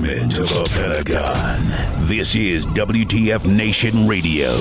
basement of a Pentagon. This is WTF Nation Radio.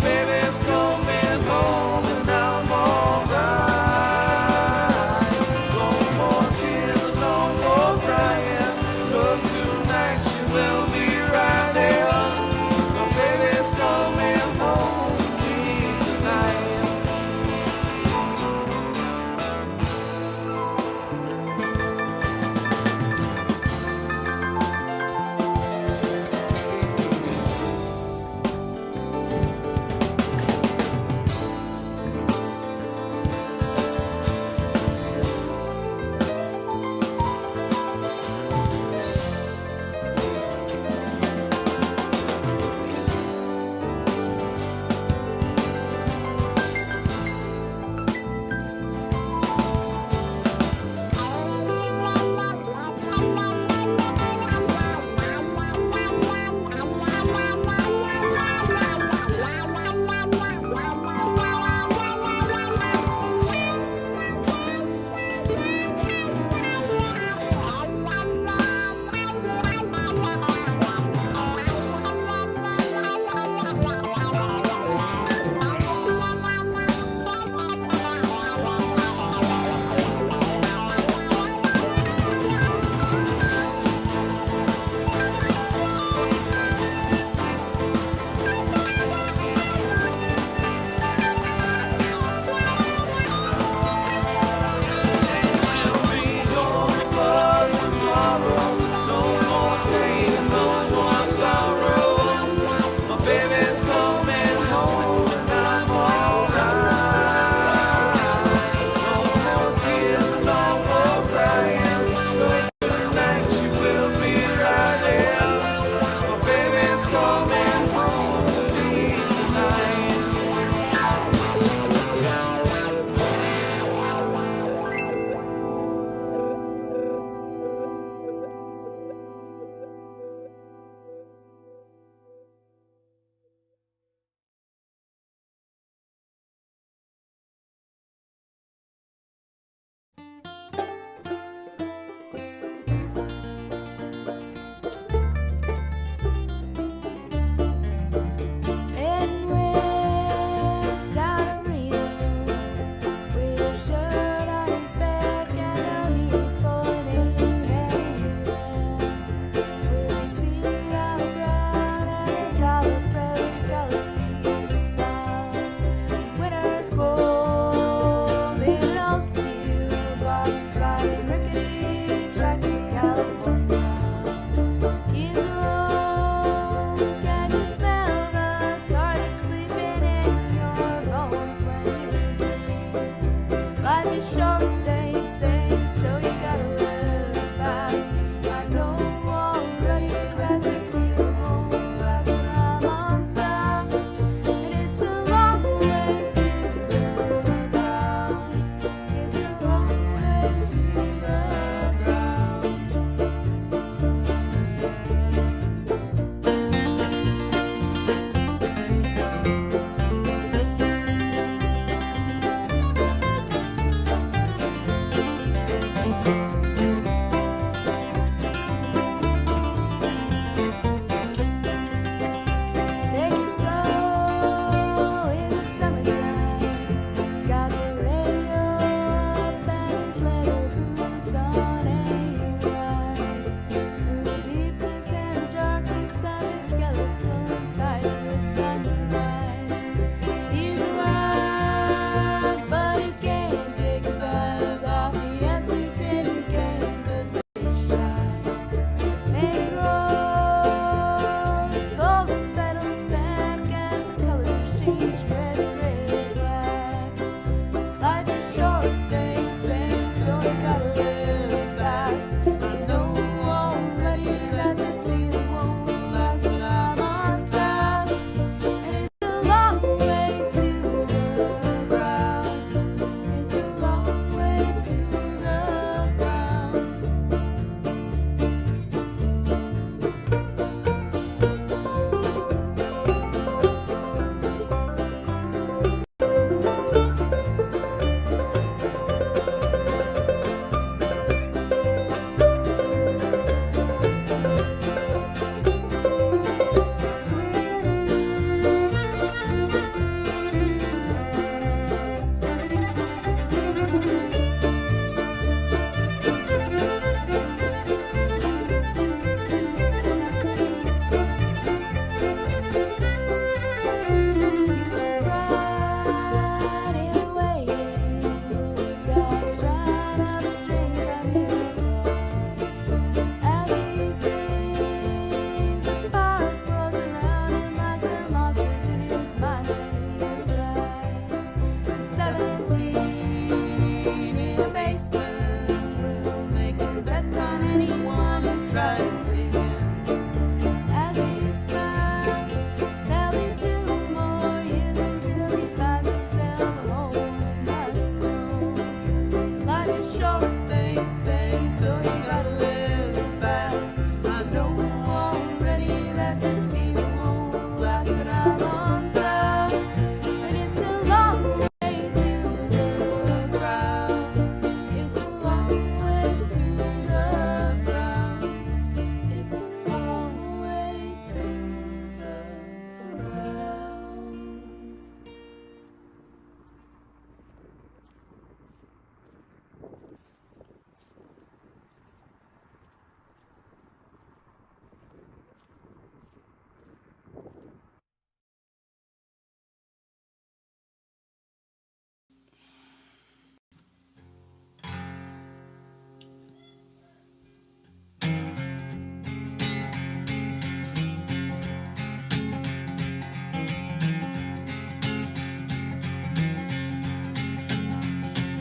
Baby's coming home and I'm alright.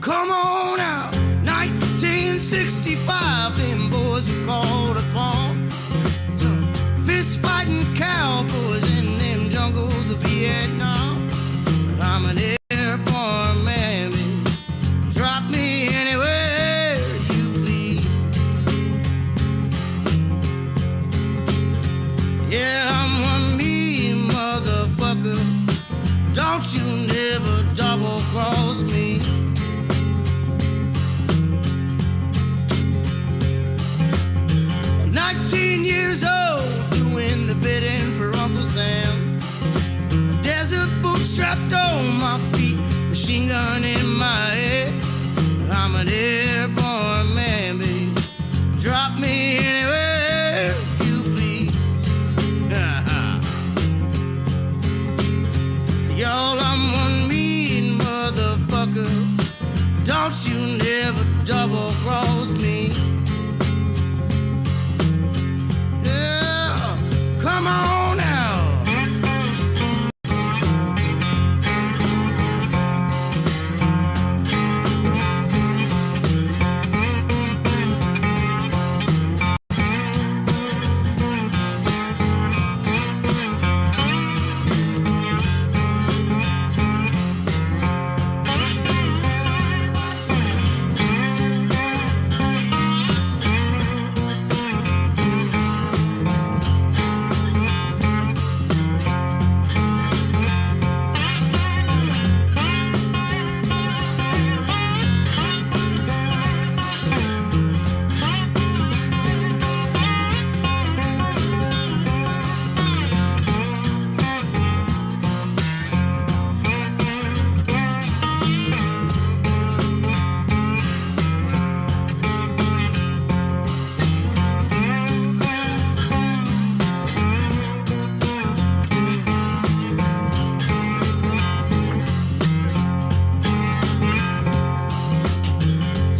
Come on out, 1965, them boys were called upon. Some fist-fighting cowboys in them jungles of Vietnam. I'm an airborne man, baby. Drop me anywhere you please. Yeah, I'm one mean motherfucker. Don't you never double-cross me. 19 years old, doing the bidding for Uncle Sam. Desert boots strapped on my feet, machine gun in my head. I'm an airborne man, baby. Drop me anywhere you please. Y'all, I'm one mean motherfucker. Don't you never double cross me. Come on now.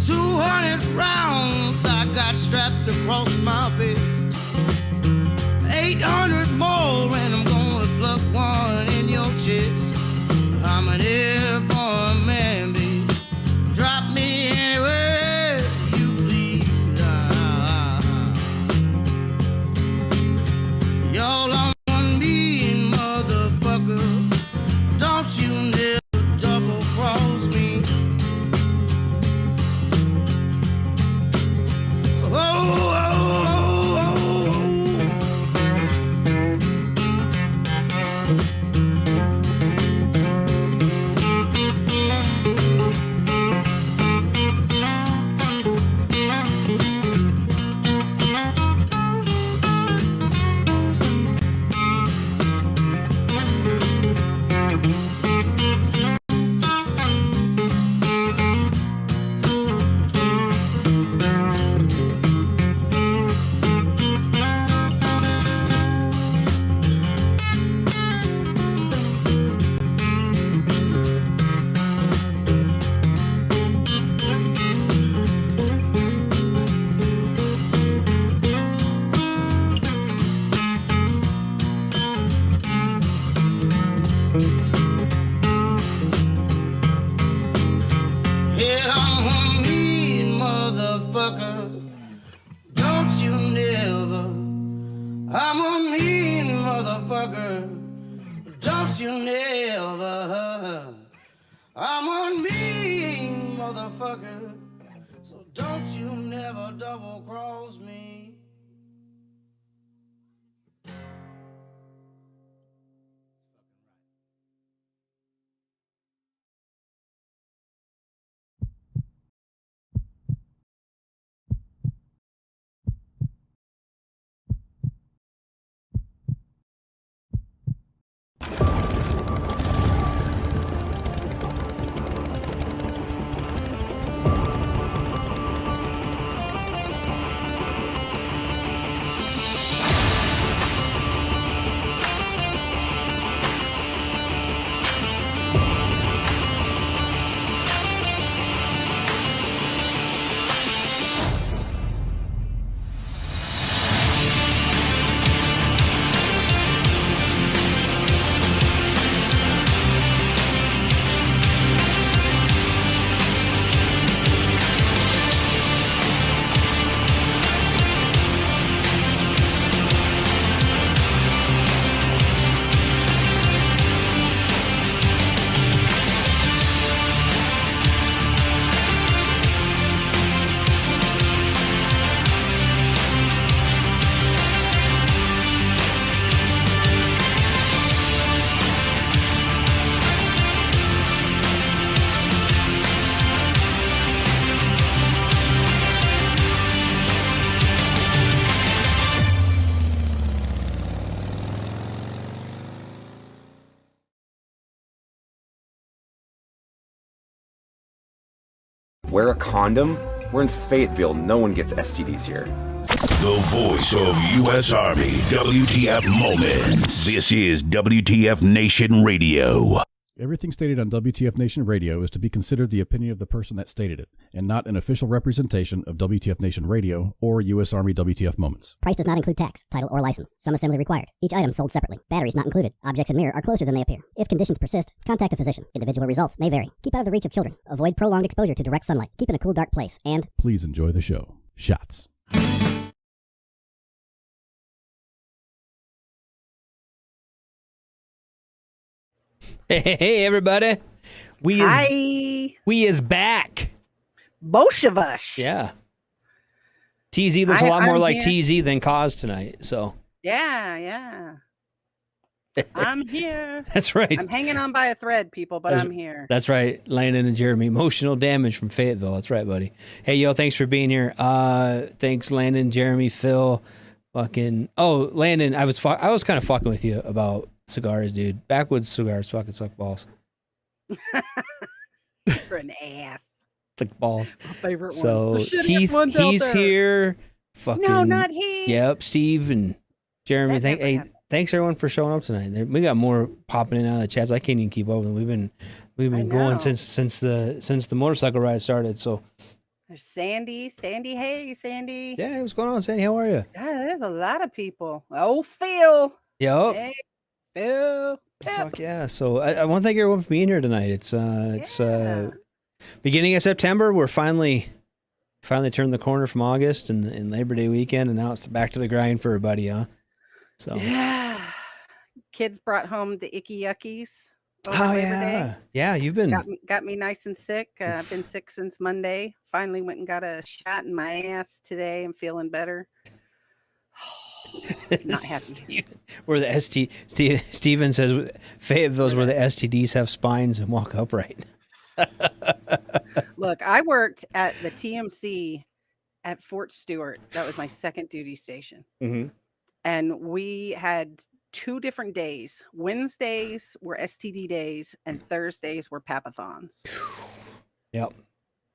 200 rounds I got strapped across my vest. 800 more and I'm gonna pluck one in your chest. I'm an airborne man, baby. Drop me anywhere you please. Y'all on one mean motherfucker. Don't you never double cross me. Yeah, I'm a mean motherfucker. Don't you never. I'm a mean motherfucker. Don't you never. I'm a mean motherfucker. So don't you never double cross me. Wear a condom? We're in Fayetteville. No one gets STDs here. The voice of U.S. Army, WTF Moments. This is WTF Nation Radio. Everything stated on WTF Nation Radio is to be considered the opinion of the person that stated it, and not an official representation of WTF Nation Radio or U.S. Army WTF Moments. Price does not include tax, title, or license. Some assembly required. Each item sold separately. Batteries not included. Objects in mirror are closer than they appear. If conditions persist, contact a physician. Individual results may vary. Keep out of the reach of children. Avoid prolonged exposure to direct sunlight. Keep in a cool, dark place. And Please enjoy the show. Shots. Hey, everybody. Hi. We is back. Both of us. Yeah. TZ looks a lot more I'm like here. TZ than Cause tonight, so. Yeah. I'm here. That's right. I'm hanging on by a thread, people, but I'm here. That's right. Landon and Jeremy. Emotional damage from Fayetteville. That's right, buddy. Hey, yo, thanks for being here. Thanks, Landon, Jeremy, Phil. Oh, Landon, I was kind of fucking with you about cigars, dude. Backwoods cigars fucking suck balls. For an ass. Like balls. My favorite So ones. The shittiest ones out he's there. here. Fucking No, not he. Yep, Steve and Jeremy. That never happened. Thanks everyone for showing up tonight. We got more popping in and out of the chats. I can't even keep up with them. We've been I going know. since the motorcycle ride started. So There's Sandy. Hey, Sandy. yeah, what's going on, Sandy? How are you? God, there's a lot of people. Oh, Phil. Yep. Hey, Phil. Pip. Fuck yeah. So I want to thank everyone for being here tonight. It's Yeah. beginning of September. We're finally turned the corner from August and Labor Day weekend, and now it's back to the grind for everybody, huh? So Yeah. Kids brought home the icky yuckies. over oh Labor yeah, Day. yeah. You've been Got me nice and sick. I've been sick since Monday. Finally went and got a shot in my ass today. I'm feeling better. Not happy. Where the Steven says Fayetteville's where the STDs have spines and walk upright. Look, I worked at the TMC at Fort Stewart. That was my second duty station. Mm-hmm. And we had 2 different days. Wednesdays were STD days and Thursdays were papathons. Yep.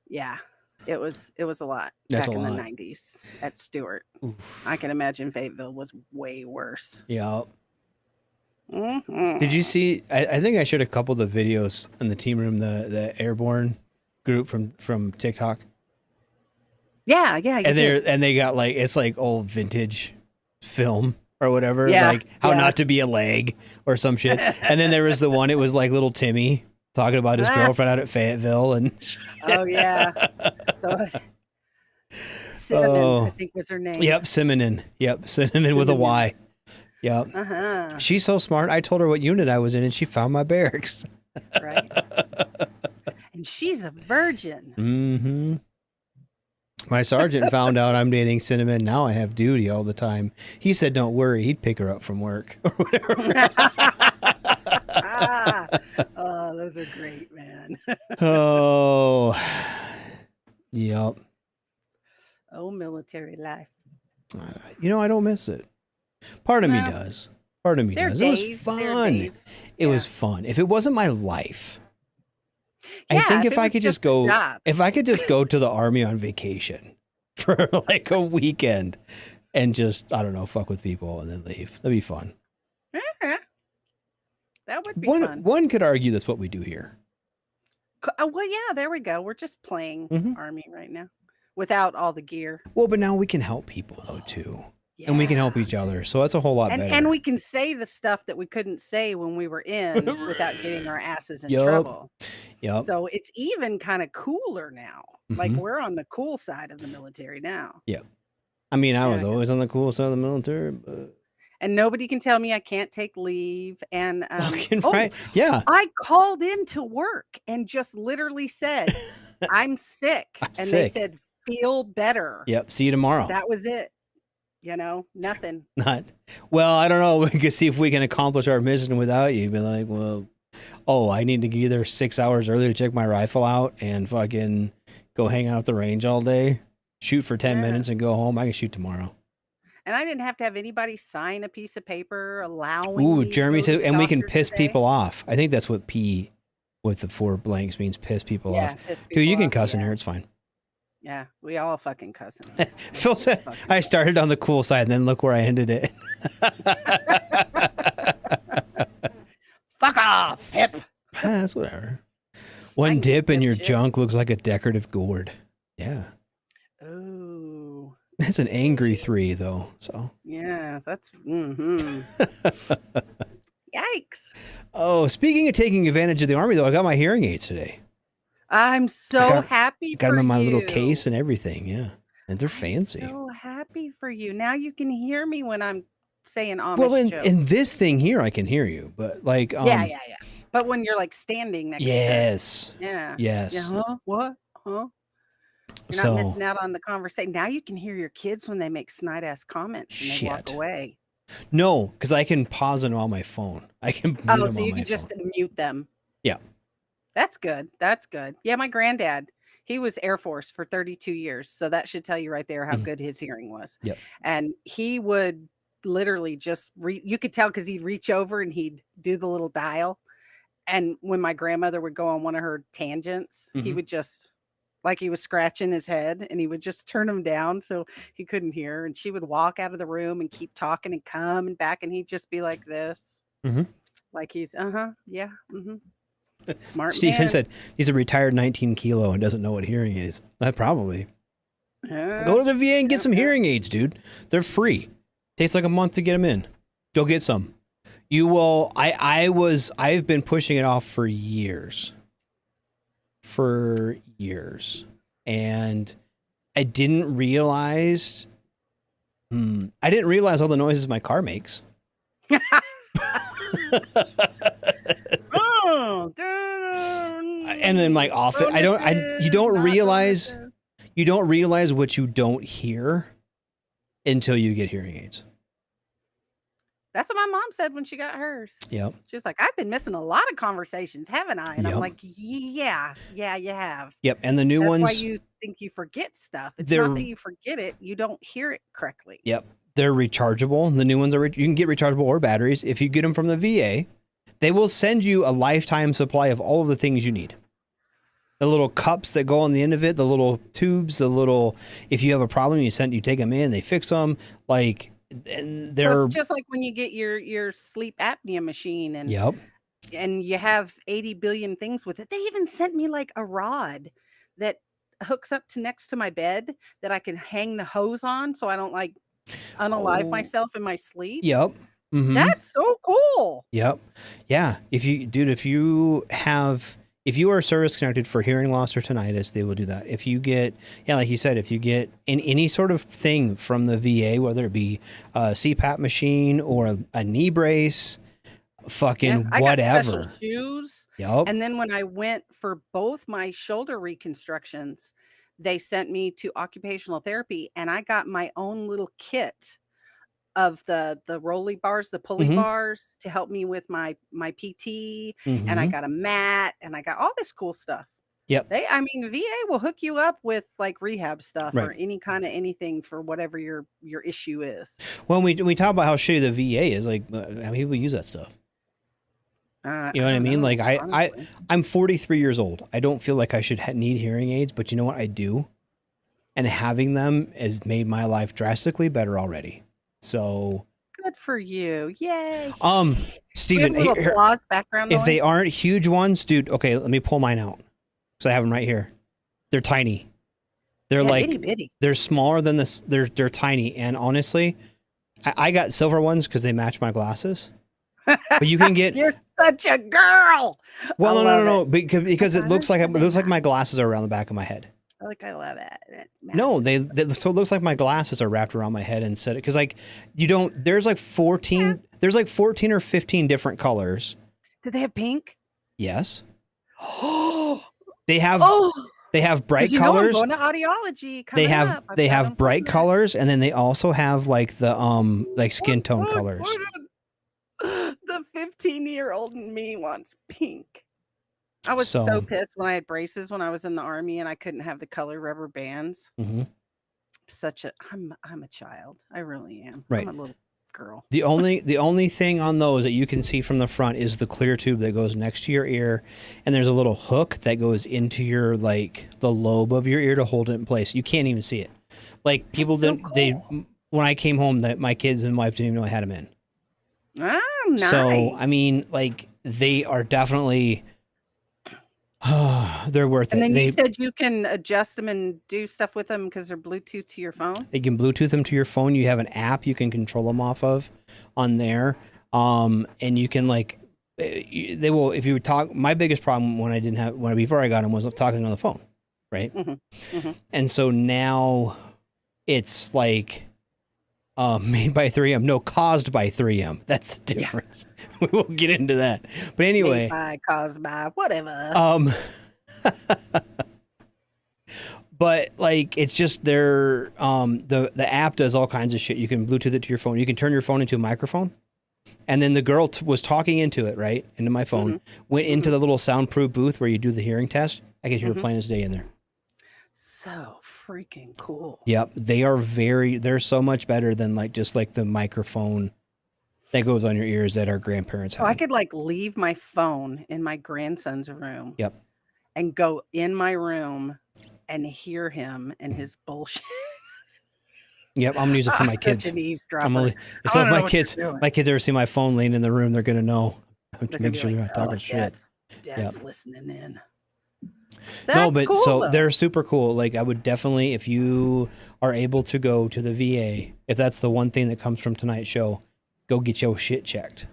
Yeah. It was a lot That's back a in lot. the 90s at Stewart. Oof. I can imagine Fayetteville was way worse. Yeah. Mhm. Did you see? I think I shared a couple of the videos in the team room, the Airborne group from TikTok, Yeah, you and did. they got like it's like old vintage film or whatever, Yeah, like how yeah. not to be a leg or some shit. And then there was the one. It was like little Timmy talking about his girlfriend out at Fayetteville, and Oh yeah. Cinnamon, I think was her name. yep, Cinnamon. Yep, Cinnamon with a Y. Yep. Uh-huh. She's so smart. I told her what unit I was in, and she found my barracks. Right. And she's a virgin. Mm-hmm. My sergeant found out I'm dating Cinnamon. Now I have duty all the time. He said, "Don't worry, he'd pick her up from work or whatever." Oh, those are great, man. Oh, yep. Oh, military life. You know, I don't miss it. Part of me Well, does. Part of me There are does. days. It was there are fun. days. It was fun. If it wasn't my life, I Yeah, think if if it I was could just just a go, job. if I could just go to the army on vacation for like a weekend and just, I don't know, fuck with people and then leave. That'd be fun. Yeah. That would be fun. One could argue that's what we do here. Well, yeah, there we go. We're just playing Mhm. Army right now without all the gear. Well, but now we can help people though too. And we can help Yeah. each other. So that's a whole lot better. And we can say the stuff that we couldn't say when we were in without getting our asses in Yup. trouble. Yep. So it's even kind of cooler now. Like Mhm. we're on the cool side of the military now. I mean, I Yeah, was I always on the cool side of the military, but And nobody can tell me I can't take leave. And fucking oh, right. Yeah. I called into work and just literally said, I'm sick. I'm and they sick. said, feel better. Yep. See you tomorrow. That was it. You know, nothing. Not well, I don't know. We can see if we can accomplish our mission without you. Be like, well, oh, I need to get there 6 hours early to check my rifle out and fucking go hang out at the range all day, shoot for 10 Yeah. minutes and go home. I can shoot tomorrow. And I didn't have to have anybody sign a piece of paper allowing Ooh, me to Jeremy go to said, the and we can doctor piss today. people off. I think that's what P with the 4 blanks means piss people Yeah, off. piss Dude, you people can off, cuss in yeah. here. It's fine. Yeah, we all fucking cuss in here. Phil said I started on the cool side, and then look where I ended it. Fuck off, hip. That's whatever. One I dip and give your shit. junk looks like a decorative gourd. Yeah. Ooh, That's an angry 3, though. So. yeah, that's yikes. Oh, speaking of taking advantage of the Army, though, I got my hearing aids today. I'm so happy Got for them in my you. little case and everything. Yeah. And they're fancy. I'm so happy for you. Now you can hear me when I'm saying Amish Well, in jokes. this thing here, I can hear you, but like, Yeah. But when you're like standing next yes, to yeah. yes. Yeah, huh? What? Huh? You're So not missing out on the conversation. Now you can hear your kids when they make snide ass comments and they walk Shit. away. no, because I can pause it on my phone. I can mute Oh, them so on you my can just phone. mute them. Yeah. That's good. That's good. Yeah, my granddad, he was Air Force for 32 years. So that should tell you right there how good his hearing was. Yep. And he would literally just you could tell because he'd reach over and he'd do the little dial. And when my grandmother would go on one of her tangents, he would just like he was scratching his head and he would just turn him down so he couldn't hear. And she would walk out of the room and keep talking and come and back. And he'd just be like this. Like he's, yeah. Smart Stephen man. said he's a retired 19 kilo and doesn't know what hearing is. Probably. Yeah. Go to the VA and get some hearing aids, dude. They're free. Takes like a month to get them in. Go get some. You will. I've been pushing it off for years. And I didn't realize. I didn't realize all the noises my car makes. And then like off it, you don't realize what you don't hear until you get hearing aids. That's what my mom said when she got hers. Yep. She was like, I've been missing a lot of conversations, haven't I? And Yep. I'm like, yeah, you have. Yep. And the new That's ones. why you think you forget stuff. It's They're- not that you forget it, you don't hear it correctly. Yep. They're rechargeable. The new ones are, you can get rechargeable or batteries. If you get them from the VA, they will send you a lifetime supply of all of the things you need. The little cups that go on the end of it, the little tubes, if you have a problem, you take them in, they fix them. Like, and So they're, it's just like when you get your sleep apnea machine and yep. and you have 80 billion things with it. They even sent me like a rod that hooks up to next to my bed that I can hang the hose on so I don't like unalive myself in my sleep. Yep. Mhm. That's so cool. Yep. Yeah. If you are service connected for hearing loss or tinnitus, they will do that. If you get, like you said, if you get in any sort of thing from the VA, whether it be a CPAP machine or a knee brace, fucking I got whatever. special shoes. Yep. And then when I went for both my shoulder reconstructions, they sent me to occupational therapy and I got my own little kit of the rolly bars, the pulley bars to help me with my PT. And I got a mat and I got all this cool stuff. Yep. VA will hook you up with like rehab stuff or Right. any kind of anything for whatever your issue is. When we talk about how shitty the VA is, like, people use that stuff. You know what I mean? Like honestly. I'm 43 years old. I don't feel like I should need hearing aids, but you know what? I do. And having them has made my life drastically better already. So Good for you. Yay. Steven, We have a little applause background if they noise. aren't huge ones, dude, okay, let me pull mine out. So I have them right here. They're tiny. They're Yeah, like, itty bitty. they're smaller than this. They're tiny. And honestly, I got silver ones because they match my glasses. But you can get, You're such a girl. well, I no, love it. because it looks like my glasses are around the back of my head. I love it. No, so it looks like my glasses are wrapped around my head instead. Because like there's like 14 or 15 different colors. Do they have pink? Yes, Oh, they have bright 'cause you colors. know I'm going to audiology. They coming have up. I've they got have them bright coming up. colors, and then they also have like the like skin tone colors. The 15-year-old in me wants pink. I was So- so pissed when I had braces when I was in the Army and I couldn't have the color rubber bands. hmm I'm a child. I really am. Right. I'm a little girl. The only thing on those that you can see from the front is the clear tube that goes next to your ear, and there's a little hook that goes into your like the lobe of your ear to hold it in place. You can't even see it. Like people So didn't when I came home, that my kids and wife didn't even know I had them in. Ah, nice. So I mean, like they are definitely they're worth and it. then you said you can adjust them and do stuff with them because they're Bluetooth to your phone. You can Bluetooth them to your phone. You have an app you can control them off of on there. And you can like, they will, if you talk, my biggest problem before I got them was talking on the phone. Right. Mm-hmm. Mm-hmm. And so now it's like, made by 3M, no, caused by 3M. That's the difference. Yeah. We won't get into that. But anyway. Made by, caused by, whatever. But like it's just the app does all kinds of shit. You can Bluetooth it to your phone. You can turn your phone into a microphone. And then the girl was talking into it, right? Into my phone. Went into the little soundproof booth where you do the hearing test. I could hear her plain as day in there. So freaking cool. Yep. They're so much better than like just like the microphone that goes on your ears that our grandparents had. I could like leave my phone in my grandson's room. Yep. And go in my room and hear him and his bullshit. Yep, I'm gonna use it for my kids. So if my kids ever see my phone laying in the room, they're gonna know to make sure they're not talking shit. Dad's listening in. No, but cool, so they're super cool. Like I would definitely, if you are able to go to the VA, if that's the one thing that comes from tonight's show, go get your shit checked.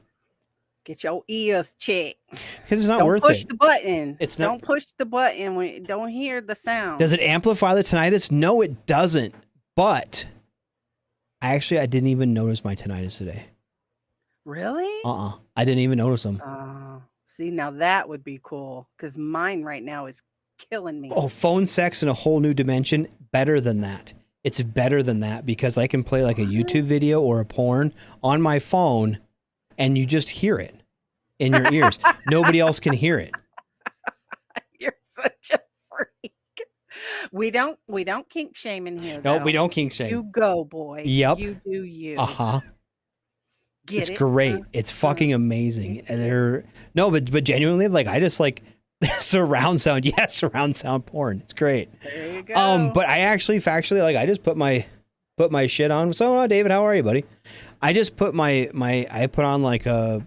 Get your ears checked. Because it's not worth it. Don't push the button. Don't push the button when don't hear the sound. Does it amplify the tinnitus? No, it doesn't. But I didn't even notice my tinnitus today. Really? I didn't even notice them. See, now that would be cool because mine right now is killing me. Oh, phone sex in a whole new dimension. Better than that. It's better than that because I can play like a YouTube video or a porn on my phone and you just hear it in your ears. Nobody else can hear it. You're such a freak. We don't kink shame in here. No, we don't kink shame. You go, boy. Yep. You do you. It's great. It's fucking amazing. And but genuinely, like I just like surround sound. Yeah, surround sound porn. It's great. There you go. But I actually factually like I just put my shit on. So, David, how are you, buddy? I just put I put on like a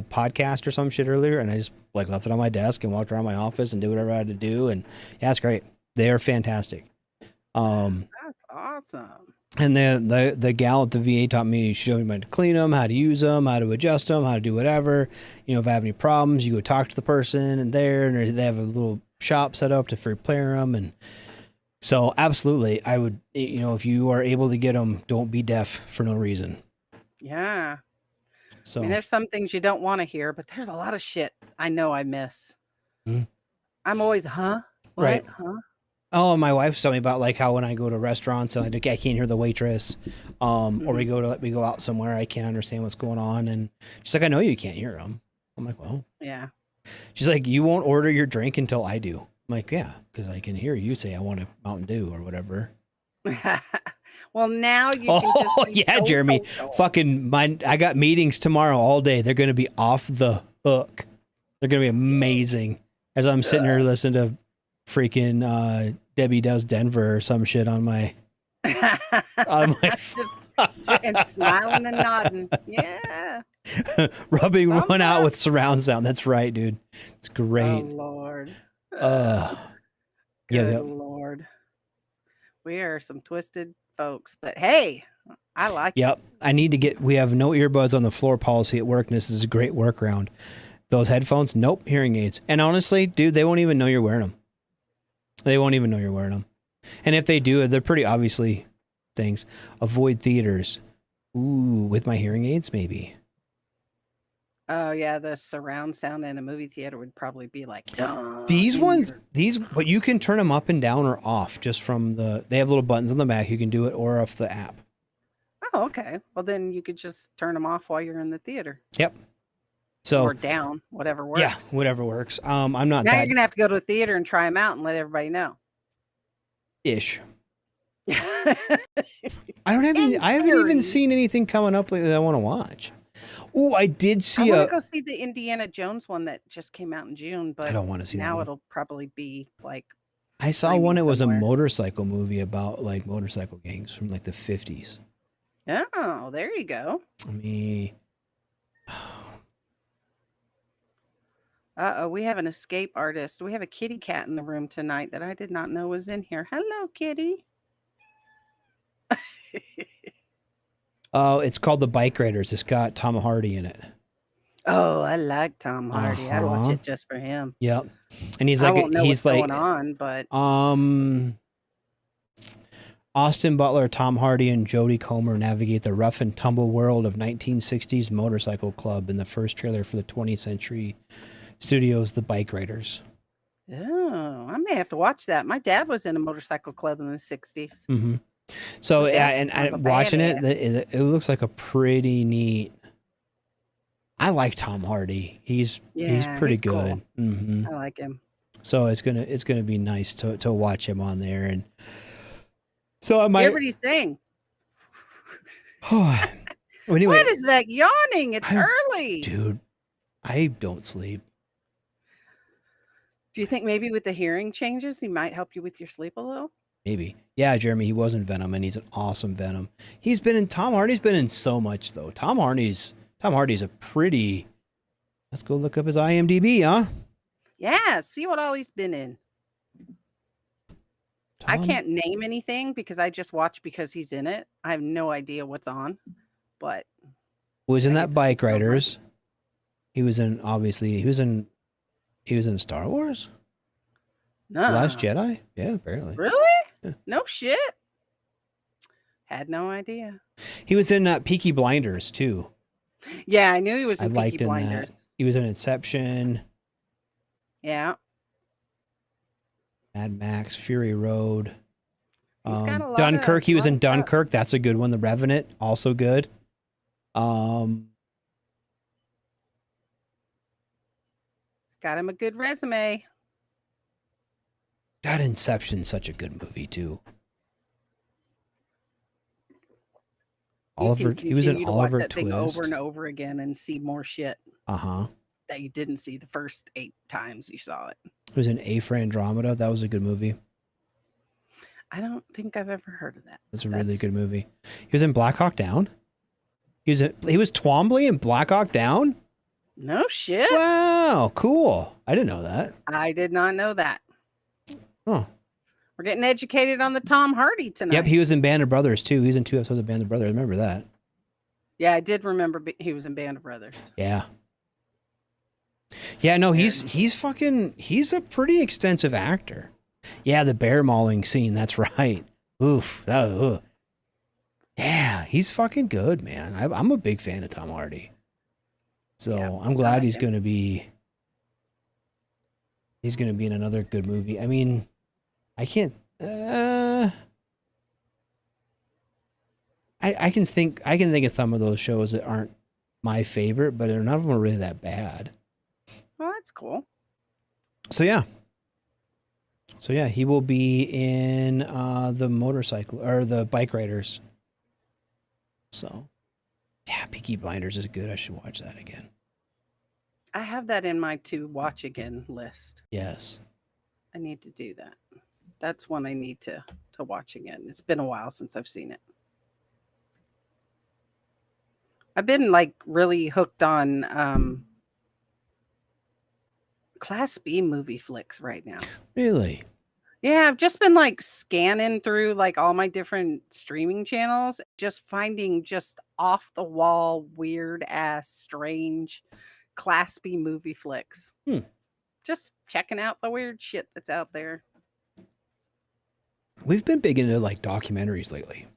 podcast or some shit earlier, and I just like left it on my desk and walked around my office and did whatever I had to do, and yeah, it's great. They are fantastic. That's awesome. And the gal at the VA taught me, she showed me how to clean them, how to use them, how to adjust them, how to do whatever. You know, if I have any problems, you go talk to the person and they have a little shop set up to repair them. And so absolutely, I would, if you are able to get them, don't be deaf for no reason. Yeah. So I mean, there's some things you don't want to hear, but there's a lot of shit I know I miss. Mm-hmm. I'm always, huh? What? Right. Huh? Oh, my wife's telling me about like how when I go to restaurants and I can't hear the waitress, or we go out somewhere, I can't understand what's going on, and she's like, I know you can't hear them. I'm like, well, yeah. She's like, you won't order your drink until I do. I'm like, yeah, because I can hear you say I want a Mountain Dew or whatever. Well, now you can just yeah, Jeremy, fucking I got meetings tomorrow all day. They're going to be off the hook. They're going to be amazing. As I'm sitting here listening to freaking Debbie Does Denver or some shit on my and smiling and nodding. Yeah. Rubbing one out with surround sound. That's right, dude. It's great. Oh Lord. Good Lord. We are some twisted folks, but hey, I like it. We have no earbuds on the floor policy at work, and this is a great workaround. Those headphones, nope, hearing aids. And honestly, dude, they won't even know you're wearing them. They won't even know you're wearing them. And if they do, they're pretty obviously things. Avoid theaters. Ooh, with my hearing aids, maybe. Oh, yeah, the surround sound in a movie theater would probably be like... These ones, but you can turn them up and down or off just from they have little buttons on the back. You can do it or off the app. Oh, okay. Well, then you could just turn them off while you're in the theater. Yep. So or down, whatever works. Yeah, whatever works. I'm not. Now you're gonna have to go to a theater and try them out and let everybody know. Ish. I don't have any, In I haven't even theory. seen anything coming up lately that I want to watch. Oh, I did I see want a. to go see the Indiana Jones one that just came out in June, but I don't want to see that now one. it'll probably be like I saw one. streaming It was a somewhere. motorcycle movie about like motorcycle gangs from like the 50s. Oh, there you go. I mean, Uh-oh, we have an escape artist. We have a kitty cat in the room tonight that I did not know was in here. Hello, kitty. oh, it's called The Bike Riders. It's got Tom Hardy in it. Oh, I like Tom Hardy. I'd watch Uh-huh. it just for him. Yep. And he's I like, won't know he's what's like, going on, but Austin Butler, Tom Hardy, and Jodie Comer navigate the rough and tumble world of 1960s motorcycle club in the first trailer for the 20th Century Studios' The Bike Riders. oh, I may have to watch that. My dad was in a motorcycle club in the 60s. Mm-hmm. So My yeah, dad's and kind of a watching it, badass. it looks like a pretty neat. I like Tom Hardy. He's Yeah, pretty he's good. cool. Mm-hmm. I like him. So it's gonna be nice to watch him on there, and so I might. Everybody sing. Anyway, What is that yawning? It's I- early. dude, I don't sleep. Do you think maybe with the hearing changes, he might help you with your sleep a little? Maybe. Yeah, Jeremy, he was in Venom, and he's an awesome Venom. Tom Hardy's been in so much, though. Tom Hardy's a pretty. Let's go look up his IMDb, huh? Yeah, see what all he's been in. I Tom- can't name anything because I just watch because he's in it. I have no idea what's on, but was in I that get to Bike see so much. Riders. He was in Star Wars? no. Last Jedi? Yeah, apparently. Really? Yeah. No shit. Had no idea. He was in Peaky Blinders, too. Yeah, I knew he was I in liked Peaky in Blinders. that. He was in Inception, Yeah. Mad Max, Fury Road. He's got a lot Dunkirk. of- He was in lot of stuff. Dunkirk. That's a good one. The Revenant, also good. He's got him a good resume. God, Inception's such a good movie too. You can He was in continue to watch Oliver that thing Twist. over and over again and see more shit Uh-huh. that you didn't see the first 8 times you saw it. He was in A for Andromeda. That was a good movie. I don't think I've ever heard of that. That's a really That's- good movie. He was in Black Hawk Down. He was Twombly in Black Hawk Down. No shit. Wow, cool. I didn't know that. I did not know that. Oh. We're getting educated on the Tom Hardy tonight. Yep, he was in Band of Brothers too. He was in 2 episodes of Band of Brothers. I remember that. Yeah, I did remember he was in Band of Brothers. Yeah. Yeah, no, he's a pretty extensive actor. Yeah, the bear mauling scene, that's right. Oof. Yeah, he's fucking good, man. I'm a big fan of Tom Hardy. So Yeah, I'm glad like he's him. gonna be in another good movie. I mean, I can't I can think of some of those shows that aren't my favorite, but none of them are really that bad. Well, that's cool. So yeah, he will be in the motorcycle or the Bike Riders. So yeah, Peaky Blinders is good. I should watch that again. I have that in my to watch again list. Yes. I need to do that. That's one I need to watch again. It's been a while since I've seen it. I've been like really hooked on Class B movie flicks right now. Really? Yeah, I've just been like scanning through like all my different streaming channels, just finding just off the wall, weird ass, strange Class B movie flicks. Just checking out the weird shit that's out there. We've been big into like documentaries lately.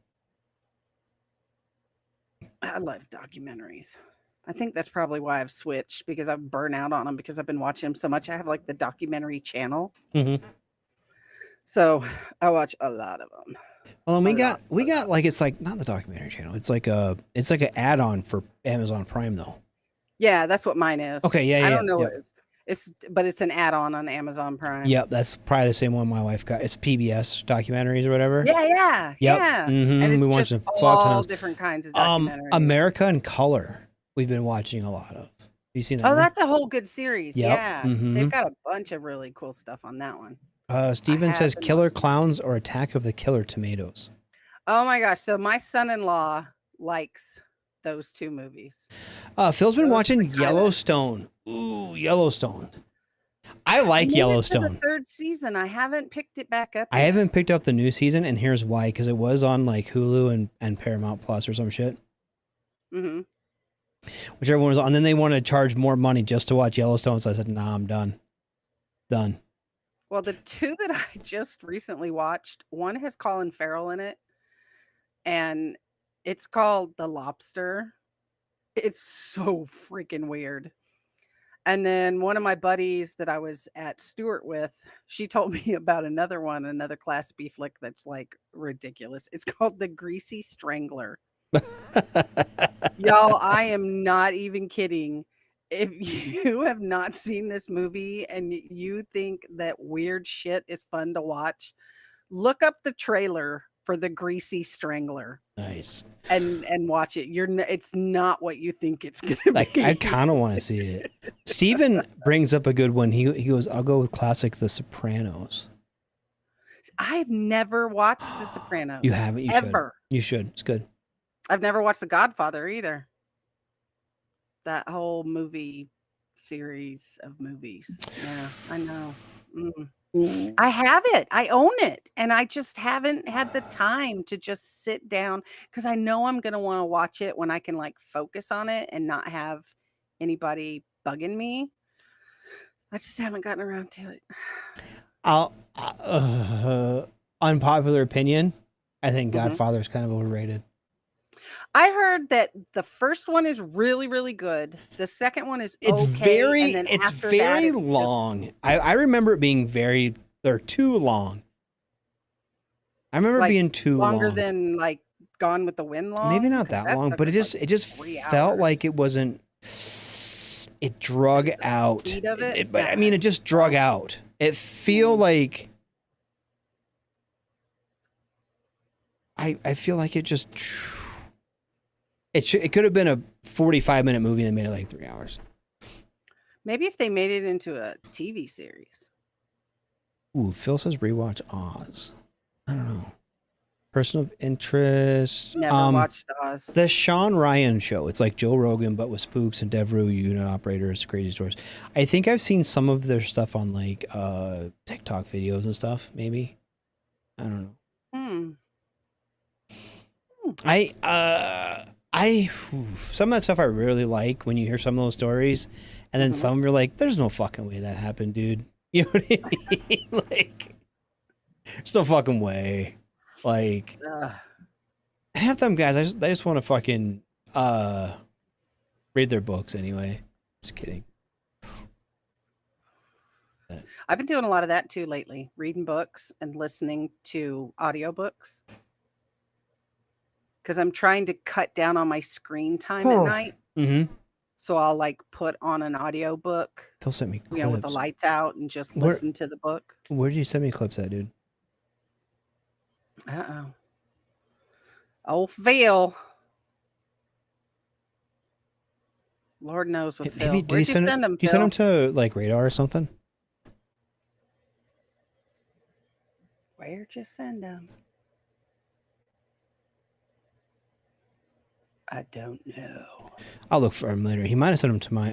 I love documentaries. I think that's probably why I've switched because I've burnt out on them because I've been watching them so much. I have like the documentary channel. Mm-hmm. So I watch a lot of them. Well, and we A got lot. like, it's like not the documentary channel. It's like an add-on for Amazon Prime though. Yeah, that's what mine is. Okay, yeah, I yeah, don't know yeah. what But it's an add-on on Amazon Prime. Yep, that's probably the same one my wife got. It's PBS documentaries or whatever. Yeah. Mhm, And it's we watched just a fuck ton all of- different kinds of documentaries. America in Color. We've been watching a lot of. You seen that? Oh, one? that's a whole good series. Yep. Yeah. Mhm. They've got a bunch of really cool stuff on that one. Steven says haven't Killer Clowns or Attack of the Killer Tomatoes. Oh my gosh. So my son-in-law likes those two movies. Phil's been Those watching are kinda- Yellowstone. Ooh, Yellowstone. I like I made it to Yellowstone. the third season. I haven't picked it back up. I yet. haven't picked up the new season, and here's why: because it was on like Hulu and Paramount Plus or some shit, Mm-hmm. which everyone was on. And then they wanted to charge more money just to watch Yellowstone, so I said, "Nah, I'm done." Done. Well, the two that I just recently watched, one has Colin Farrell in it, and it's called The Lobster. It's so freaking weird. And then one of my buddies that I was at Stewart with, she told me about another one, another Class B flick that's like ridiculous. It's called The Greasy Strangler. Y'all, I am not even kidding. If you have not seen this movie and you think that weird shit is fun to watch, look up the trailer for The Greasy Strangler Nice. and watch it. It's not what you think it's gonna Like be. I kind of want to see it. Steven brings up a good one. He goes, "I'll go with classic The Sopranos." I've never watched The Sopranos. You haven't? You ever. should. You should. It's good. I've never watched The Godfather either. That whole movie series of movies. Yeah, I know. I have it. I own it. And I just haven't had the time to just sit down because I know I'm going to want to watch it when I can like focus on it and not have anybody bugging me. I just haven't gotten around to it. Unpopular opinion. I think Mhm. Godfather is kind of overrated. I heard that the first one is really, really good. The second one is It's okay, and then it's after that, very it's just- long. I remember it being they're too long. I remember Like, being too longer long. than like Gone with the Wind long. Maybe not 'Cause that long, took but us, it just 3 felt hours. like it wasn't. It drug out. speed of it? But I mean, it just drug out. It feel like. I feel like it just. It could have been a 45-minute movie that made it like 3 hours. Maybe if they made it into a TV series. Ooh, Phil says rewatch Oz. I don't know. Person of interest. Never watched Oz. The Sean Ryan show. It's like Joe Rogan, but with spooks and Devereaux unit operators, crazy stories. I think I've seen some of their stuff on like TikTok videos and stuff. Maybe. I don't know. Some of that stuff I really like when you hear some of those stories, and then some you're like, "There's no fucking way that happened, dude." You know what I mean? Like, there's no fucking way. Like, Ugh. and half them guys, I just want to fucking read their books anyway. Just kidding. I've been doing a lot of that too lately, reading books and listening to audiobooks. Because I'm trying to cut down on my screen time at night. Mm-hmm. So I'll like put on an audiobook, Phil sent me clips. with the lights out and just Where- listen to the book. Where did you send me clips at, dude? Uh-oh. Oh, Phil. Lord knows with Phil. Maybe do you Where'd send send them, do you send them Phil? to like Radar or something? Where'd you send them? I don't know. I'll look for him later. He might have sent them to my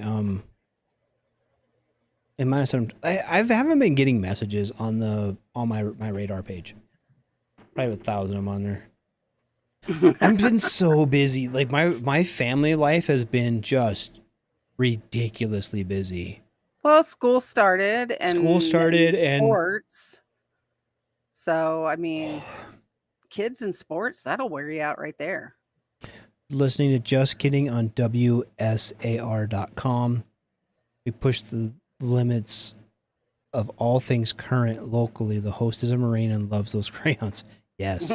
It might have sent them. I haven't been getting messages on my Radar page. Probably 1,000 of them on there. I've been so busy. Like my family life has been just ridiculously busy. Well, school started and and sports. So, I mean, kids and sports, that'll wear you out right there. Listening to Just Kidding on WSAR.com. We push the limits of all things current locally. The host is a Marine and loves those crayons. Yes.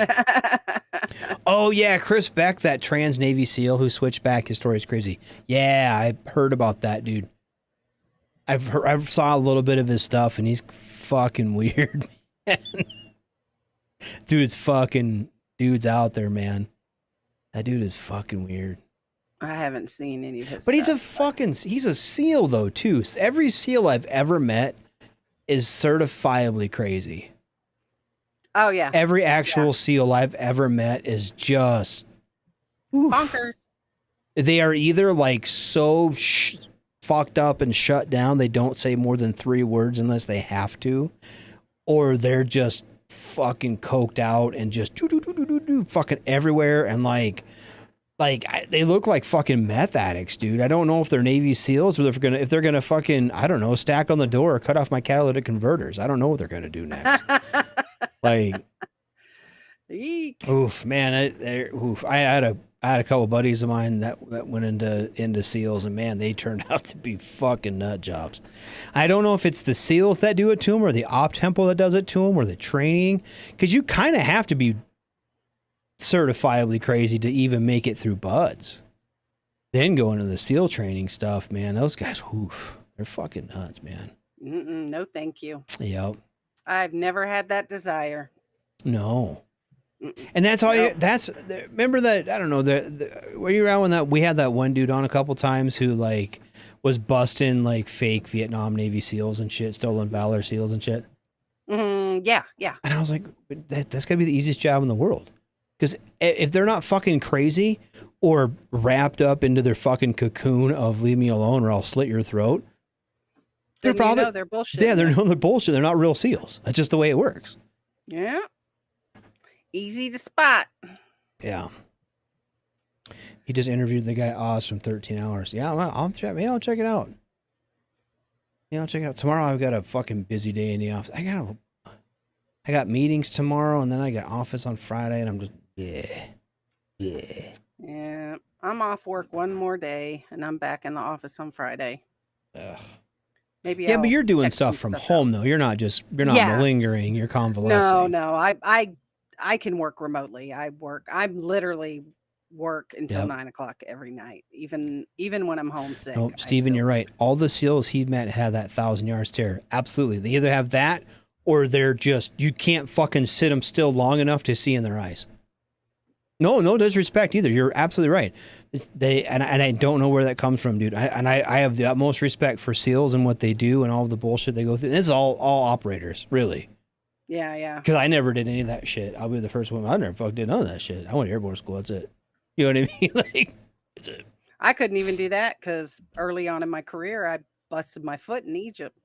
Oh, yeah. Chris Beck, that trans Navy SEAL who switched back. His story is crazy. Yeah, I heard about that, dude. I saw a little bit of his stuff, and he's fucking weird, man. Dude's out there, man. That dude is fucking weird. I haven't seen any of his But stuff. he's a SEAL though too. Every SEAL I've ever met is certifiably crazy. Oh yeah. Every actual SEAL I've ever met is just Bonkers. They are either like so fucked up and shut down they don't say more than 3 words unless they have to, or they're just fucking coked out and just fucking everywhere, and like they look like fucking meth addicts, dude. I don't know if they're Navy SEALs or if they're gonna fucking, I don't know, stack on the door or cut off my catalytic converters. I don't know what they're gonna do next. Like, Eek. oof, man. I had a couple buddies of mine that went into SEALs, and man, they turned out to be fucking nut jobs. I don't know if it's the SEALs that do it to them, or the op tempo that does it to them, or the training, because you kind of have to be certifiably crazy to even make it through buds. Then go into the SEAL training stuff, man. Those guys, oof, they're fucking nuts, man. No, thank you. Yep. I've never had that desire. No. And that's all. Nope. Remember that? I don't know. Were you around when we had that one dude on a couple times who like was busting like fake Vietnam Navy SEALs and shit, stolen valor SEAls and shit? Yeah. And I was like, that's gotta be the easiest job in the world, because if they're not fucking crazy or wrapped up into their fucking cocoon of leave me alone or I'll slit your throat, they're probably they're bullshit. Yeah, they're bullshit. They're not real SEAls. That's just the way it works. Yeah. Easy to spot. Yeah. He just interviewed the guy Oz from 13 Hours. Yeah, I'll check it out. Yeah, I'll check it out. Tomorrow I've got a fucking busy day in the office. I got meetings tomorrow, and then I got office on Friday, and I'm just Yeah. I'm off work one more day, and I'm back in the office on Friday. Ugh. Maybe. Yeah, I'll but you're doing text stuff some from stuff home out. though. You're not Yeah. malingering. You're convalescing. No. I can work remotely. I'm literally work until 9:00 every night, even when I'm homesick. No, Steven, you're right. All the SEALs he met had that 1,000-yard stare. Absolutely. They either have that or they're just, you can't fucking sit them still long enough to see in their eyes. No disrespect either. You're absolutely right. And I don't know where that comes from, dude. I have the utmost respect for SEALs and what they do and all the bullshit they go through. This is all operators, really. Yeah. Because I never did any of that shit. I'll be the first one. I never fucking did none of that shit. I went to airborne school. That's it. You know what I mean? Like, that's it. I couldn't even do that because early on in my career, I busted my foot in Egypt.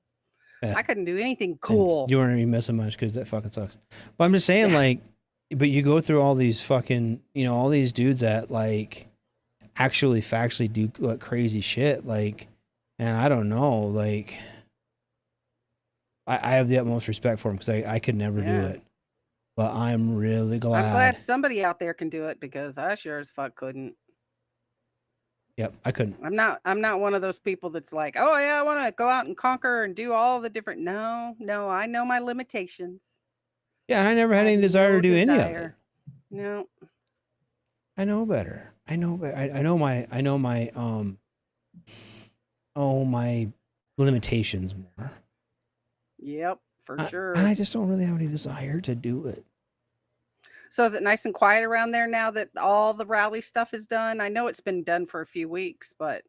Yeah. I couldn't do anything cool. You weren't even missing much because that fucking sucks. But I'm just saying, like, but you go through all these fucking, all these dudes that like actually factually do like crazy shit. Like, and I don't know, like, I have the utmost respect for them because I could never do it. But I'm really glad. I'm glad somebody out there can do it because I sure as fuck couldn't. Yep, I couldn't. I'm not one of those people that's like, oh yeah, I want to go out and conquer and do all the different. No, I know my limitations. Yeah, and I never had any desire to do any of it. No. I know better. I know my limitations more. Yep, for sure. And I just don't really have any desire to do it. So is it nice and quiet around there now that all the rally stuff is done? I know it's been done for a few weeks, but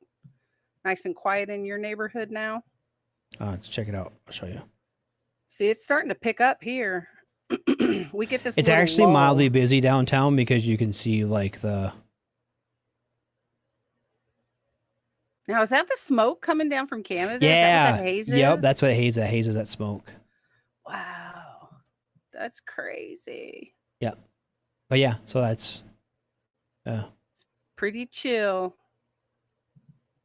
nice and quiet in your neighborhood now? Let's check it out. I'll show you. See, it's starting to pick up here. We get this. It's actually mildly busy downtown because you can see like the. Now, is that the smoke coming down from Canada? Yeah. Is that what that haze is? Yep, that's what haze. That haze is that smoke. Wow, that's crazy. Yep. But yeah, so that's. It's pretty chill.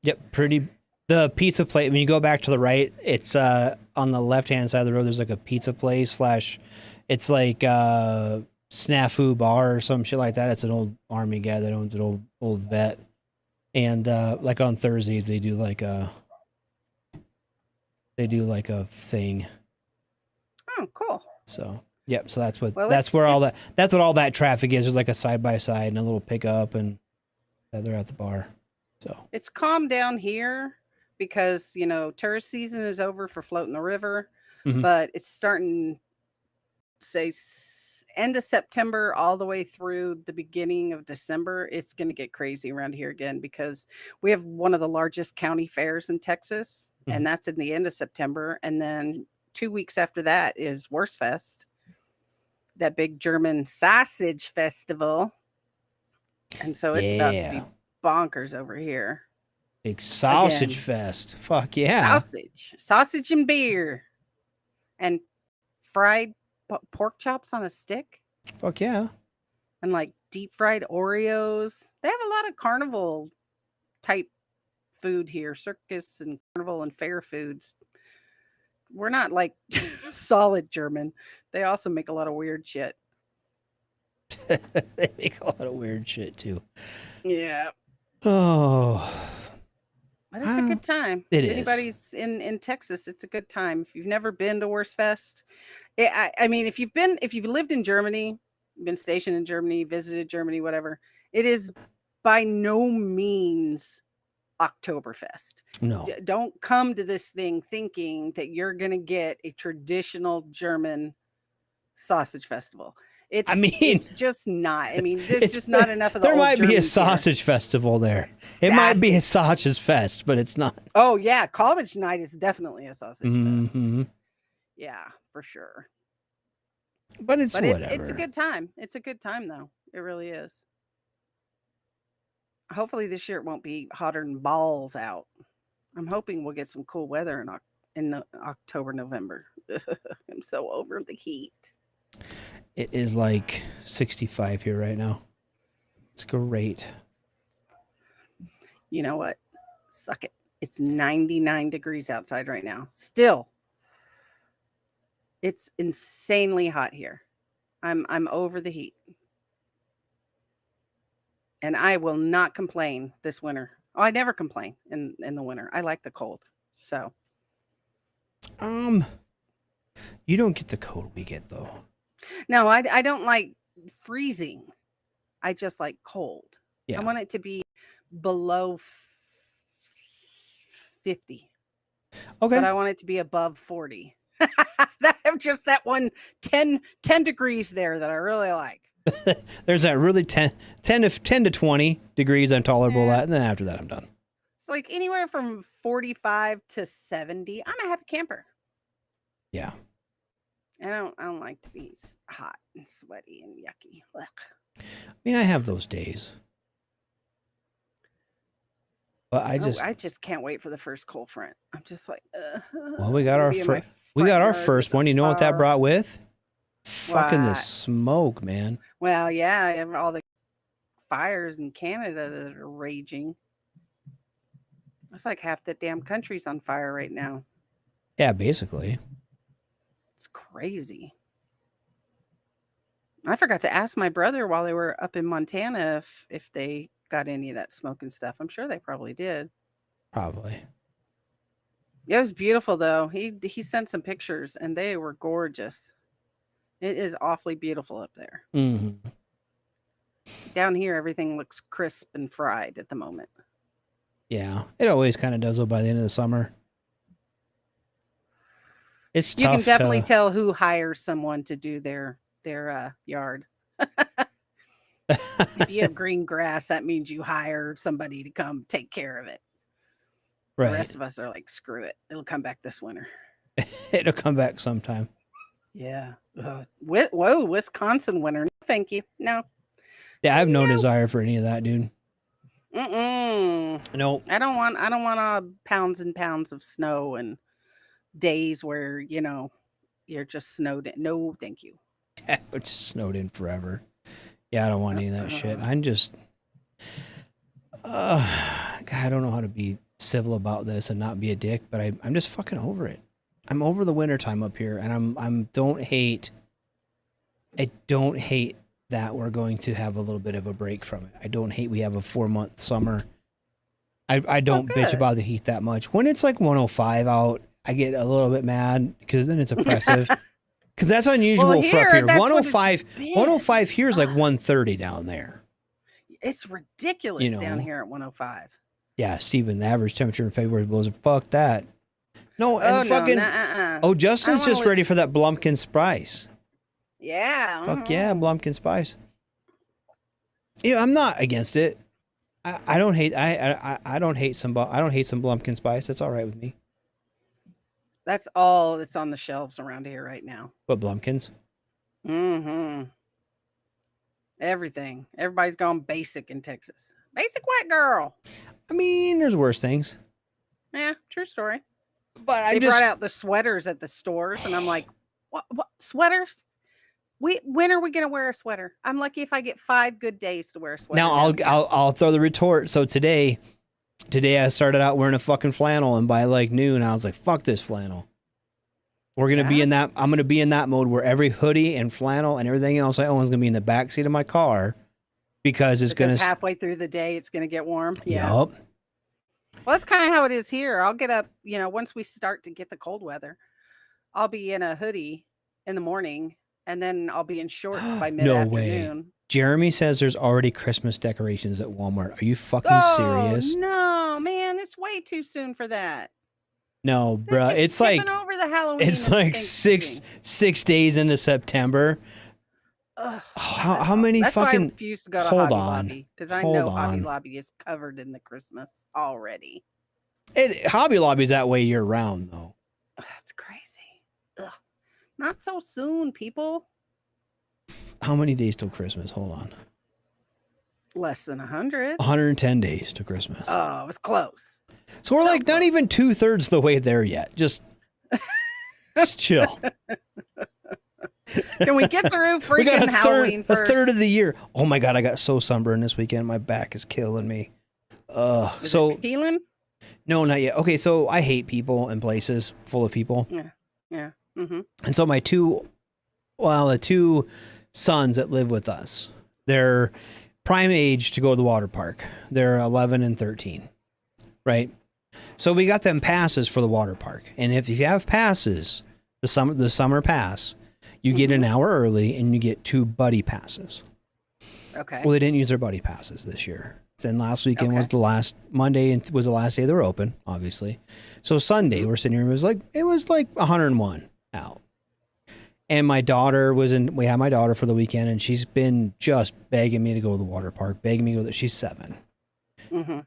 Yep, pretty. The pizza place. When you go back to the right, it's on the left-hand side of the road. There's like a pizza place / it's like Snafu Bar or some shit like that. It's an old army guy that owns an old vet. And like on Thursdays they do like a thing. Oh, cool. So yep. So that's what Well, that's what all that traffic is. There's like a side by side and a little pickup, and they're at the bar. So it's calm down here, because, tourist season is over for Floating the River, Mhm. but it's starting, say, end of September all the way through the beginning of December. It's going to get crazy around here again because we have one of the largest county fairs in Texas, Mhm. and that's in the end of September. And then 2 weeks after that is Wurstfest, that big German sausage festival. And so it's about to Yeah. be bonkers over here. Big sausage Again. fest. Fuck yeah. Sausage and beer, and fried pork chops on a stick, Fuck yeah. and like deep fried Oreos. They have a lot of carnival type food here, circus and carnival and fair foods. We're not like solid German. They also make a lot of weird shit. They make a lot of weird shit too. Yeah. Oh. But it's a good time. It If is. anybody's in Texas, it's a good time. If you've never been to Wurstfest, I mean, if you've lived in Germany, been stationed in Germany, visited Germany, whatever, it is by no means Oktoberfest. No. Don't come to this thing thinking that you're going to get a traditional German sausage festival. It's just not. I mean, there's just not enough of the There old might be a Germans here. sausage festival there. It might be a sausage fest, but it's not. Oh yeah, college night is definitely a sausage fest. Mhm. Yeah, for sure. But it's But whatever. it's a good time. It's a good time though. It really is. Hopefully this year it won't be hotter than balls out. I'm hoping we'll get some cool weather in October, November. I'm so over the heat. It is like 65 here right now. It's great. You know what? Suck it. It's 99 degrees outside right now. Still, it's insanely hot here. I'm over the heat. And I will not complain this winter. Oh, I never complain in the winter. I like the cold. So, You don't get the cold we get though. no, I don't like freezing. I just like cold. Yeah. I want it to be below 50. Okay. But I want it to be above 40. I have just that one 10 degrees there that I really like. There's that really 10 to 20 degrees I'm tolerable at, and then after that I'm done. It's like anywhere from 45 to 70. I'm a happy camper. Yeah. I don't like to be hot and sweaty and yucky. Ugh. I mean, I have those days. But I just can't wait for the first cold front. I'm just like, well, we got our first one. You know what that brought with? Fucking the What? smoke, man. Well, yeah, all the fires in Canada that are raging. It's like half the damn country's on fire right now. Yeah, basically. It's crazy. I forgot to ask my brother while they were up in Montana if they got any of that smoke and stuff. I'm sure they probably did. Probably. It was beautiful though. He sent some pictures and they were gorgeous. It is awfully beautiful up there. Mm-hmm. Down here, everything looks crisp and fried at the moment. Yeah, it always kind of does though by the end of the summer. It's You tough can definitely to, tell who hires someone to do their yard. If you have green grass, that means you hire somebody to come take care of it. The right. rest of us are like, screw it. It'll come back this winter. It'll come back sometime. Yeah. Whoa, Wisconsin winter. No, thank you. No. Yeah, I have no desire for any of that, dude. Mm-mm. Nope. I don't want pounds and pounds of snow and days where, you're just snowed in. No, thank you. It's snowed in forever. Yeah, I don't want any of that shit. I'm just, God, I don't know how to be civil about this and not be a dick, but I'm just fucking over it. I'm over the wintertime up here, and I don't hate that we're going to have a little bit of a break from it. I don't hate we have a 4-month summer. I don't bitch good. about the heat that much. When it's like 105 out, I get a little bit mad because then it's oppressive. Because that's unusual Well, for up here, here. that's what it's 105 here is like been. 130 down there. It's ridiculous You down know. here at 105. Yeah, Steven, the average temperature in February below. Fuck that. No, Oh, and no, fucking. nuh-uh. Oh, Justin's I wanna just ready for that Blumpkin Spice. Yeah. Fuck yeah, Blumpkin Spice. I'm not against it. I don't hate. I don't hate some. I don't hate some Blumpkin Spice. That's all right with me. That's all that's on the shelves around here right now. But Blumpkins. Mm-hmm. Everything. Everybody's gone basic in Texas. Basic white girl. I mean, there's worse things. Yeah, true story. But They brought out the sweaters at the stores, and I'm like, what sweaters? When are we gonna wear a sweater? I'm lucky if I get 5 good days to wear a sweater. Now I'll throw the retort. So today I started out wearing a fucking flannel, and by like noon I was like, fuck this flannel. We're gonna be in that. I'm gonna be in that mode where every hoodie and flannel and everything else I own is gonna be in the back seat of my car because gonna halfway through the day it's gonna get warm. Yeah. Yup. Well, that's kind of how it is here. I'll get up, once we start to get the cold weather, I'll be in a hoodie in the morning, and then I'll be in shorts by mid-afternoon. No way. Jeremy says there's already Christmas decorations at Walmart. Are you fucking serious? No, man, it's way too soon for that. No, bro. It's like over the Halloween. it's like six days into September. Ugh, How many that's fucking? why I refuse to go to hold Hobby on. Lobby, because I Hold know Hobby on. Lobby is covered in the Christmas already. Hobby Lobby's that way year round though. That's crazy. Ugh. Not so soon, people. How many days till Christmas? Hold on. Less than 100. 110 days to Christmas. Oh, it was close. So we're like not even 2/3 the way there yet. Just chill. Can we get through We got freaking Halloween a first? third of the year. Oh my god, I got so sunburned this weekend. My back is killing me. Is it peeling? No, not yet. Okay, so I hate people and places full of people. Yeah. Mm-hmm. And so the two sons that live with us, they're prime age to go to the water park. They're 11 and 13, right? So we got them passes for the water park. And if you have passes, the summer pass, you get an hour early and you get 2 buddy passes. Okay. Well, they didn't use their buddy passes this year. Then last weekend was the last Monday and was the last day they were open, obviously. So Sunday we're sitting here, it was like 101 out. And my daughter we had my daughter for the weekend, and she's been just begging me to go to the water park, begging me to go. She's 7. Mm-hmm.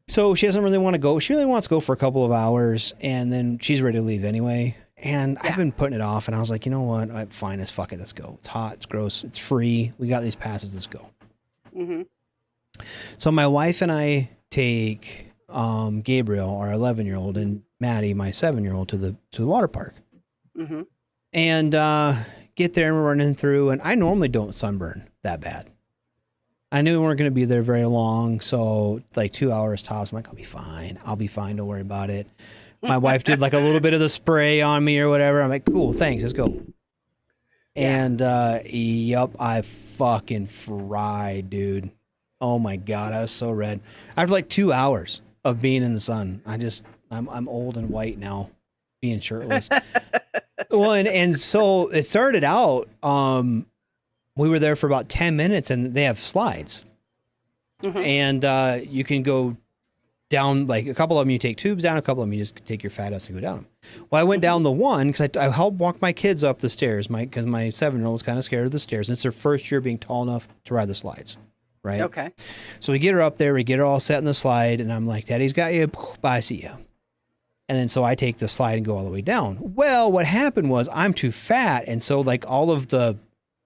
So she doesn't really want to go. She really wants to go for a couple of hours, and then she's ready to leave anyway. And I've been putting it off, and I was like, you know what? Fine, it's fuck it. Let's go. It's hot. It's gross. It's free. We got these passes. Let's go. Mm-hmm. So my wife and I take Gabriel, our 11-year-old, and Maddie, my 7-year-old, to the water park. Mm-hmm. And get there, and we're running through, and I normally don't sunburn that bad. I knew we weren't going to be there very long, so like 2 hours tops. I'm like, I'll be fine. Don't worry about it. My wife did like a little bit of the spray on me or whatever. I'm like, cool, thanks, let's go. Yeah. And I fucking fried, dude. Oh my god, I was so red. After like 2 hours of being in the sun, I'm old and white now, being shirtless. Well, and so it started out. We were there for about 10 minutes, and they have slides, and you can go down. Like a couple of them, you take tubes down. A couple of them, you just take your fat ass and go down them. Well, I went down the one because I helped walk my kids up the stairs. Because my 7-year-old was kind of scared of the stairs, and it's their first year being tall enough to ride the slides. Right. Okay. So we get her up there, we get her all set in the slide, and I'm like, Daddy's got you. Bye, see ya. And then so I take the slide and go all the way down. Well, what happened was I'm too fat, and so like all of the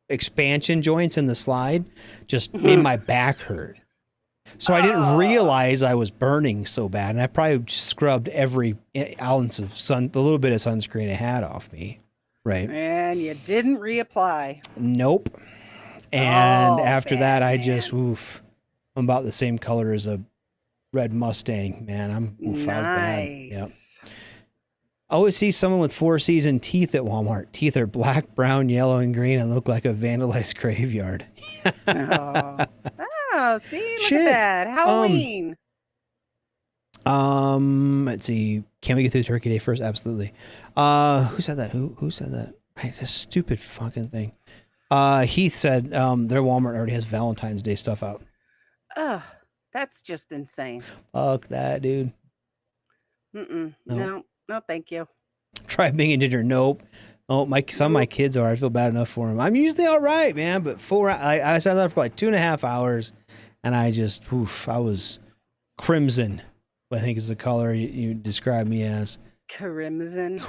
expansion joints in the slide just made my back hurt. So I didn't realize I was burning so bad, and I probably scrubbed every ounce of the little bit of sunscreen I had off me. Right. And you didn't reapply. Nope. And after that, I just, I'm about the same color as a red Mustang, man. I was bad. Yep. I always see someone with 4-season teeth at Walmart. Teeth are black, brown, yellow, and green and look like a vandalized graveyard. See, look at that. Halloween. Let's see. Can we get through Turkey Day first? Absolutely. Who said that? Who said that? This stupid fucking thing. Heath said their Walmart already has Valentine's Day stuff out. That's just insane. Fuck that, dude. No, thank you. Try being a ginger. Nope. Oh, some of my kids are. I feel bad enough for them. I'm usually all right, man. But I sat there for like 2.5 hours, and I was crimson. I think is the color you described me as. Crimson.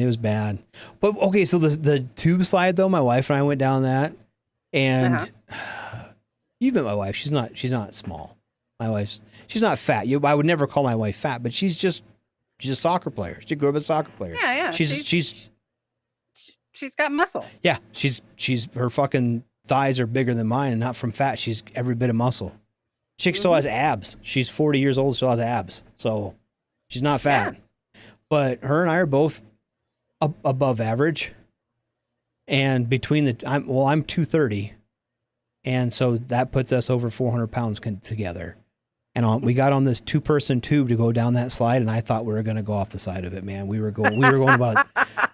It was bad. But okay, so the tube slide though, my wife and I went down that, and you've met my wife. She's not small. She's not fat. I would never call my wife fat, but she's a soccer player. She grew up as a soccer player. Yeah. She's got muscle. Yeah, she's her fucking thighs are bigger than mine, and not from fat. She's every bit of muscle. Chick still has abs. She's 40 years old, still has abs. So she's not fat. Yeah. But her and I are both above average. And between I'm 230. And so that puts us over 400 pounds together. And we got on this 2-person tube to go down that slide, and I thought we were going to go off the side of it, man. We were going about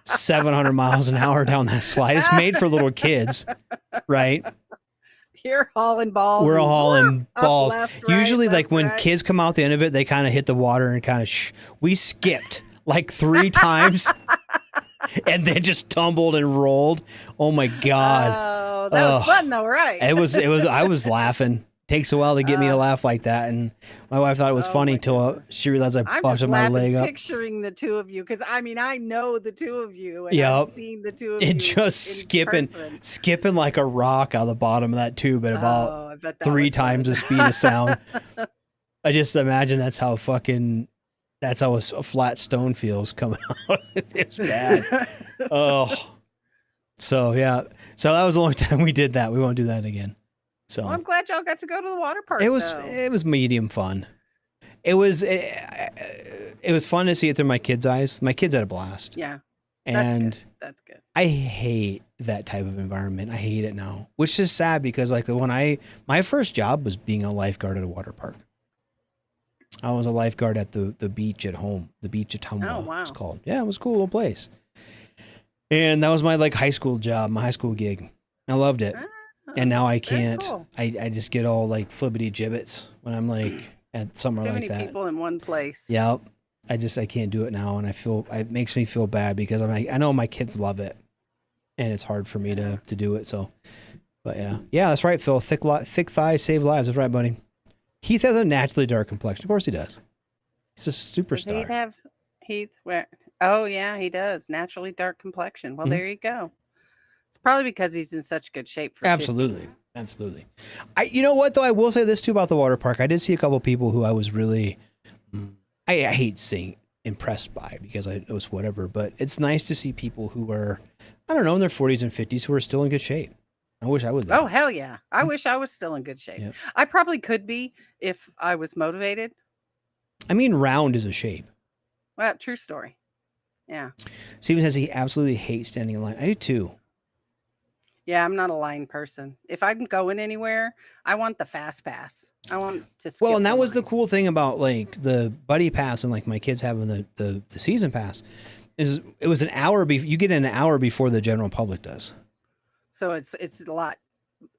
700 miles an hour down that slide. It's made for little kids, right? You're hauling balls. We're hauling balls. Left, right, Usually, left, when right. kids come out the end of it, they kind of hit the water and kind of we skipped like 3 times and then just tumbled and rolled. Oh my God. Oh, that was fun though, right? It was, I was laughing. Takes a while to get me to laugh like that. And my wife thought it was funny until she realized I busted my leg up. I'm picturing the two of you because I know the two of you and I've seen the two of you. And just skipping like a rock out of the bottom of that tube at about 3 times the speed of sound. I just imagine that's how a flat stone feels coming out. It's bad. Oh. So yeah. So that was the only time we did that. We won't do that again. So I'm glad y'all got to go to the water park. It was medium fun. It was fun to see it through my kids' eyes. My kids had a blast. Yeah. That's good. I hate that type of environment. I hate it now, which is sad because like my first job was being a lifeguard at a water park. I was a lifeguard at the beach at home. The beach at Tumwa. Oh, wow. It's called. Yeah, it was a cool little place. And that was my like high school job, my high school gig. I loved it. And now I can't. Cool. I just get all like flippity gibbets when I'm like at somewhere like that. Too many people in one place. Yep. I can't do it now, and it makes me feel bad because I know my kids love it, and it's hard for me to do it. So, but yeah, that's right, Phil. Thick thighs save lives. That's right, buddy. Heath has a naturally dark complexion. Of course he does. He's a superstar. Does Heath where? Oh yeah, he does. Naturally dark complexion. Well, there you go. It's probably because he's in such good shape for 50. Absolutely. You know what though? I will say this too about the water park. I did see a couple people who I was really, I hate saying impressed by because it was whatever, but it's nice to see people who are, I don't know, in their 40s and 50s who are still in good shape. I wish I was there. Oh hell yeah! I wish I was still in good shape. Yep. I probably could be if I was motivated. I mean, round is a shape. Well, true story. Yeah. Steven says he absolutely hates standing in line. I do too. Yeah, I'm not a line person. If I'm going anywhere, I want the fast pass. I want to skip and that was the cool thing about like the buddy pass and like my kids having the season pass is it was an hour you get in an hour before the general public does. So it's a lot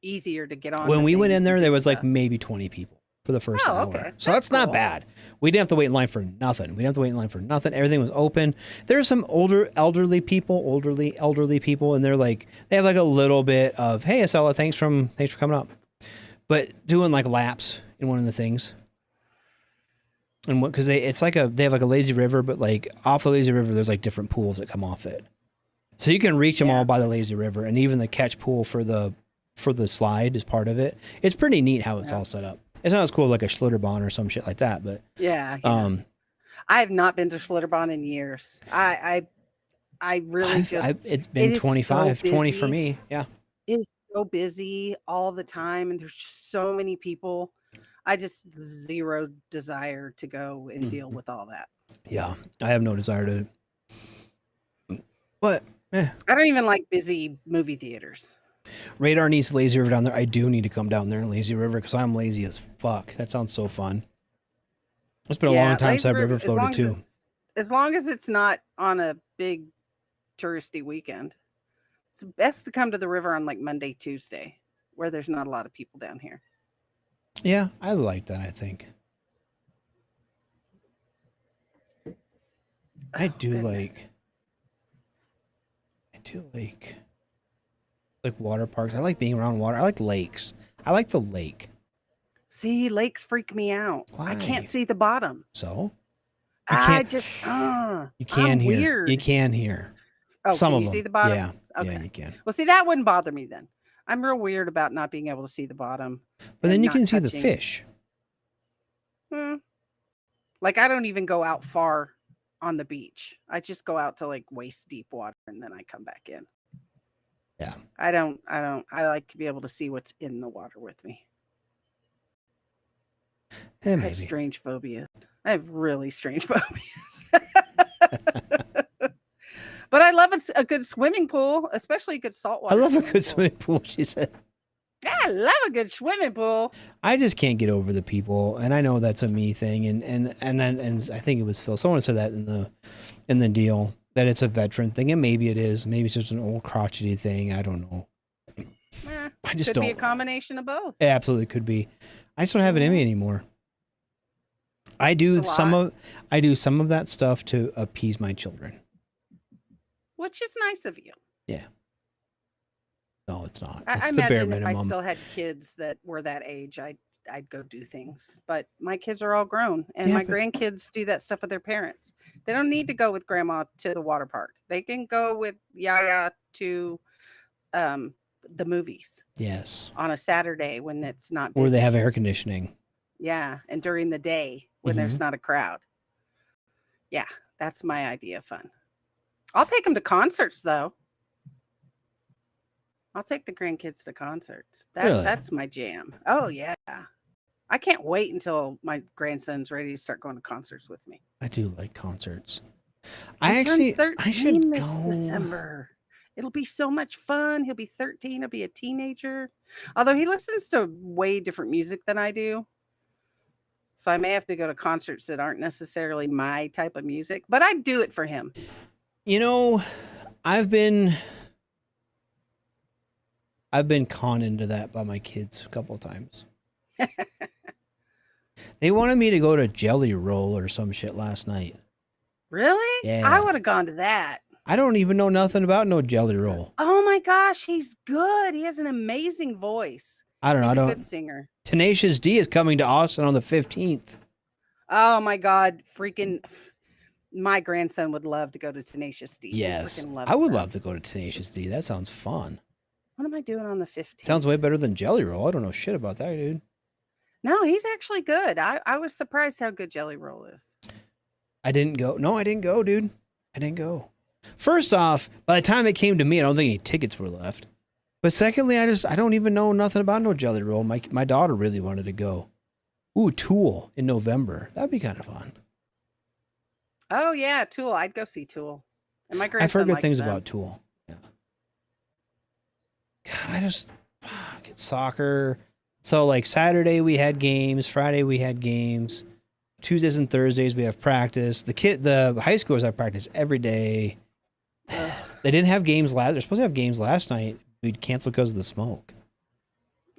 easier to get on. When we went in there was like maybe 20 people for the first hour. Okay. So that's not bad. We didn't have to wait in line for nothing. Everything was open. There's some elderly people, and they're like, they have like a little bit of, hey, Estella, thanks for coming up. But doing like laps in one of the things. And because they have like a lazy river, but like off the lazy river, there's like different pools that come off it. So you can reach them all by the lazy river, and even the catch pool for the slide is part of it. It's pretty neat how it's all set up. It's not as cool as like a Schlitterbahn or some shit like that, but yeah. I have not been to Schlitterbahn in years. I really it's been 25, 20 for me. Yeah. It's so busy all the time, and there's just so many people. I just zero desire to go and deal with all that. Yeah, I have no desire to. But I don't even like busy movie theaters. Radar needs Lazy River down there. I do need to come down there in Lazy River because I'm lazy as fuck. That sounds so fun. It's been a long time since I've river floated too. As long as it's not on a big touristy weekend, it's best to come to the river on like Monday, Tuesday, where there's not a lot of people down here. Yeah, I like that, I think. I do goodness. like water parks. I like being around water. I like lakes. I like the lake. See, lakes freak me out. I Why? can't see the bottom. So I can't- just, you can I'm hear. weird. You can hear. Oh, Some can of you them. see the bottom? Yeah. Okay. Yeah, you can. Well, see, that wouldn't bother me then. I'm real weird about not being able to see the bottom. But then and you not can see the touching. fish. Like, I don't even go out far on the beach. I just go out to like waist deep water and then I come back in. Yeah. I like to be able to see what's in the water with me. Yeah, I maybe. have strange phobias. I have really strange phobias. But I love a good swimming pool, especially a good saltwater. I love a swimming good pool. swimming pool, she said. Yeah, I love a good swimming pool. I just can't get over the people, and I know that's a me thing, and I think it was Phil. Someone said that in the deal that it's a veteran thing, and maybe it is. Maybe it's just an old crotchety thing. I don't know. I just Could don't. be a combination of both. It absolutely could be. I just don't have it in me anymore. I do It's a some lot. of that stuff to appease my children. Which is nice of you. Yeah. No, it's not. I It's the bare imagine if I minimum. still had kids that were that age, I'd go do things. But my kids are all grown, and Yeah, my but- grandkids do that stuff with their parents. They don't need to go with grandma to the water park. They can go with Yaya to the movies Yes. on a Saturday when it's not Or busy. they have air conditioning. Yeah, and during the day when Mm-hmm. there's not a crowd. Yeah, that's my idea of fun. I'll take them to concerts though. I'll take the grandkids to concerts. Really? That's my jam. Oh yeah. I can't wait until my grandson's ready to start going to concerts with me. I do like concerts. He turns 13 I should this go. December. It'll be so much fun. He'll be 13. He'll be a teenager. Although he listens to way different music than I do. So I may have to go to concerts that aren't necessarily my type of music, but I'd do it for him. You know, I've been conned into that by my kids a couple of times. They wanted me to go to Jelly Roll or some shit last night. Really? Yeah. I would have gone to that. I don't even know nothing about no Jelly Roll. Oh my gosh, he's good. He has an amazing voice. I don't know. He's I a don't. good singer. Tenacious D is coming to Austin on the 15th. Oh my God, freaking! My grandson would love to go to Tenacious D. He Yes. freaking loves I would them. love to go to Tenacious D. That sounds fun. What am I doing on the 15th? Sounds way better than Jelly Roll. I don't know shit about that, dude. No, he's actually good. I was surprised how good Jelly Roll is. I didn't go. No, I didn't go, dude. I didn't go. First off, by the time it came to me, I don't think any tickets were left. But secondly, I don't even know nothing about no Jelly Roll. My daughter really wanted to go. Ooh, Tool in November. That'd be kind of fun. Oh yeah, Tool. I'd go see Tool. And my grandson I've heard good likes things them. about Tool. Yeah. God, fuck, it's soccer. So like Saturday we had games, Friday we had games, Tuesdays and Thursdays we have practice. The high schoolers have practice every day. Ugh. They didn't have games last. They're supposed to have games last night. We canceled because of the smoke.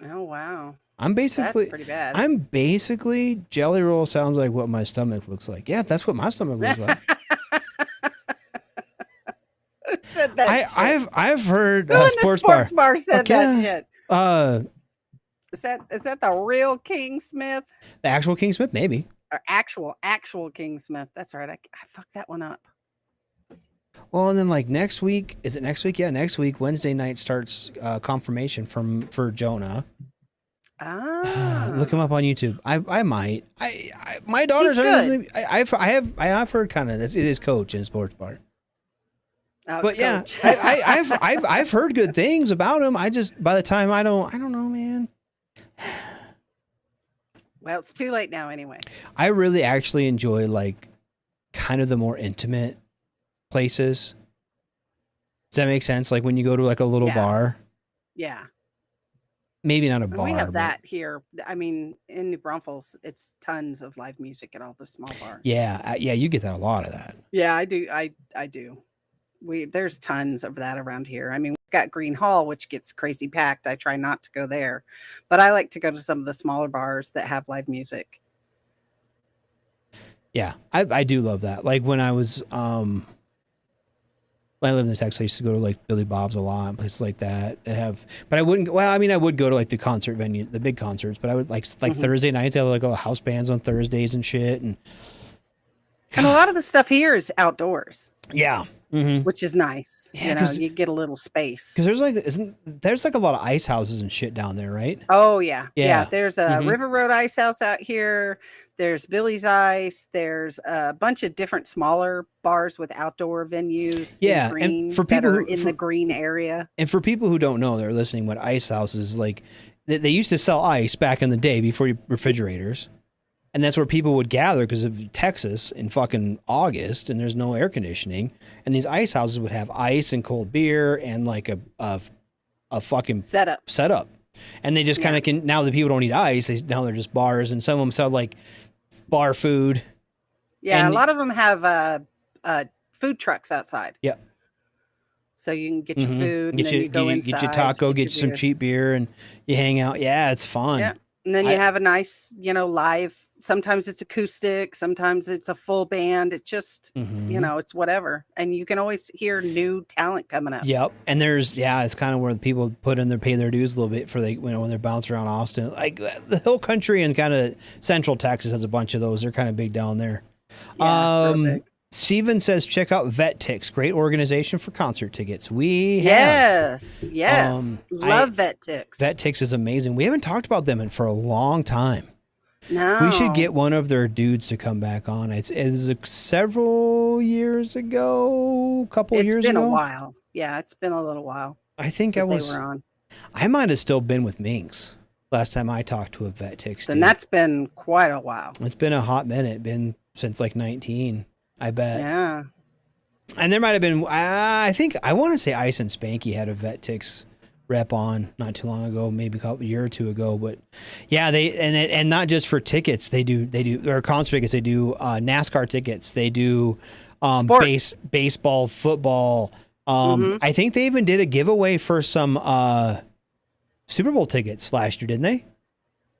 Oh wow, I'm that's basically, pretty bad. Jelly Roll sounds like what my stomach looks like. Yeah, that's what my stomach looks like. Who said that? shit? I've heard Who in the sports sports bar. bar said Okay. that shit? Uh, Is that the real King Smith the actual King Smith, maybe. or actual King Smith? That's right. I fucked that one up. Well, and then like next week, is it next week? Yeah, next week, Wednesday night starts confirmation for Jonah. Ah, Look him up on YouTube. I might. My daughters He's are. good. I've heard kind of it is coach in a sports bar. Oh, But it's yeah, Coach. I've heard good things about him. I just by the time I don't know, man. Well, it's too late now anyway. I really actually enjoy like kind of the more intimate places. Does that make sense? Like when you go to like a little Yeah. bar, Yeah. maybe not a And bar. we have but- that here. I mean, in New Braunfels, it's tons of live music at all the small bars. Yeah, you get that a lot of that. Yeah, I do. I do. There's tons of that around here. I mean, got Green Hall, which gets crazy packed. I try not to go there, but I like to go to some of the smaller bars that have live music. Yeah, I do love that. Like when I was when I lived in Texas, I used to go to like Billy Bob's a lot, and places like that but I wouldn't. Well, I mean, I would go to like the concert venue, the big concerts, but I would like Thursday nights. I would like go house bands on Thursdays and shit, and a lot of the stuff here is outdoors. Yeah. Which is nice. Yeah, you get a little space. Because there's like a lot of ice houses and shit down there, right? Oh yeah. Yeah. There's a River Road Ice House out here. There's Billy's Ice. There's a bunch of different smaller bars with outdoor venues. Yeah, green, and for people the green area. And for people who don't know, they're listening. What ice house is like? They used to sell ice back in the day before refrigerators. And that's where people would gather because of Texas in fucking August and there's no air conditioning. And these ice houses would have ice and cold beer and like a fucking setup. And they just kind of can, now that people don't need ice, now they're just bars, and some of them sell like bar food. Yeah, a lot of them have food trucks outside. Yep. So you can get your food, and then you go inside. Get your taco, get some cheap beer, and you hang out. Yeah, it's fun. Yeah. And then you have a nice, live. Sometimes it's acoustic, sometimes it's a full band. It's just, it's whatever. And you can always hear new talent coming up. Yep. And it's kind of where the people pay their dues a little bit for when they're bouncing around Austin. Like the Hill Country and kind of Central Texas has a bunch of those. They're kind of big down there. Yeah, Steven says, check out Vet Tix, great organization for concert tickets. Yes. Love Vet Tix. Vet Tix is amazing. We haven't talked about them for a long time. No. We should get one of their dudes to come back on. It was several years ago, years ago. It's been a while. Yeah, it's been a little while. I think they were on. I might have still been with Minx last time I talked to a Vet Tix. Then that's been quite a while. It's been a hot minute. Been since like 19, I bet. Yeah. And there might have been, I want to say Ice and Spanky had a Vet Tix rep on not too long ago, maybe a year or two ago, but yeah, and not just for tickets, they do or concert tickets, they do NASCAR tickets, they do baseball, football. I think they even did a giveaway for some Super Bowl tickets last year, didn't they?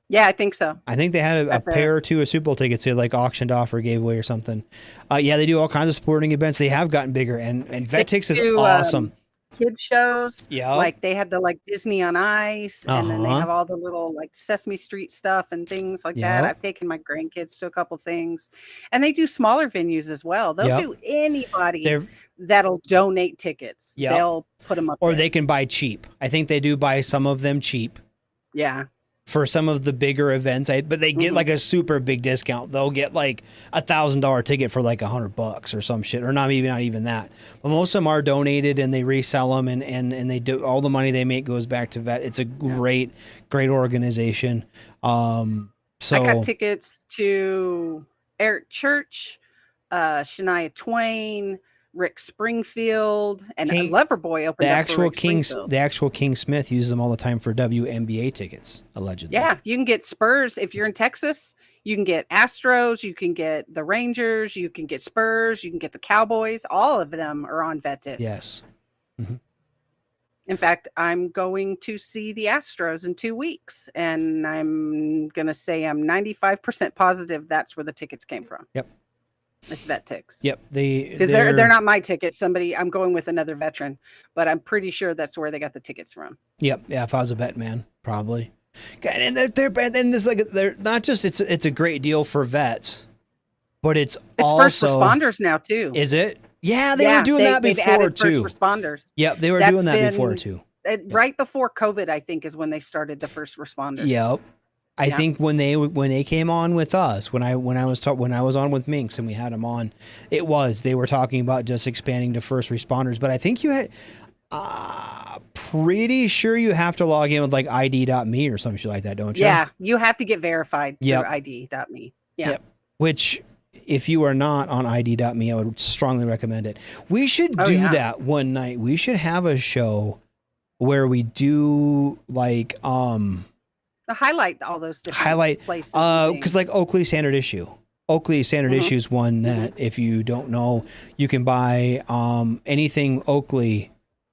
Yeah, I think so. I think they had a pair or two of Super Bowl tickets they like auctioned off or gave away or something. Yeah, they do all kinds of sporting events. They have gotten bigger, and Vet Tix is awesome. Kid shows, yeah, like they had the Disney on Ice, and then they have all the little Sesame Street stuff and things like that. I've taken my grandkids to a couple things, and they do smaller venues as well. They'll do anybody that'll donate tickets. They'll put them up, or there. They can buy cheap. I think they do buy some of them cheap. Yeah. For some of the bigger events, but they get like a super big discount. They'll get like $1,000 ticket for like $100 or some shit, or not even that. But most of them are donated and they resell them, and they do all the money they make goes back to Vet. It's a great organization. So I got tickets to Eric Church, Shania Twain, Rick Springfield, and Loverboy opened up for Rick Springfield. The actual King Smith uses them all the time for WNBA tickets, allegedly. Yeah, you can get Spurs if you're in Texas. You can get Astros. You can get the Rangers. You can get Spurs. You can get the Cowboys. All of them are on Vet Tix. Yes. Mm-hmm. In fact, I'm going to see the Astros in 2 weeks, and I'm going to say I'm 95% positive that's where the tickets came from. Yep. It's Vet Tix. Yep, because they're not my tickets. I'm going with another veteran, but I'm pretty sure that's where they got the tickets from. Yep, yeah. If I was a vet man, probably. And they're not just it's a great deal for vets, but it's also first responders now too. Is it? Yeah, they were doing that before too. First responders. Yep, they were doing that before too. Right before COVID, I think, is when they started the first responders. Yep. I think when they came on with us, when I was on with Minx and we had them on, they were talking about just expanding to first responders. But I think you had, pretty sure you have to log in with like ID.me or some shit like that, don't you? Yeah, you have to get verified through ID.me. Yeah. Yep. Which, if you are not on ID.me, I would strongly recommend it. We should do that one night. We should have a show where we do like highlight all those different places. Because like Oakley Standard Issue. Oakley Standard Issue is one that if you don't know, you can buy anything Oakley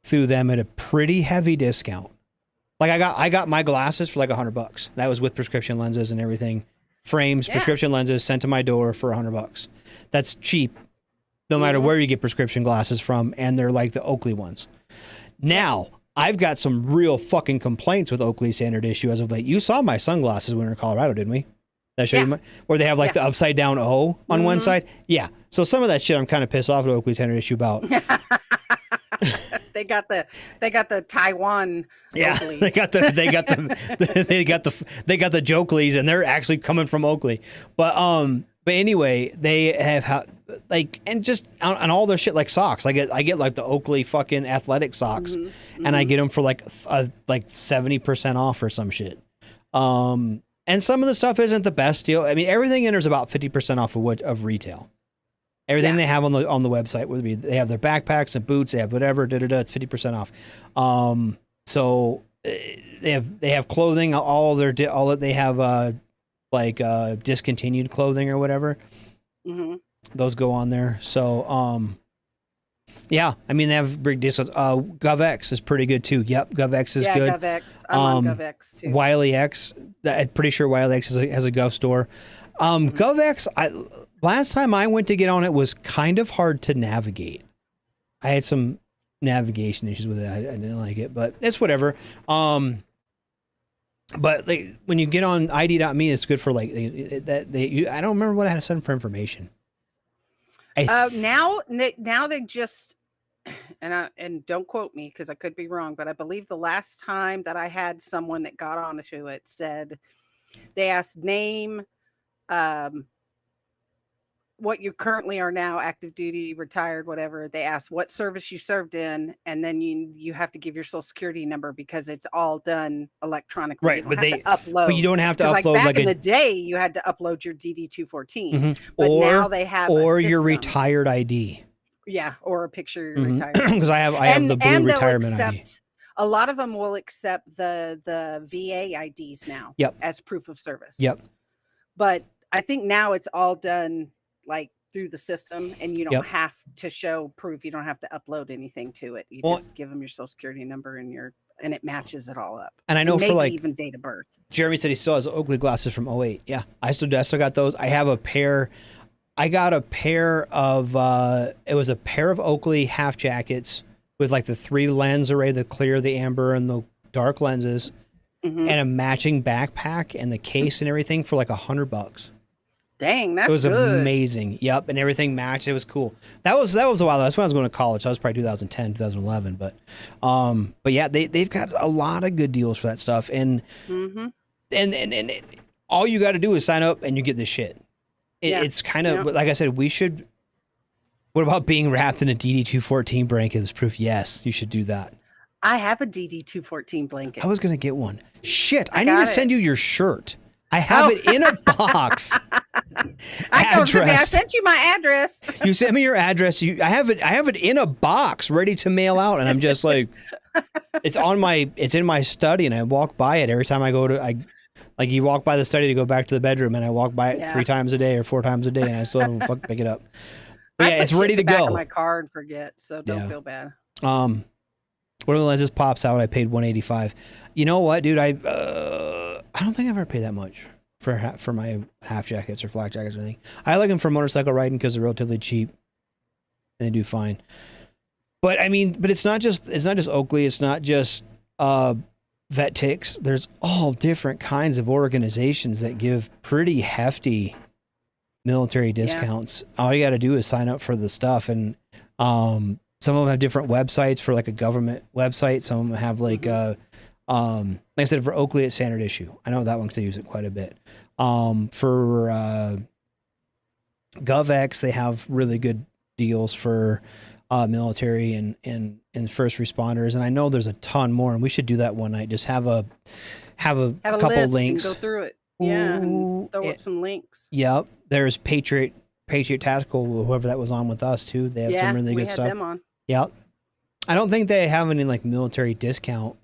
through them at a pretty heavy discount. Like I got my glasses for like $100. That was with prescription lenses and everything. Frames, prescription lenses sent to my door for $100. That's cheap, no matter where you get prescription glasses from, and they're like the Oakley ones. Now, I've got some real fucking complaints with Oakley standard issue as of late. You saw my sunglasses when we were in Colorado, didn't we? Did I show you where they have like the upside down O on one side? Yeah. So some of that shit I'm kind of pissed off at Oakley standard issue about. They got the Taiwan. Oakleys. they got the Jokeleys, and they're actually coming from Oakley. But anyway, they have like, and just on all their shit, like socks. I get like the Oakley fucking athletic socks, and I get them for like 70% off or some shit. And some of the stuff isn't the best deal. I mean, everything in there's about 50% off of retail. Everything they have on the website, whether they have their backpacks and boots, they have whatever, it's 50% off. So they have clothing, they have discontinued clothing or whatever. Those go on there. So yeah, I mean they have big discounts. GovX is pretty good too. Yep, GovX is good. Yeah, GovX. I'm on GovX too. Wiley X, I'm pretty sure Wiley X has a Gov store. GovX, last time I went to get on it was kind of hard to navigate. I had some navigation issues with it. I didn't like it, but it's whatever. But like when you get on ID.me, it's good for like I don't remember what I had to send for information. Now they just and don't quote me because I could be wrong, but I believe the last time that I had someone that got onto it said they asked name, what you currently are now, active duty, retired, whatever. They ask what service you served in, and then you have to give your social security number because it's all done electronically. Right, but they upload. But you don't have to upload back in the day. You had to upload your DD-214, but now they have your retired ID. Yeah, or a picture of your retired. Because I have the blue retirement ID. A lot of them will accept the VA IDs now. Yep. As proof of service. Yep. But I think now it's all done like through the system, and you don't have to show proof. You don't have to upload anything to it. You just give them your social security number and it matches it all up. And I know for like even date of birth. Jeremy said he still has Oakley glasses from 2008. Yeah, I still got those. I have a pair. I got a pair of it was a pair of Oakley half jackets with like the 3 lens array, the clear, the amber, and the dark lenses, and a matching backpack and the case and everything for like $100. Dang, that's good. It was good. Amazing. Yep, and everything matched. It was cool. That was a while. That's when I was going to college. That was probably 2010, 2011. But yeah, they've got a lot of good deals for that stuff. And and all you got to do is sign up and you get this shit. It's kind of like I said. We should. What about being wrapped in a DD-214 blanket as proof? Yes, you should do that. I have a DD-214 blanket. I was going to get one. Shit, I need to send you your shirt. I have it in a box. I sent you my address. You sent me your address. I have it in a box ready to mail out, and I'm just like, it's in my study, and I walk by it every time I go to. Like you walk by the study to go back to the bedroom, and I walk by it 3 times a day or 4 times a day, and I still don't fucking pick it up. But yeah, it's ready to go. Back in my car and forget, so don't feel bad. One of the lenses pops out. I paid $185. You know what, dude? I don't think I've ever paid that much for my half jackets or flak jackets or anything. I like them for motorcycle riding because they're relatively cheap and they do fine. But I mean, it's not just Oakley. It's not just Vet Ticks. There's all different kinds of organizations that give pretty hefty military discounts. All you got to do is sign up for the stuff, and some of them have different websites for like a government website. Some of them have like like I said, for Oakley, it's standard issue. I know that one because I use it quite a bit. For GovX, they have really good deals for military and first responders. And I know there's a ton more, and we should do that one night. Just have a couple list links. And go through it. Yeah, and throw up some links. Yep. There's Patriot Tactical, whoever that was on with us too. They have some really good stuff. We had them on. Yep. I don't think they have any like military discount.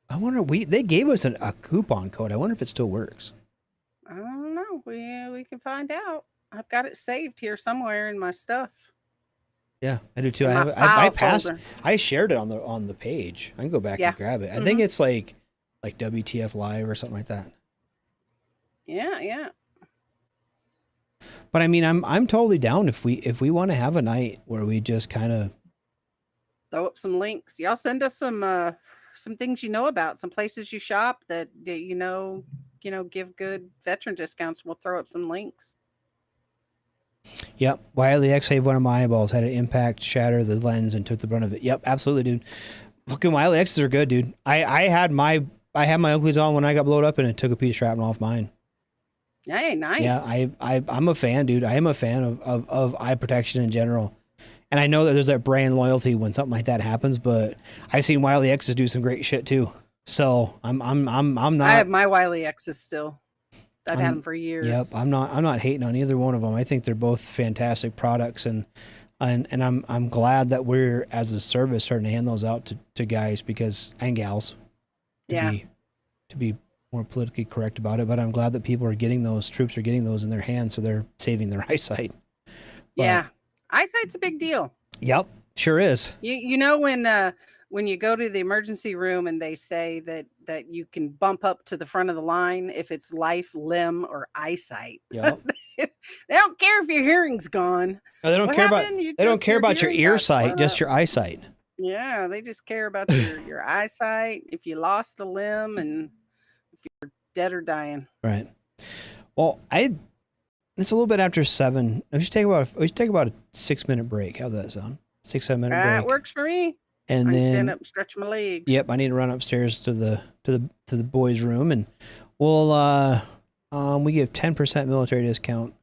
I wonder, they gave us a coupon code. I wonder if it still works. I don't know. We can find out. I've got it saved here somewhere in my stuff. Yeah, I do too. In I my have. I file passed. folder. I shared it on the page. I can go back Yeah. and grab it. I think it's like WTF Live or something like that. Yeah, yeah. But I mean, I'm totally down if we want to have a night where we just kind of. Throw up some links. Y'all send us some things you know about, some places you shop that you know give good veteran discounts. We'll throw up some links. Yep. Wiley X saved one of my eyeballs, had an impact, shatter the lens, and took the brunt of it. Yep, absolutely, dude. Fucking Wiley X's are good, dude. I had my Oakleys on when I got blowed up, and it took a piece of shrapnel off mine. Hey, nice. Yeah, I'm a fan, dude. I am a fan of eye protection in general. And I know that there's that brand loyalty when something like that happens, but I've seen Wiley X's do some great shit too. So I'm not. I have my Wiley X's still. I've had them for years. Yep, I'm not hating on either one of them. I think they're both fantastic products, and I'm glad that we're as a service starting to hand those out to guys and gals. To be more politically correct about it, but I'm glad that people are getting those. Troops are getting those in their hands, so they're saving their eyesight. Yeah, eyesight's a big deal. Yep, sure is. You know when you go to the emergency room and they say that you can bump up to the front of the line if it's life, limb, or eyesight. Yep. They don't care if your hearing's gone. No, they don't What care happened? about they don't care about your hearing ear got sight, shot just up. your eyesight. Yeah, they just care about your eyesight, if you lost a limb, and if you're dead or dying. Right. Well, it's a little bit after 7. We should take about a 6-minute break. How's that sound? 6-7 minute break. That works for me. And I can then stand up and stretch my legs. Yep, I need to run upstairs to the boys' room, and we'll we give 10% military discount.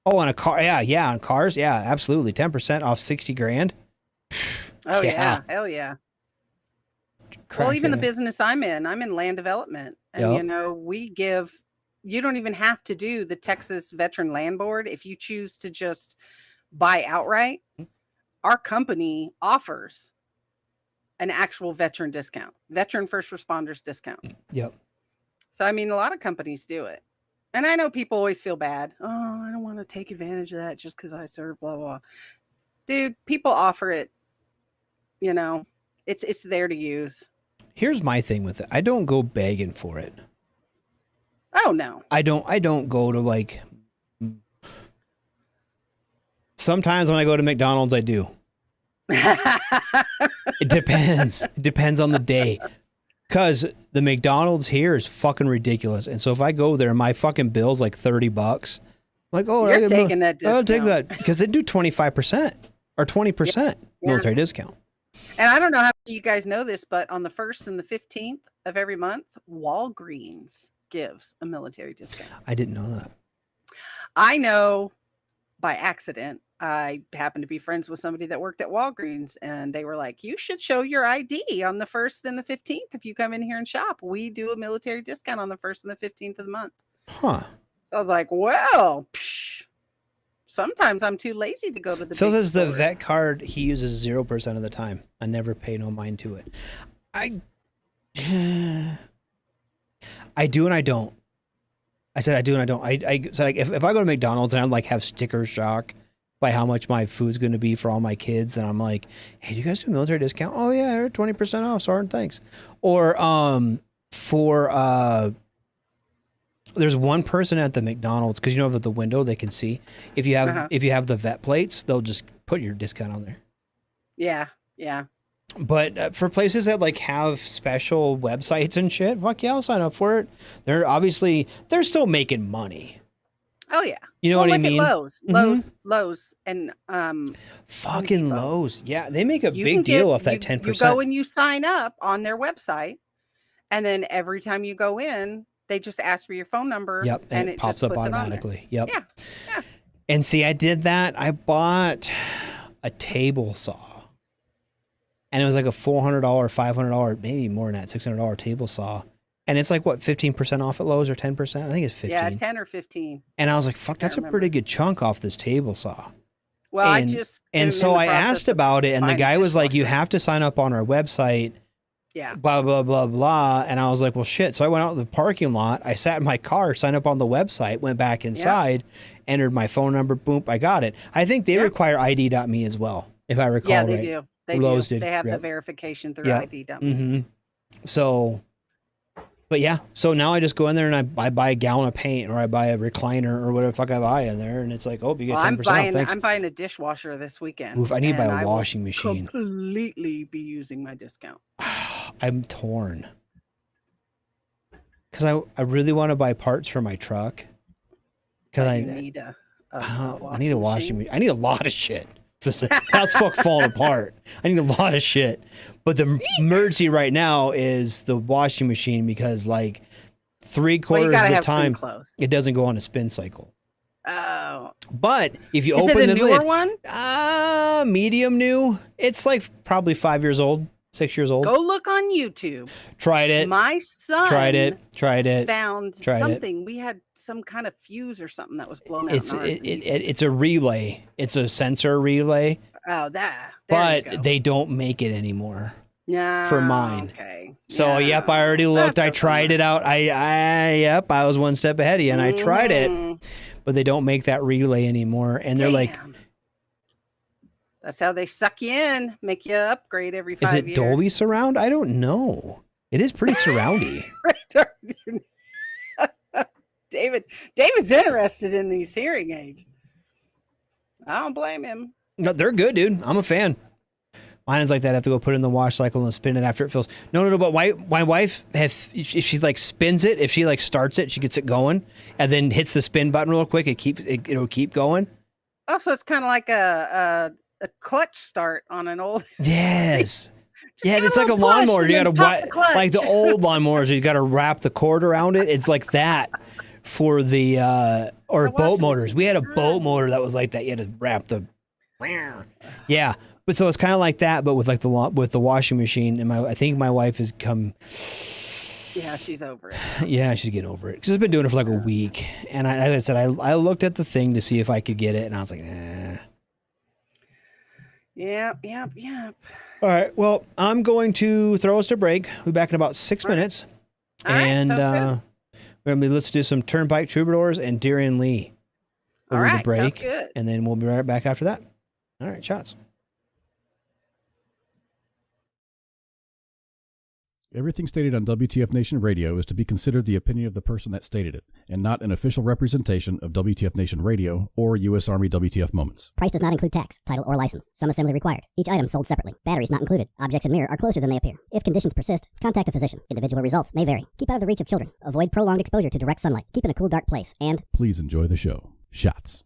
Oh, on a car, yeah, on cars, yeah, absolutely, 10% off $60,000. Oh yeah, hell yeah. Well, even the business I'm in land development, and Yep. you don't even have to do the Texas Veteran Land Board if you choose to just buy outright. Our company offers an actual veteran discount, veteran first responders discount. Yep. So, I mean, a lot of companies do it. And I know people always feel bad. Oh, I don't want to take advantage of that just because I serve, blah, blah. Dude, people offer it. It's there to use. Here's my thing with it. I don't go begging for it. Oh, no. I don't go to like. Sometimes when I go to McDonald's, I do. It depends. It depends on the day. Because the McDonald's here is fucking ridiculous. And so if I go there, my fucking bill's like $30. I'm like, oh, You're taking that I'll take discount. that. Because they do 25% or 20% military discount. And I don't know how you guys know this, but on the 1st and the 15th of every month, Walgreens gives a military discount. I didn't know that. I know by accident. I happened to be friends with somebody that worked at Walgreens, and they were like, you should show your ID on the 1st and the 15th if you come in here and shop. We do a military discount on the 1st and the 15th of the month. Huh. So I was like, well, sometimes I'm too lazy to go to the Phil big says the store. vet card he uses 0% of the time. I never pay no mind to it. I do and I don't. I said I do and I don't. I said like if I go to McDonald's and I'm like have sticker shock by how much my food's going to be for all my kids, and I'm like, hey, do you guys do a military discount? Oh yeah, 20% off. Sorry, thanks. Or there's one person at the McDonald's because at the window they can see if you have the vet plates, they'll just put your discount on there. Yeah. But for places that like have special websites and shit, fuck yeah, I'll sign up for it. They're still making money. Oh yeah. You know what I look mean? At Lowe's, Mhm. Lowe's, and Fucking Home Depot. Lowe's. Yeah, they make a you big can deal get- off that you- 10%. You go and you sign up on their website, and then every time you go in, they just ask for your phone number. Yep, and it pops just up puts it on there. automatically. Yep. Yeah. And see, I did that. I bought a table saw. And it was like a $400, $500, maybe more than that, $600 table saw. And it's like, what, 15% off at Lowe's or 10%? I think it's 15. Yeah, 10 or 15. And I was like, fuck, that's a pretty good chunk off this table saw. Well, and, I just And am so in the I process asked of about it, and the buying a guy was like, you dishwasher. have to sign up on our website. Yeah. Blah, blah, blah, blah. And I was like, well, shit. So I went out in the parking lot. I sat in my car, signed up on the website, went back inside, entered my phone number. Boom, I got it. I think they require ID.me as well. if I recall Yeah, they right. do. They Lowe's do. did. They have the Yep. verification through Yep. ID dump. Mm-hmm. So, but yeah, so now I just go in there and I buy a gallon of paint, or I buy a recliner, or whatever the fuck I buy in there, and it's like, oh, you get Well, 10% off. Thanks. I'm buying a dishwasher this weekend. Oof, I need to buy and a I will washing machine. Completely be using my discount. I'm torn because I really want to buy parts for my truck because But I you need I need a washing machine. I need a lot of shit. House fuck falling apart. I need a lot of shit. But the emergency right now is the washing machine because like 3/4 of the have clean time clothes. it doesn't go on a spin cycle. Oh, But if you is open it a the newer lid, one? medium new, it's like probably 5 years old, 6 years old. Go look on YouTube. Tried it. My son Tried it. found Tried it. something. We had some kind of fuse or something that was blown out. It's in ours, and it's a relay. It's a sensor relay, oh that. but they don't make it anymore. for mine. Okay. So yep, I already looked. I tried it out. I was one step ahead of you, and I tried it, but they don't make that relay anymore. And they're like, that's how they suck you in, make you upgrade every 5 years. is it Dolby Surround? I don't know. It is pretty surroundy. David's interested in these hearing aids. I don't blame him. No, they're good, dude. I'm a fan. Mine is like that. I have to go put it in the wash cycle and spin it after it fills. No. But my wife has, if she like spins it, if she like starts it, she gets it going, and then hits the spin button real quick. It'll keep going. Oh, so it's kind of like a clutch start on an old. Yes. Yeah, it's like a lawnmower. You got to like the old lawnmowers. You got to wrap the cord around it. It's like that for the or boat motors. We had a boat motor that was like that. You had to wrap the. Yeah, but so it's kind of like that, but with like with the washing machine. And I think my wife has come. Yeah, she's over it. Yeah, she's getting over it because I've been doing it for like a week. And as I said, I looked at the thing to see if I could get it, and I was like, eh. Yep. All right. Well, I'm going to throw us to break. We'll be back in about 6 minutes. All right, and sounds we're going to be listening to some Turnpike Troubadours and Darian Lee over All right, the break. sounds good. And then we'll be right back after that. All right. Shots. Everything stated on WTF Nation Radio is to be considered the opinion of the person that stated it, and not an official representation of WTF Nation Radio or U.S. Army WTF Moments. Price does not include tax, title, or license. Some assembly required. Each item sold separately. Batteries not included. Objects in mirror are closer than they appear. If conditions persist, contact a physician. Individual results may vary. Keep out of the reach of children. Avoid prolonged exposure to direct sunlight. Keep in a cool, dark place. And Please enjoy the show. Shots.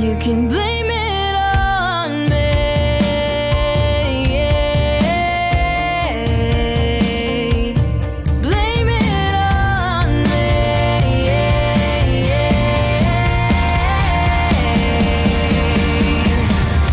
You can blame it on me. Blame it on me.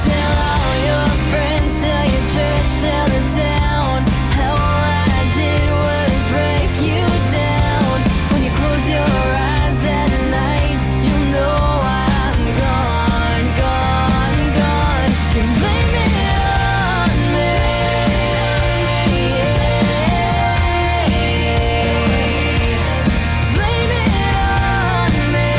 Tell all your friends, tell your church, tell the town how all I did was break you down. When you close your eyes at night, you know I'm gone, gone, gone. Can blame it on me. Blame it on me.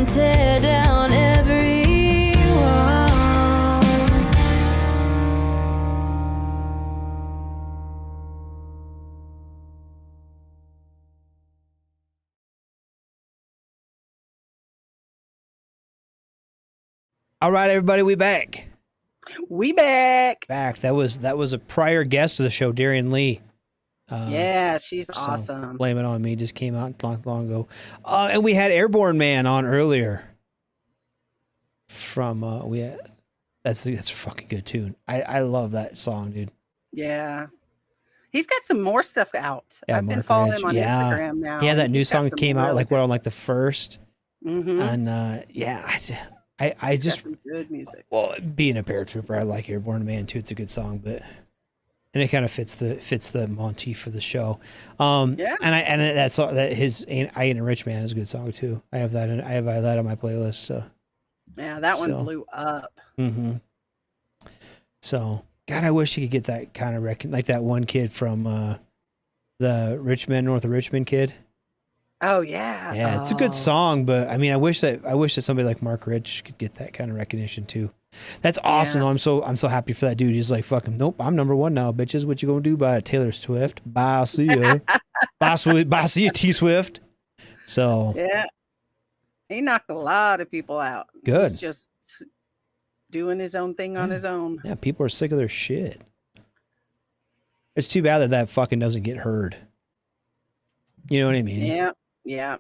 Tear down every wall. All right, everybody, we back. We back. That was a prior guest of the show, Darian Lee. Yeah, she's So, awesome. Blame It On Me just came out long ago. And we had Airborne Man on earlier. From that's a fucking good tune. I love that song, dude. Yeah. He's got some more stuff out. Yeah, I've been Mark following Ranch. him on Yeah. Instagram now. Yeah, that and new he's got song some came out really like what on like the first. good- Mhm. And I He's got just some good music. well, being a paratrooper, I like Airborne Man too. It's a good song, but and it kind of fits the motif for the show. Yeah. And that song that his I Ain't a Rich Man is a good song too. I have that on my playlist. So. Yeah, that one So- blew up. Mm-hmm. So, God, I wish you could get that kind of like that one kid from the North of Richmond kid. Oh yeah. Yeah, it's a good song, but I mean, I wish that somebody like Mark Rich could get that kind of recognition too. That's awesome. Yeah. I'm so happy for that dude. He's like, fucking, nope, I'm number one now, bitches. What you gonna do about it? Taylor Swift? Bye, I'll see ya. Bye, see you, T Swift. So Yeah. He knocked a lot of people out. Good. He's just doing his own thing on his own. yeah, people are sick of their shit. It's too bad that fucking doesn't get heard. You know what I mean? Yeah. Yeah.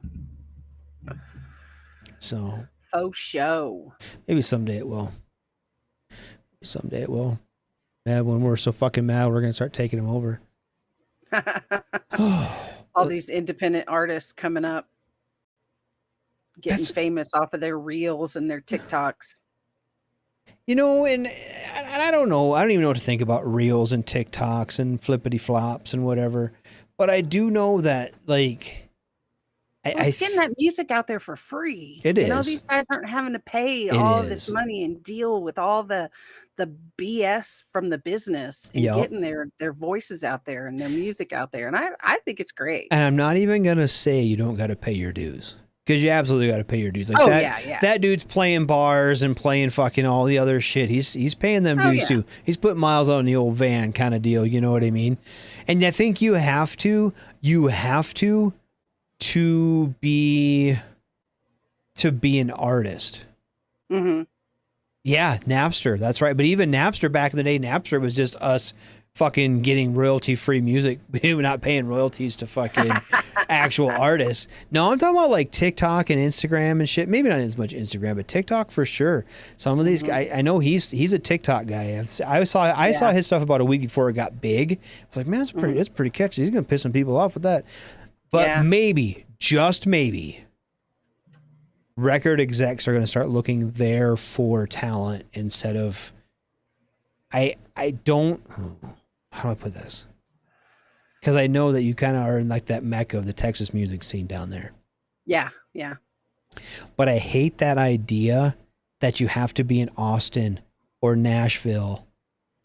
So Faux show. maybe someday it will. Yeah, when we're so fucking mad, we're gonna start taking them over. All these independent artists coming up, getting That's- famous off of their reels and their TikToks. You know, and I don't know. I don't even know what to think about reels and TikToks and flippity flops and whatever. But I do know that, like, Well, it's getting that music out there for free. It You know, is. these guys aren't having to pay It all of this is. money and deal with all the BS from the business and Yup. getting their voices out there and their music out there. And I think it's great. And I'm not even gonna say you don't got to pay your dues, because you absolutely got to pay your dues. Like Oh, that, yeah. that dude's playing bars and playing fucking all the other shit. He's paying them Oh, dues yeah. too. He's putting miles out in the old van kind of deal. You know what I mean? And I think you have to be an artist. Hmm. Yeah, Napster. That's right. But even Napster back in the day, Napster was just us fucking getting royalty-free music. We were not paying royalties to fucking actual artists. No, I'm talking about like TikTok and Instagram and shit. Maybe not as much Instagram, but TikTok for sure. Some of these guys, I know he's a TikTok guy. I saw his stuff about a week before it got big. I was like, man, it's pretty catchy. He's gonna piss some people off with that. But Yeah. maybe, just maybe, record execs are going to start looking there for talent instead of I don't, how do I put this? Because I know that you kind of are in like that mecca of the Texas music scene down there. Yeah. Yeah. But I hate that idea that you have to be in Austin or Nashville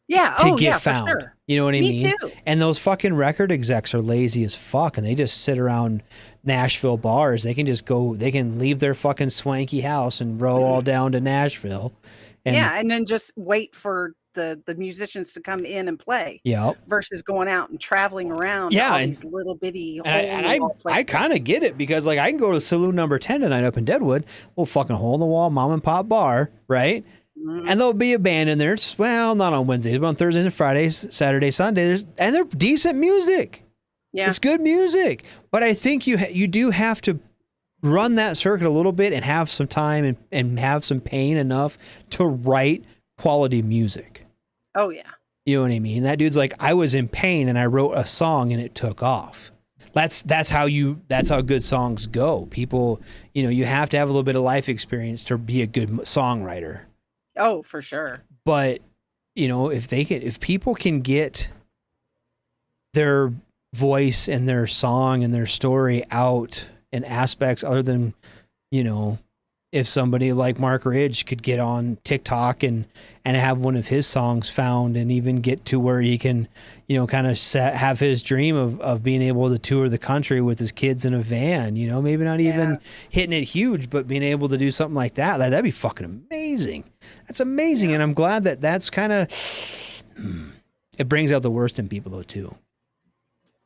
Yeah. to Oh, get yeah, found. for sure. You know what I Me mean? too. And those fucking record execs are lazy as fuck, and they just sit around Nashville bars. They can just go, they can leave their fucking swanky house and roll all down to Nashville. And Yeah. And then just wait for the musicians to come in and play. Yeah. Versus going out and traveling around. Yeah, all and- these little bitty. And hole-in-the-wall I places. kind of get it because like I can go to Saloon Number 10 tonight up in Deadwood, little fucking hole in the wall mom and pop bar, right? Mm-hmm. And there'll be a band in there. It's, well, not on Wednesdays, but on Thursdays and Fridays, Saturday, Sunday. And they're decent music. Yeah. It's good music. But I think you do have to run that circuit a little bit and have some time and have some pain enough to write quality music. Oh yeah. You know what I mean? That dude's like, I was in pain and I wrote a song and it took off. That's how good songs go. People, you have to have a little bit of life experience to be a good songwriter. Oh, for sure. But, if people can get their voice and their song and their story out in aspects other than, if somebody like Mark Ridge could get on TikTok and have one of his songs found and even get to where he can, kind of have his dream of being able to tour the country with his kids in a van, maybe not even hitting it huge, but being able to do something like that'd be fucking amazing. That's amazing. And I'm glad that's kind of, it brings out the worst in people though too.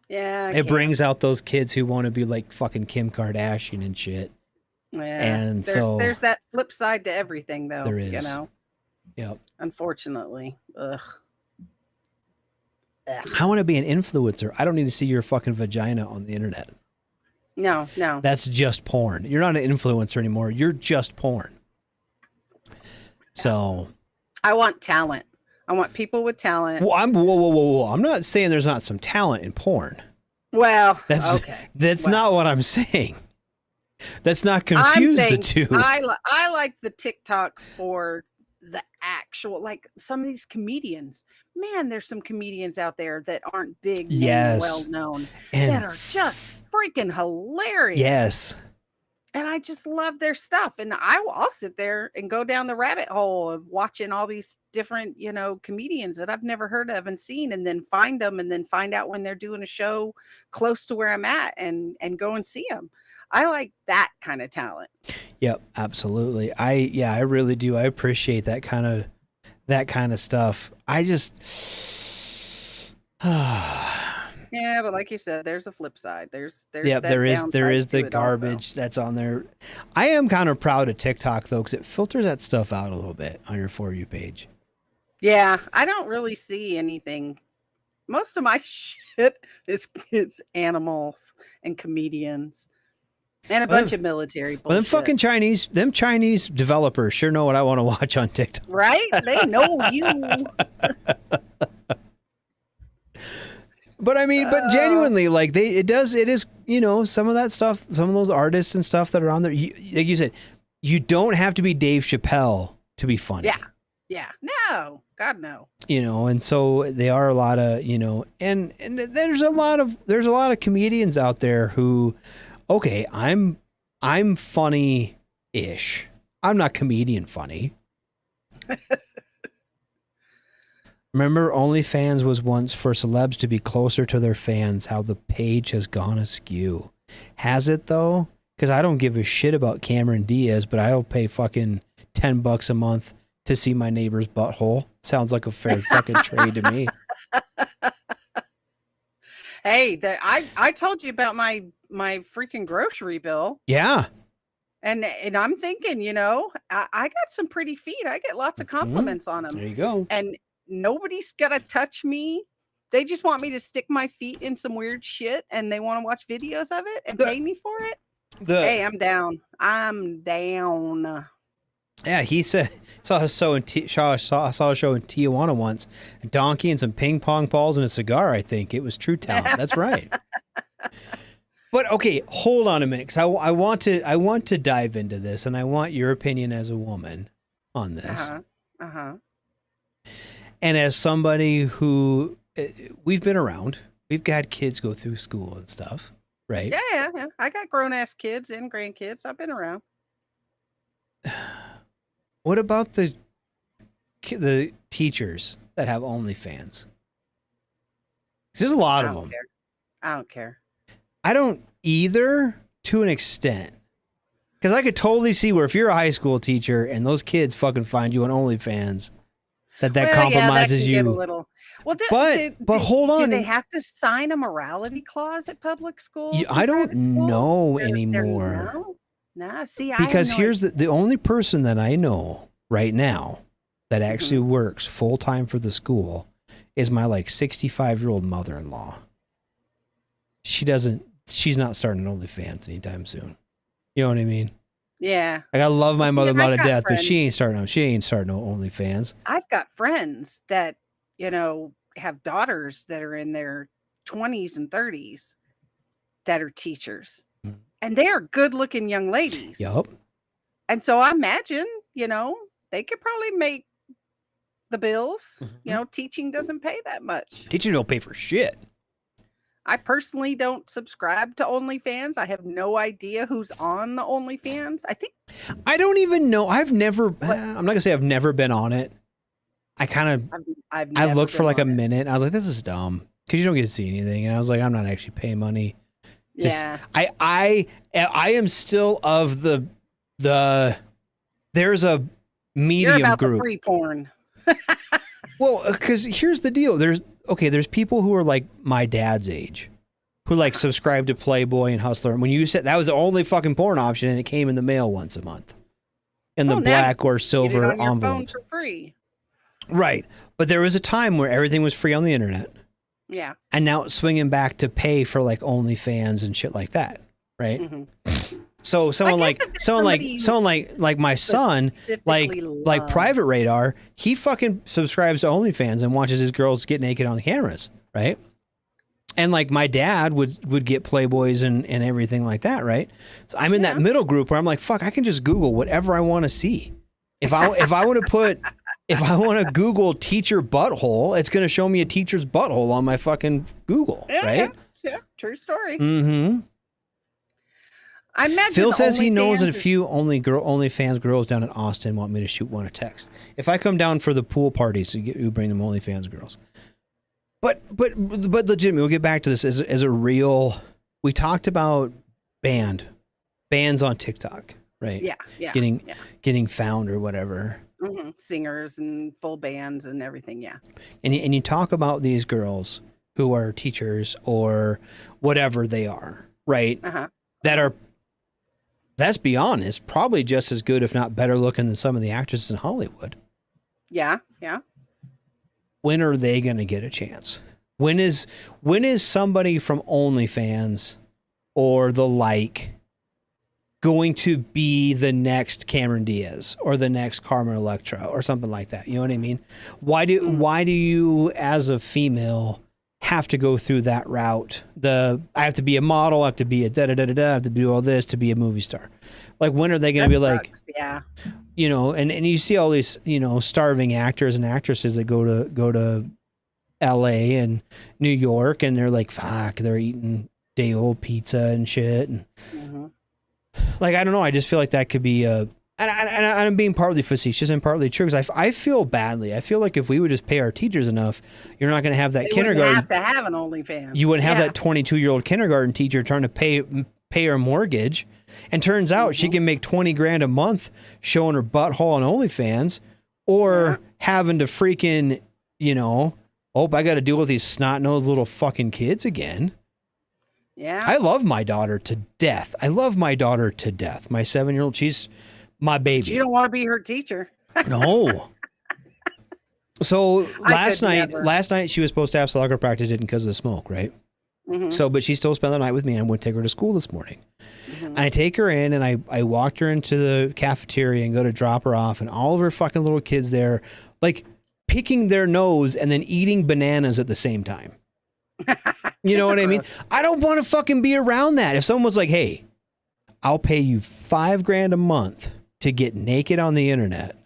Yeah. It brings out those kids who want to be like fucking Kim Kardashian and shit. Yeah. And there's that flip side to everything though. There is. Yep. Unfortunately. Ugh. I want to be an influencer. I don't need to see your fucking vagina on the internet. No. That's just porn. You're not an influencer anymore. You're just porn. So I want talent. I want people with talent. well, whoa. I'm not saying there's not some talent in porn. Well, That's okay. That's Well, not what I'm saying. That's not I'm confuse the saying two. I like the TikTok for the actual, like some of these comedians. Man, there's some comedians out there that aren't big, Yes. well known, And that are just freaking hilarious. yes. And I just love their stuff. And I'll sit there and go down the rabbit hole of watching all these different, comedians that I've never heard of and seen, and then find them and then find out when they're doing a show close to where I'm at and go and see them. I like that kind of talent. Yep, absolutely. I really do. I appreciate that kind of stuff. I just Yeah, but like you said, there's a flip side. There's Yep, that there is downside the to it also. garbage that's on there. I am kind of proud of TikTok though, because it filters that stuff out a little bit on your For You page. Yeah, I don't really see anything. Most of my shit is animals and comedians and a Well, bunch of military bullshit. Well, them Chinese developers sure know what I want to watch on TikTok. Right? They know you. But I mean, but genuinely, like it is, some of that stuff, some of those artists and stuff that are on there, like you said, you don't have to be Dave Chappelle to be funny. Yeah. Yeah. No. God, no. And so they are a lot of, and there's a lot of comedians out there who, okay, I'm funny-ish. I'm not comedian funny. Remember, OnlyFans was once for celebs to be closer to their fans. How the page has gone askew. Has it though? Because I don't give a shit about Cameron Diaz, but I'll pay fucking $10 a month to see my neighbor's butthole. Sounds like a fair fucking trade to me. Hey, I told you about my freaking grocery bill. Yeah. And I'm thinking, I got some pretty feet. I get lots of compliments on them. There you go. And nobody's gonna touch me. They just want me to stick my feet in some weird shit, and they want to watch videos of it and pay me for it. Hey, I'm down. Yeah, he said saw a show in Tijuana once, a donkey and some ping pong balls and a cigar. I think it was True Talent. That's right. But okay, hold on a minute, because I want to dive into this, and I want your opinion as a woman on this. And as somebody who we've been around, we've got kids go through school and stuff, right? Yeah. I got grown ass kids and grandkids. I've been around. What about the teachers that have OnlyFans? 'Cause there's a lot of them. I don't care. I don't either, to an extent. Because I could totally see where if you're a high school teacher and those kids fucking find you on OnlyFans, that Well, compromises yeah, that can get a you. little. Well, But hold on. Do they have to sign a morality clause at public schools? I and don't private schools? know They're anymore. no? Nah, see, I Because had no here's the only person that I know right now that actually Mm-hmm. works full time for the school is my like 65-year-old mother-in-law. She's not starting OnlyFans anytime soon. You know what I mean? Yeah, Like I love my See, and mother-in-law I've to got death, but friends- she ain't starting no OnlyFans. I've got friends that have daughters that are in their 20s and 30s that are teachers, Mm. and they are good-looking young ladies. Yup. And so I imagine, they could probably make the bills. Mm-hmm. Teaching doesn't pay that much. Teachers don't pay for shit. I personally don't subscribe to OnlyFans. I have no idea who's on the OnlyFans. I think I don't even know. I'm not gonna say I've never been on it. I kind of I've I never looked for been like a on it. minute. I was like, this is dumb because you don't get to see anything. And I was like, I'm not actually paying money. Just- Yeah. I am still of the there's a You're medium about the group. free porn. Well, because here's the deal. There's people who are like my dad's age who like subscribe to Playboy and Hustler. And when you said that was the only fucking porn option and it came in the mail once a month in the Well, now black or Get it silver on your phone envelopes. for free. Right. But there was a time where everything was free on the internet. Yeah. And now it's swinging back to pay for like OnlyFans and shit like that. Right. Mhm. So someone guess like if there's someone like somebody someone like my son, like specifically Private Radar, he fucking subscribes to OnlyFans and watches his girls get naked on the cameras, right? And like my dad would get Playboys and everything like that, right? So I'm in that middle group where I'm like, fuck, I can just Google whatever I want to see. If I want to Google teacher butthole, it's going to show me a teacher's butthole on my fucking Google, Yeah, right? Yeah. True story. Mm-hmm. I imagine Phil says he knows that a OnlyFans is- few OnlyFans girls down in Austin want me to shoot one a text. If I come down for the pool parties, you bring them OnlyFans girls. But legitimately, we'll get back to this as a real. We talked about bands on TikTok, right? Yeah. Getting found or whatever. Mhm. Singers and full bands and everything. Yeah. And you talk about these girls who are teachers or whatever they are, right? Uh-huh. That are, let's be honest, probably just as good, if not better looking than some of the actresses in Hollywood. Yeah. Yeah. When are they going to get a chance? When is somebody from OnlyFans or the like going to be the next Cameron Diaz or the next Carmen Electra or something like that? You know what I mean? Why do you as a female have to go through that route? I have to be a model, I have to be a I have to do all this to be a movie star. Like when are they going to be like, sucks. Yeah. and you see all these, starving actors and actresses that go to LA and New York and they're like, fuck, they're eating day old pizza and shit. And Mhm. like, I don't know. I just feel like that could be and I'm being partly facetious and partly true because I feel badly. I feel like if we would just pay our teachers enough, you're not going to have that They kindergarten. wouldn't have to have an OnlyFans. You wouldn't have Yeah. that 22-year-old kindergarten teacher trying to pay her mortgage. And turns out she can make $20,000 a month showing her butthole on OnlyFans or having to freaking, I got to deal with these snot-nosed little fucking kids again. Yeah. I love my daughter to death. My 7-year-old, she's my baby. You don't want to be her teacher. No. So last could night never. she was supposed to have soccer practice, didn't because of the smoke, right? Mhm. So, but she still spent the night with me and would take her to school this morning. Mm-hmm. And I take her in and I walked her into the cafeteria and go to drop her off and all of her fucking little kids there, like picking their nose and then eating bananas at the same time. You know what I mean? I don't want to fucking be around that. If someone was like, hey, I'll pay you $5,000 a month to get naked on the internet,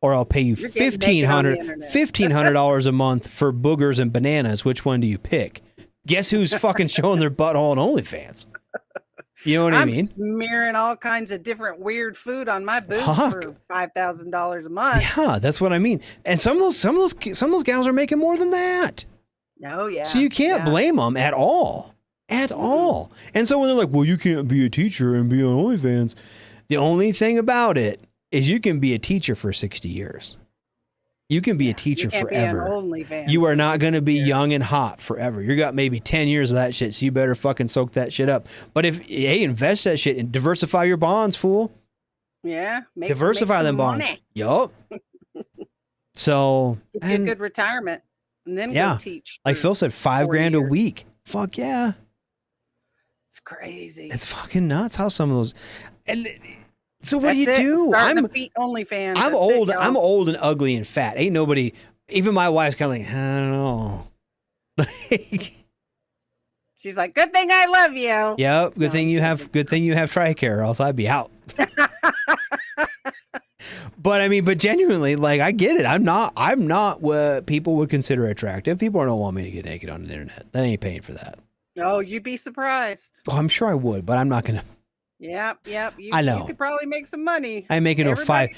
or I'll pay you You're getting naked on the internet. $1,500 a month for boogers and bananas. Which one do you pick? Guess who's fucking showing their butthole on OnlyFans? You know what I I'm mean? smearing all kinds of different weird food on my boobs Fuck. for $5,000 a month. Yeah, that's what I mean. And some of those gals are making more than that. Oh yeah. So you can't yeah. blame them at all. At all. And so when they're like, well, you can't be a teacher and be on OnlyFans. The only thing about it is you can be a teacher for 60 years. You can be a teacher You can't forever. be on OnlyFans. You are not going to be young and hot forever. You got maybe 10 years of that shit, so you better fucking soak that shit up. But invest that shit and diversify your bonds, fool. Yeah. Diversify them bonds. Yup. So, Get you a good retirement. And then go teach. like for Phil said, $5 grand a week. Fuck yeah. It's crazy. It's fucking nuts how some of those. And so what do you That's it. do? Starting to beat OnlyFans. I'm That's old. it, y'all. I'm old and ugly and fat. Ain't nobody. Even my wife's kind of like, I don't know. She's like, good thing I love you. Yep. Good No, thing I'm you joking. have. Good thing you have TRICARE, or else I'd be out. But I mean, but genuinely, like, I get it. I'm not what people would consider attractive. People don't want me to get naked on the internet. That ain't paying for that. Oh, you'd be surprised. Oh, I'm sure I would, but I'm not gonna. Yep. I know. You could probably make some money. I'm making a five.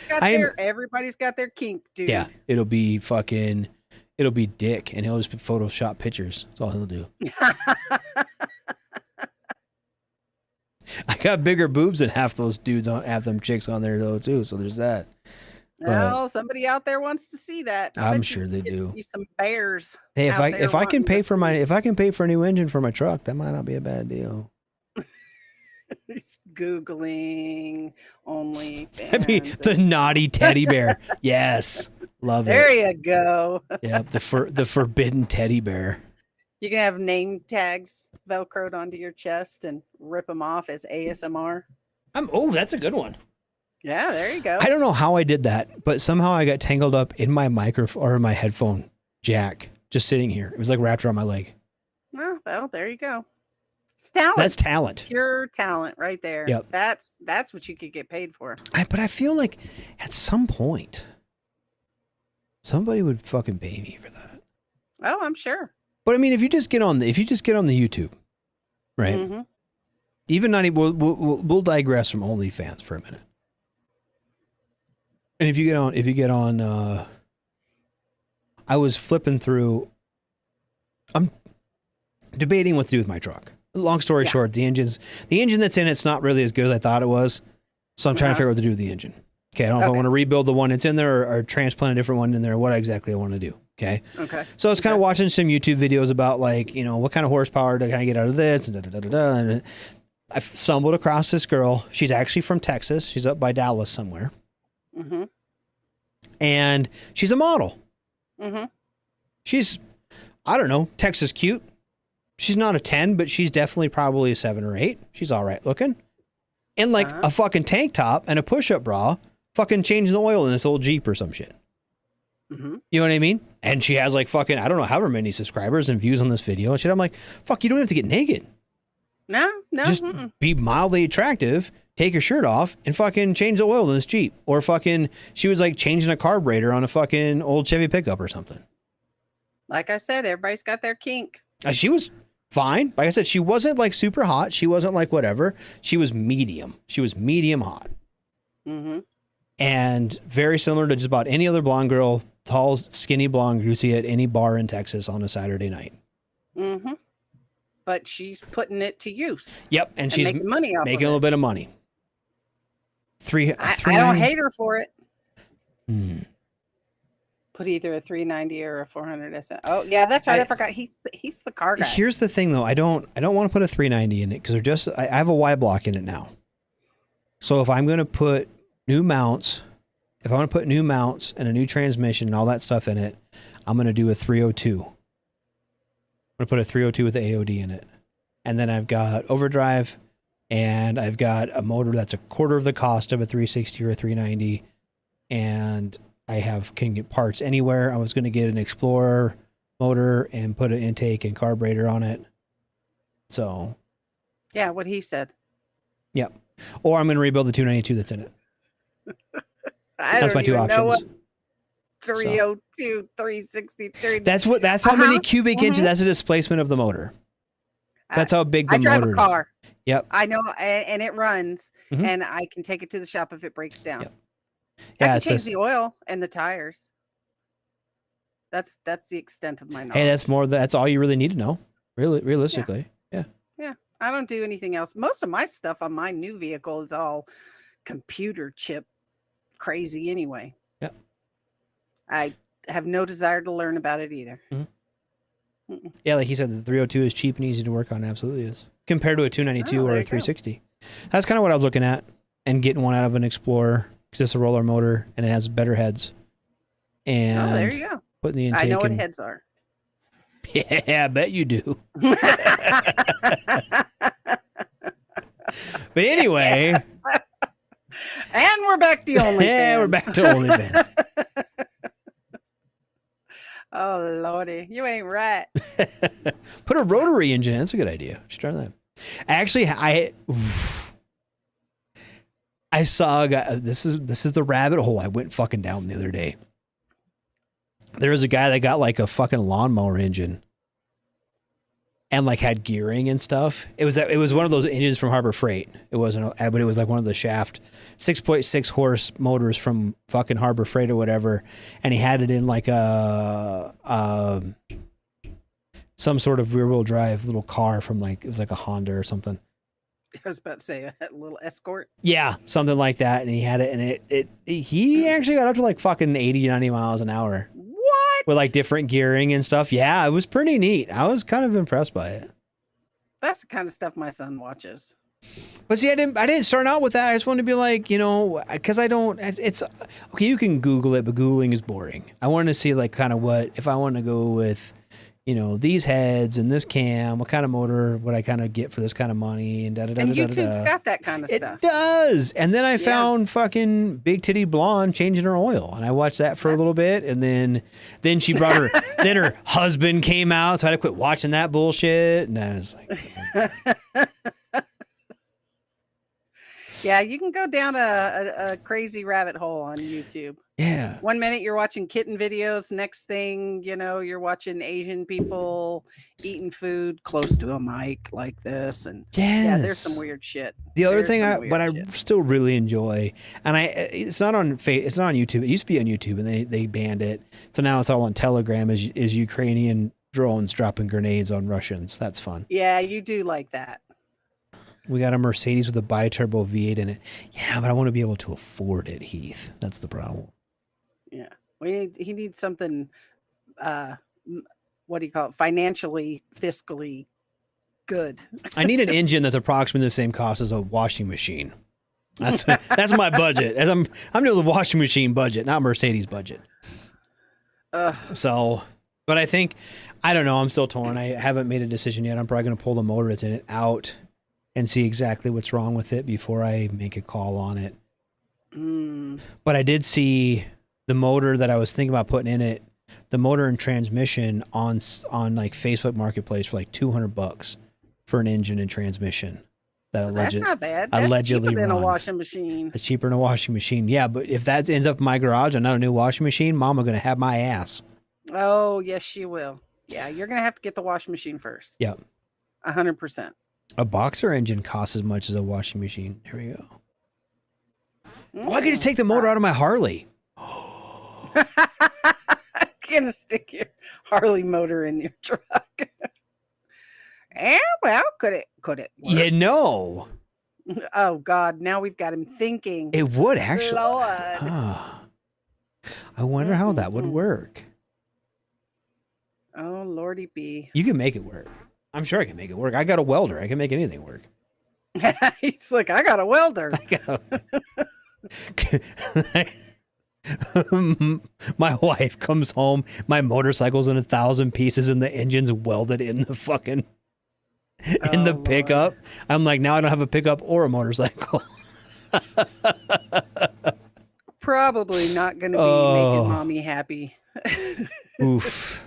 Everybody's got their kink, dude. Yeah, it'll be Dick, and he'll just Photoshop pictures. That's all he'll do. I got bigger boobs than half those dudes on half them chicks on there though too. So there's that. Well, somebody out there wants to see that. I I'm bet sure you they can do. get you some bears. Hey, out there if I can wanting pay to for a new engine for my truck, that might not be a bad deal. He's Googling OnlyFans. I mean, the naughty teddy bear. Yes, love There it. you go. Yeah, the forbidden teddy bear. You can have name tags velcroed onto your chest and rip them off as ASMR. That's a good one. Yeah, there you go. I don't know how I did that, but somehow I got tangled up in my microphone or my headphone jack, just sitting here. It was like wrapped around my leg. Oh, well, there you go. It's talent. That's talent. Pure talent right there. Yep. That's what you could get paid for. But I feel like at some point, somebody would fucking pay me for that. Oh, I'm sure. But I mean, if you just get on the YouTube, right? Mm-hmm. Even not, we'll digress from OnlyFans for a minute. And if you get on, I was flipping through. I'm debating what to do with my truck. Long story short, the engine that's in it's not really as good as I thought it was. So I'm trying to figure out what to do with the engine. Okay, I don't know if I want to rebuild the one that's in there or transplant a different one in there, or what exactly I want to do. Okay. Okay. So it's kind of watching some YouTube videos about, like, you know, what kind of horsepower do I get out of this, and I stumbled across this girl. She's actually from Texas. She's up by Dallas somewhere. Mm-hmm. And she's a model. Mm-hmm. She's, I don't know, Texas cute. She's not a 10, but she's definitely probably a 7 or 8. She's all right looking. And like a fucking tank top and a push-up bra, fucking changing the oil in this old Jeep or some shit. Mm-hmm. You know what I mean? And she has like fucking, I don't know however many subscribers and views on this video and shit. I'm like, fuck, you don't have to get naked. No. Just be mildly attractive, take your shirt off, and fucking change the oil in this Jeep. Or fucking, she was like changing a carburetor on a fucking old Chevy pickup or something. Like I said, everybody's got their kink. She was fine. Like I said, she wasn't like super hot. She wasn't like whatever. She was medium. She was medium hot. Mm-hmm. And very similar to just about any other blonde girl, tall, skinny blonde you see at any bar in Texas on a Saturday night. Mm-hmm. But she's putting it to use. Yep, and she's making money off making of a little bit of money. I don't hate her for it. Hmm. Put either a 390 or a 400 SM. Oh yeah, that's right. I forgot. He's the car guy. Here's the thing, though. I don't want to put a 390 in it because I have a Y block in it now. So if I'm going to put new mounts, if I want to put new mounts and a new transmission and all that stuff in it, I'm going to do a 302. I'm going to put a 302 with the AOD in it. And then I've got overdrive, and I've got a motor that's a quarter of the cost of a 360 or a 390. And I can get parts anywhere. I was going to get an Explorer motor and put an intake and carburetor on it. So. Yeah, what he said. Yep. Or I'm going to rebuild the 292 that's in it. That's my two options. 302, 363. That's how many cubic inches. That's a displacement of the motor. That's how big the I drive motor a car. is. Yep. I know, and it runs, Mhm. and I can take it to the shop if it breaks down. Yep. I Yeah, can it's change this. the oil and the tires. That's the extent of my knowledge. Hey, that's all you really need to know. Really, realistically. Yeah. Yeah, I don't do anything else. Most of my stuff on my new vehicle is all computer chip crazy anyway. Yep. I have no desire to learn about it either. Yeah, like he said, the 302 is cheap and easy to work on. Absolutely is. Compared to a 292 or a 360. That's kind of what I was looking at and getting one out of an Explorer because it's a roller motor and it has better heads. And there you go. Putting the intake I know what heads are. Yeah, I bet you do. But anyway. And we're back to OnlyFans. Yeah, we're back to OnlyFans. Oh, Lordy. You ain't right. Put a rotary engine in. That's a good idea. Just try that. Actually, I saw a guy. This is the rabbit hole I went fucking down the other day. There was a guy that got like a fucking lawnmower engine and like had gearing and stuff. It was one of those engines from Harbor Freight. It wasn't, but it was like one of the shaft 6.6 horse motors from fucking Harbor Freight or whatever. And he had it in like some sort of rear wheel drive little car from like, it was like a Honda or something. I was about to say a little Escort. Yeah, something like that. And he had it, and he actually got up to like fucking 80, 90 miles an hour. What? With like different gearing and stuff. Yeah, it was pretty neat. I was kind of impressed by it. That's the kind of stuff my son watches. But see, I didn't start out with that. I just wanted to be like, because I don't, it's, okay, you can Google it, but Googling is boring. I wanted to see like kind of what, if I want to go with, these heads and this cam, what kind of motor would I kind of get for this kind of money and da-da-da-da-da-da. And YouTube's got that kind of stuff. It does. And then I found fucking Big Titty Blonde changing her oil. And I watched that for a little bit. And then she brought her, then her husband came out. So I had to quit watching that bullshit. And I was like, yeah, you can go down a crazy rabbit hole on YouTube. Yeah. 1 minute you're watching kitten videos. Next thing, you're watching Asian people eating food close to a mic like this. And yeah, there's some weird shit. The other thing I still really enjoy, and it's not on YouTube. It used to be on YouTube and they banned it. So now it's all on Telegram is Ukrainian drones dropping grenades on Russians. That's fun. Yeah, you do like that. We got a Mercedes with a bi-turbo V8 in it. Yeah, but I want to be able to afford it, Heath. That's the problem. Yeah. He needs something, what do you call it? Financially, fiscally good. I need an engine that's approximately the same cost as a washing machine. That's my budget. As I'm doing the washing machine budget, not Mercedes budget. So, but I think, I don't know. I'm still torn. I haven't made a decision yet. I'm probably going to pull the motor that's in it out and see exactly what's wrong with it before I make a call on it. But I did see the motor that I was thinking about putting in it, the motor and transmission on like Facebook Marketplace for like $200 for an engine and transmission. That's not bad. That's allegedly cheaper than run. a washing machine. It's cheaper than a washing machine. Yeah, but if that ends up in my garage and not a new washing machine, Mama gonna have my ass. Oh yes, she will. Yeah, you're gonna have to get the washing machine first. Yep. 100%. A boxer engine costs as much as a washing machine. Here we go. Oh, I could just take the motor out of my Harley. Gonna stick your Harley motor in your truck. Yeah, well, could it work? Oh God, now we've got him thinking. It would actually. Lord. I wonder how that would work. Oh Lordy B. You can make it work. I'm sure I can make it work. I got a welder. I can make anything work. He's like, I got a welder. My wife comes home. My motorcycle's in 1,000 pieces, and the engine's welded in the fucking pickup. I'm like, now I don't have a pickup or a motorcycle. Probably not going to be making mommy happy. Oof.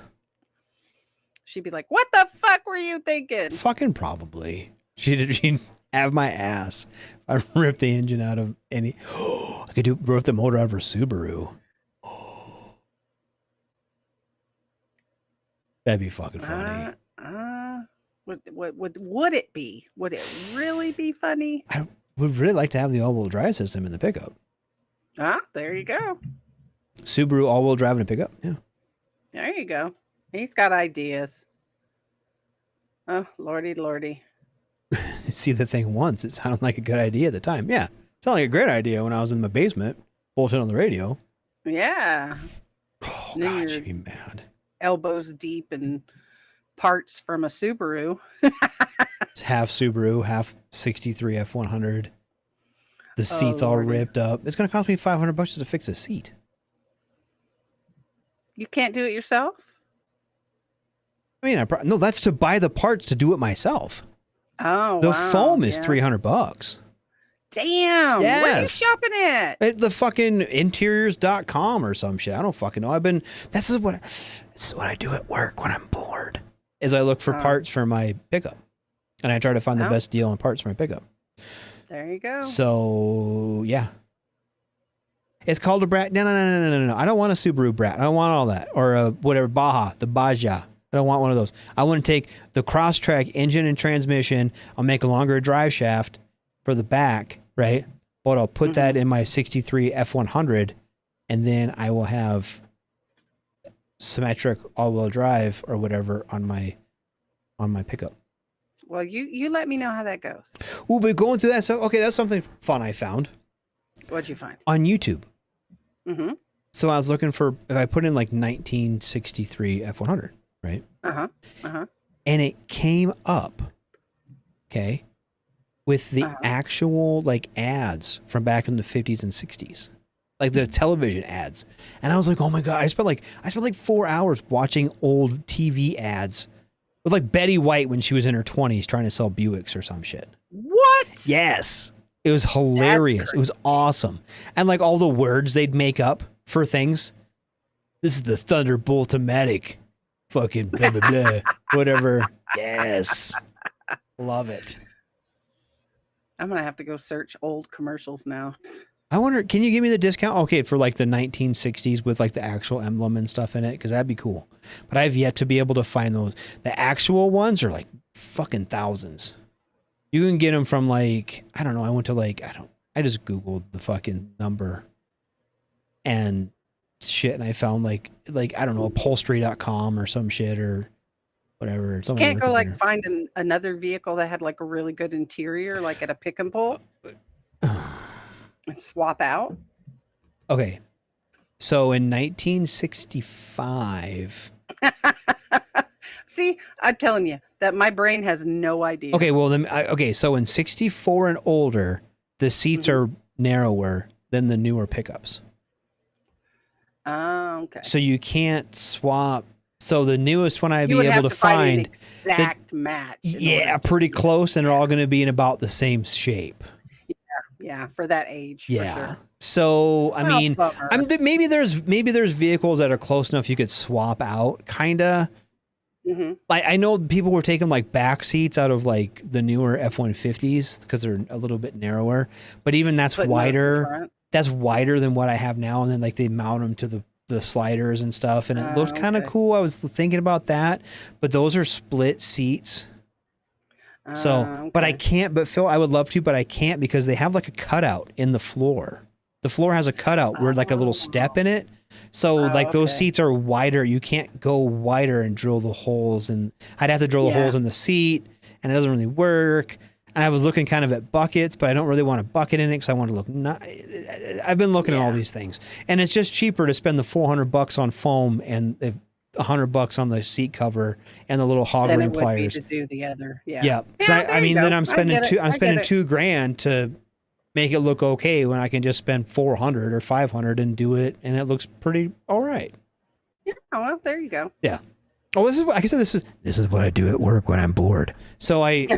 She'd be like, "What the fuck were you thinking?" Fucking probably. She'd have my ass. I ripped the engine out of any. I could rip the motor out of her Subaru. That'd be fucking funny. Would it be? Would it really be funny? I would really like to have the all-wheel drive system in the pickup. There you go. Subaru all-wheel drive in a pickup. Yeah. There you go. He's got ideas. Oh, lordy. See the thing once, it sounded like a good idea at the time. Yeah. It sounded like a great idea when I was in my basement, bullshit on the radio. Yeah. Oh And then God, you're- she'd be mad. Elbows deep in parts from a Subaru. It's half Subaru, half 63 F100. The seat's all Lordy. ripped up. It's gonna cost me $500 to fix a seat. You can't do it yourself? I mean, no, that's to buy the parts to do it myself. Oh, The wow, foam is yeah. $300. Damn. Where are you Yes. shopping at? At the fucking interiors.com or some shit. I don't fucking know. This is what I do at work when I'm bored. Is I look for Oh. parts for my pickup. And I try to find the Oh. best deal on parts for my pickup. There you go. So yeah. It's called a Brat. No. I don't want a Subaru Brat. I don't want all that. Or a whatever, Baja, the Baja. I don't want one of those. I want to take the Crosstrek engine and transmission. I'll make a longer drive shaft for the back, right? But I'll put that in my 63 F100, and then I will have symmetric all-wheel drive or whatever on my pickup. Well, you let me know how that goes. Ooh, but going through that, so okay, that's something fun I found What'd you find? on YouTube. Mm-hmm. So I was looking for, if I put in like 1963 F100, right? Uh-huh. Uh-huh. And it came up, okay, with the actual like ads from back in the 50s and 60s, like the television ads. And I was like, oh my God, I spent like 4 hours watching old TV ads with like Betty White when she was in her 20s trying to sell Buicks or some shit. What? Yes. It was hilarious. It was awesome. And like all the words they'd make up for things. This is the Thunderbolt-O-Matic. Fucking blah, blah, blah. Whatever. Yes. Love it. I'm going to have to go search old commercials now. I wonder, can you give me the discount? Okay, for like the 1960s with like the actual emblem and stuff in it, because that'd be cool. But I've yet to be able to find those. The actual ones are like fucking thousands. You can get them from like, I don't know, I just Googled the fucking number and shit, and I found like I don't know, upholstery.com or some shit or whatever. You can't go like find another vehicle that had like a really good interior, like at a pick and pull, and swap out. Okay. So in 1965. See, I'm telling you that my brain has no idea. Okay, well then, so in 64 and older, the seats are narrower than the newer pickups. Okay. So you can't swap. So the newest one I'd You be would have able to find find, an exact match. in yeah, order to pretty do close, and they're all going to be in about the same shape. it. Yeah, for that age. Yeah. For sure. So I Well, mean, bummer. maybe there's vehicles that are close enough you could swap out, kinda. Mm-hmm. I know people were taking like back seats out of like the newer F-150s because they're a little bit narrower, but even that's Putting those in wider. front. That's wider than what I have now, and then like they mount them to the sliders and stuff, and it looks kind of Okay. cool. I was thinking about that, but those are split seats. So, but I Okay. can't. But Phil, I would love to, but I can't because they have like a cutout in the floor. The floor has a cutout where like a little step in it. So like those okay. seats are wider. You can't go wider and drill the holes, and I'd have to drill the Yeah. holes in the seat, and it doesn't really work. And I was looking kind of at buckets, but I don't really want a bucket in it because I want to look. I've been looking at all Yeah. these things, and it's just cheaper to spend the $400 on foam and $100 on the seat cover and the little hog Then ring it would be pliers. to do the other. Yeah. Yeah, 'cause Yeah, I there mean, you then go. I'm I spending get it. I get spending it. $2,000 to make it look okay when I can just spend 400 or 500 and do it, and it looks pretty all right. Yeah. Well, there you go. Yeah. Oh, this is like I said. This is what I do at work when I'm bored. So I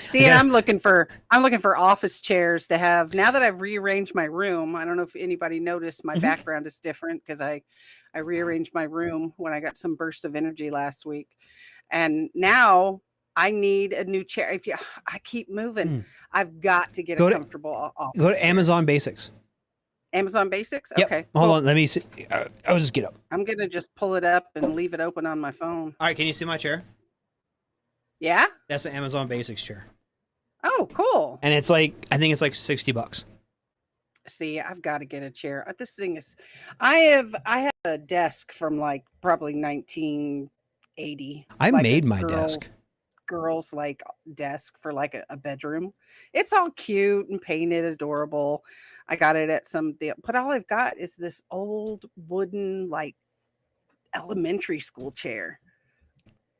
See, and I'm looking for office chairs to have now that I've rearranged my room. I don't know if anybody noticed my background is different because I rearranged my room when I got some burst of energy last week, and now I need a new chair. I keep moving, I've got to get Go a to- comfortable office go to chair. Amazon Basics. Amazon Basics. Yep. Okay, Hold cool. on. Let me see. I'll just get up. I'm gonna just pull it up and leave it open on my phone. All right. Can you see my chair? Yeah. That's an Amazon Basics chair, Oh, cool. and it's like I think it's like $60. See, I've got to get a chair. This thing is, I have a desk from like probably 1980. I like a made my girl's desk. girl's like desk for like a bedroom. It's all cute and painted adorable. I got it at but all I've got is this old wooden like elementary school chair.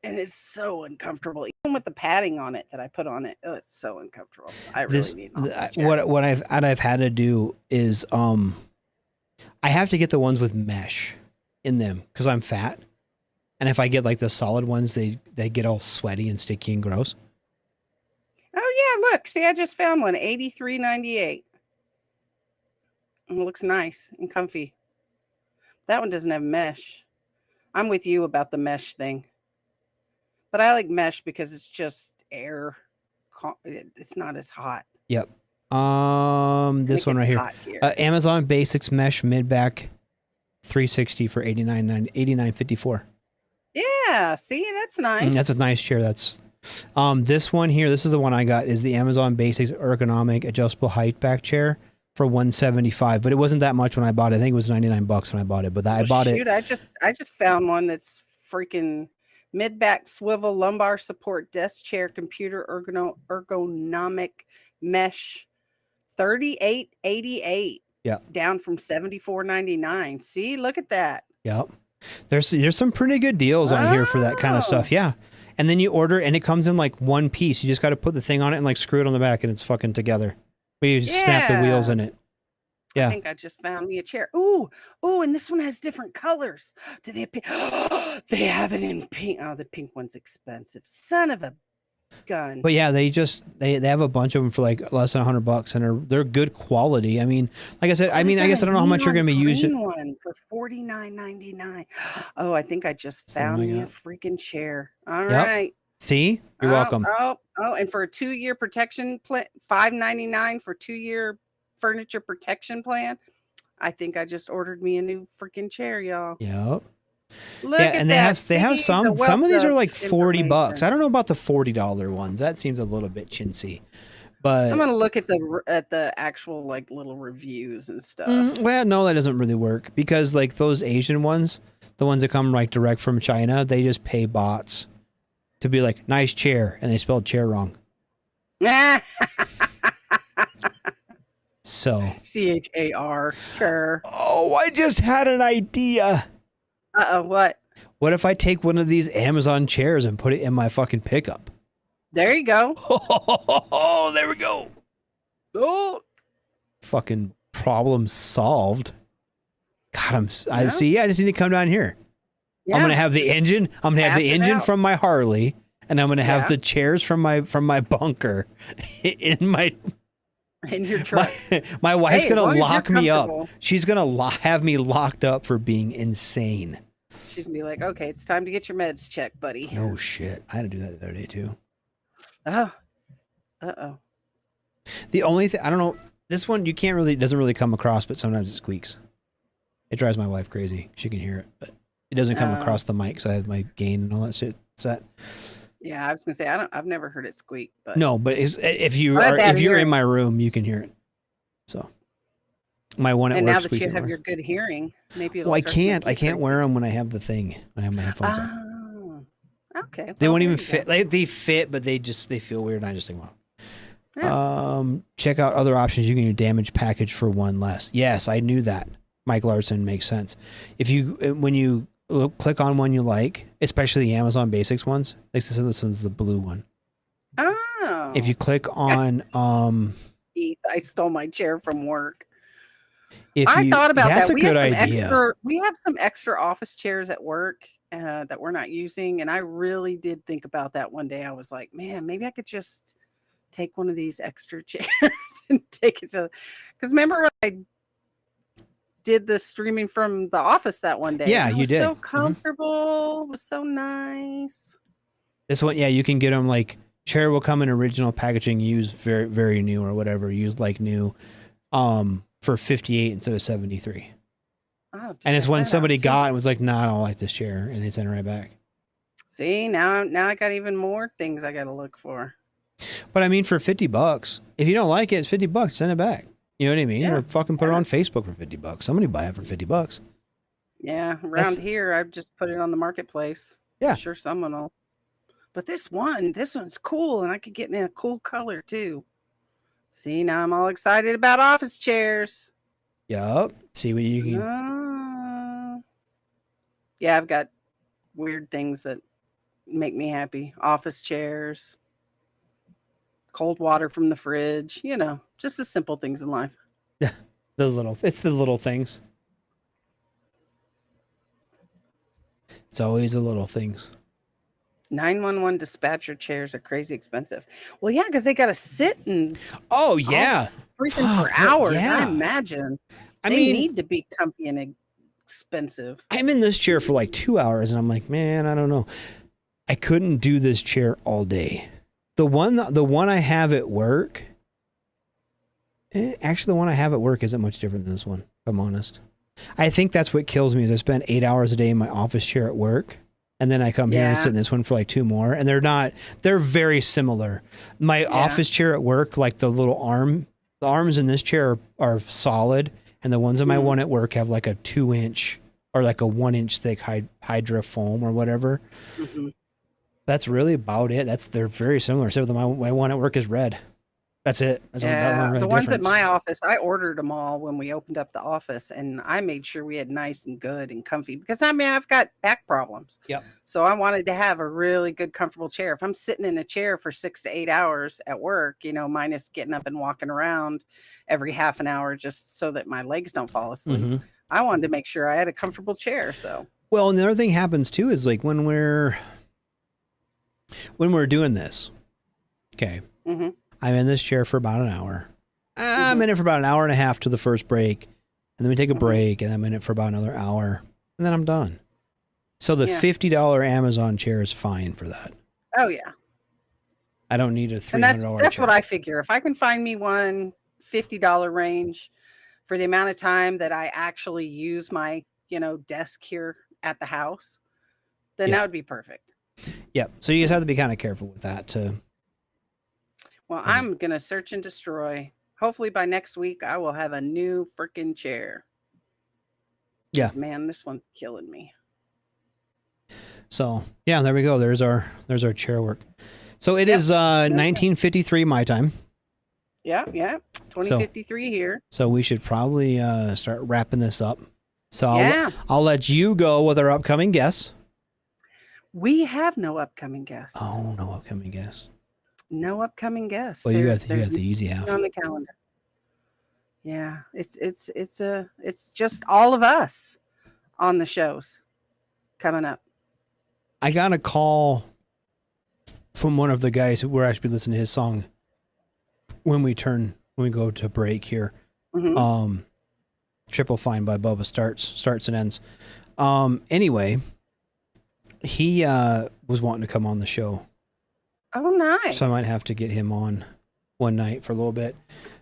And it's so uncomfortable, even with the padding on it that I put on it. Oh, it's so uncomfortable. I really need an office chair. What I've had to do is I have to get the ones with mesh in them because I'm fat, and if I get like the solid ones, they get all sweaty and sticky and gross. Oh yeah, look, see, I just found one, $83.98. It looks nice and comfy. That one doesn't have mesh. I'm with you about the mesh thing. But I like mesh because it's just air. It's not as hot. Yep. This one right here. Amazon Basics Mesh Mid-Back 360 for $89.54. Yeah, see, that's nice. That's a nice chair. That's this one here. This is the one I got. Is the Amazon Basics Ergonomic Adjustable Height Back Chair for $175. But it wasn't that much when I bought it. I think it was $99 when I bought it. But I bought it. I just found one that's freaking mid-back swivel lumbar support desk chair computer ergonomic mesh $38.88. Yeah, down from $74.99. See, look at that. Yep. There's some pretty good deals on here for that kind of stuff. Yeah. And then you order and it comes in like one piece. You just got to put the thing on it and like screw it on the back and it's fucking together. But you just snap the wheels in it. Yeah. I think I just found me a chair. Ooh, and this one has different colors. Do they have they have it in pink. Oh, the pink one's expensive. Son of a gun. But yeah, they have a bunch of them for like less than $100 and they're good quality. I mean, like I said, I guess I don't know how much you're going to be using. One for $49.99. Oh, I think I just found me a freaking chair. All right. See, you're welcome. Oh, and for a 2-year protection plan, $5.99 for 2-year furniture protection plan. I think I just ordered me a new freaking chair, y'all. Yep. Look at and that. they have some of these are like $40. I don't know about the $40 ones. That seems a little bit chintzy. But I'm gonna look at the actual like little reviews and stuff. Well, no, that doesn't really work because like those Asian ones, the ones that come like direct from China, they just pay bots to be like nice chair, and they spelled chair wrong. So CHAR. Sure. Oh, I just had an idea. What? What if I take one of these Amazon chairs and put it in my fucking pickup? There you go. Oh, there we go. Oh. Fucking problem solved. God, I see. I just need to come down here. Yeah. I'm gonna have the engine. I'm gonna have the engine from my Harley, and I'm gonna have the chairs from my bunker in your truck. My wife's gonna lock me up. She's gonna have me locked up for being insane. She's gonna be like, "Okay, it's time to get your meds checked, buddy." No shit. I had to do that the other day too. Oh. The only thing I don't know. This one doesn't really come across, but sometimes it squeaks. It drives my wife crazy. She can hear it, but it doesn't come across the mic because I have my gain and all that shit set. Yeah, I was gonna say I've never heard it squeak, but no, but if you're in my room, you can hear it. So my one at and work now that you have your good hearing, maybe it'll I can't wear them when I have the thing. When I have my headphones on. Okay. They won't even fit. They fit, but they feel weird. And I just think, wow. Yeah. Check out other options. You can do damage package for one less. Yes, I knew that. Mike Larson makes sense. When you click on one you like, especially the Amazon Basics ones. Like this one's the blue one. Oh. If you click on I stole my chair from work. I thought about that's that. That's a good idea. We have some extra office chairs at work that we're not using, and I really did think about that one day. I was like, man, maybe I could just take one of these extra chairs and take it to. Because remember when I did the streaming from the office that one day? Yeah, you did. So comfortable. It was so nice. This one, yeah, you can get them like chair will come in original packaging, used very, very new or whatever, used like new, for 58 instead of 73. Oh, and it's when somebody got and was like, "Nah, I don't like this chair," and they sent it right back. See, now I got even more things I got to look for. But I mean, for $50, if you don't like it, it's $50. Send it back. You know what I mean? Yeah. Or fucking put it on Facebook for $50. Somebody buy it for $50. Yeah, here I just put it on the marketplace. Yeah, I'm sure someone will But this one's cool, and I could get in a cool color too. See, now I'm all excited about office chairs. Yup. See what you can. Yeah, I've got weird things that make me happy. Office chairs, cold water from the fridge, just the simple things in life. It's the little things. It's always the little things. 911 dispatcher chairs are crazy expensive. Well, yeah, because they got to sit and Oh yeah. freaking for Fuck, hours. yeah. I imagine I they mean, need to be comfy and expensive. I'm in this chair for like 2 hours, and I'm like, man, I don't know. I couldn't do this chair all day. The one I have at work. Actually, the one I have at work isn't much different than this one, if I'm honest. I think that's what kills me is I spend 8 hours a day in my office chair at work. And then I come here and sit in this one for like 2 more. And they're very similar. My office chair at work, like the arms in this chair are solid. And the ones in my one at work have like a 2-inch or like a 1-inch thick Hydra foam or whatever. Mm-hmm. That's really about it. They're very similar. So my one at work is red. That's it. That's the ones at my office, I ordered them all when we opened up the office, and I made sure we had nice and good and comfy because I've got back problems. Yep. So I wanted to have a really good, comfortable chair. If I'm sitting in a chair for 6 to 8 hours at work, minus getting up and walking around every half an hour just so that my legs don't fall asleep, I wanted to make sure I had a comfortable chair. So well, and the other thing happens too is like when we're doing this, okay. Mm-hmm. I'm in this chair for about an hour. I'm in it for about an hour and a half to the first break. And then we take a break, and I'm in it for about another hour. And then I'm done. So the $50 Amazon chair is fine for that. Oh, yeah. I don't need a $300 and that's chair. what I figure. If I can find me one $50 range for the amount of time that I actually use my, desk here at the house, then that would be perfect. Yep. So you just have to be kind of careful with that too. Well, I'm going to search and destroy. Hopefully by next week, I will have a new freaking chair. Yeah. Man, this one's killing me. So, yeah, there we go. There's our chair work. So it is 1953 my time. Yeah. 2053 here. So we should probably start wrapping this up. So I'll let you go with our upcoming guests. We have no upcoming guests. Oh, no upcoming guests. No upcoming guests. Well, you got the easy half on the calendar. Yeah, it's just all of us on the shows coming up. I got a call from one of the guys who were actually listening to his song when we go to break here. Mm-hmm. Triple Fine by Bubba starts and ends. Anyway, he was wanting to come on the show. Oh, nice. So I might have to get him on one night for a little bit.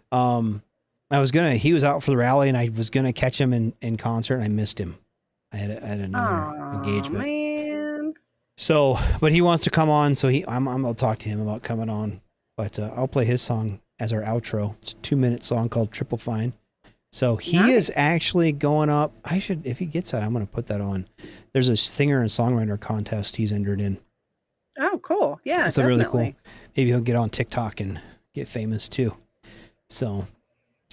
He was out for the rally and I was going to catch him in concert and I missed him. I had another engagement. Man. So, but he wants to come on. So I'll talk to him about coming on, but I'll play his song as our outro. It's a 2-minute song called Triple Fine. So he is actually going up. If he gets that, I'm going to put that on. There's a singer and songwriter contest he's entered in. Oh, cool. Yeah, so really cool. Maybe he'll get on TikTok and get famous too. So,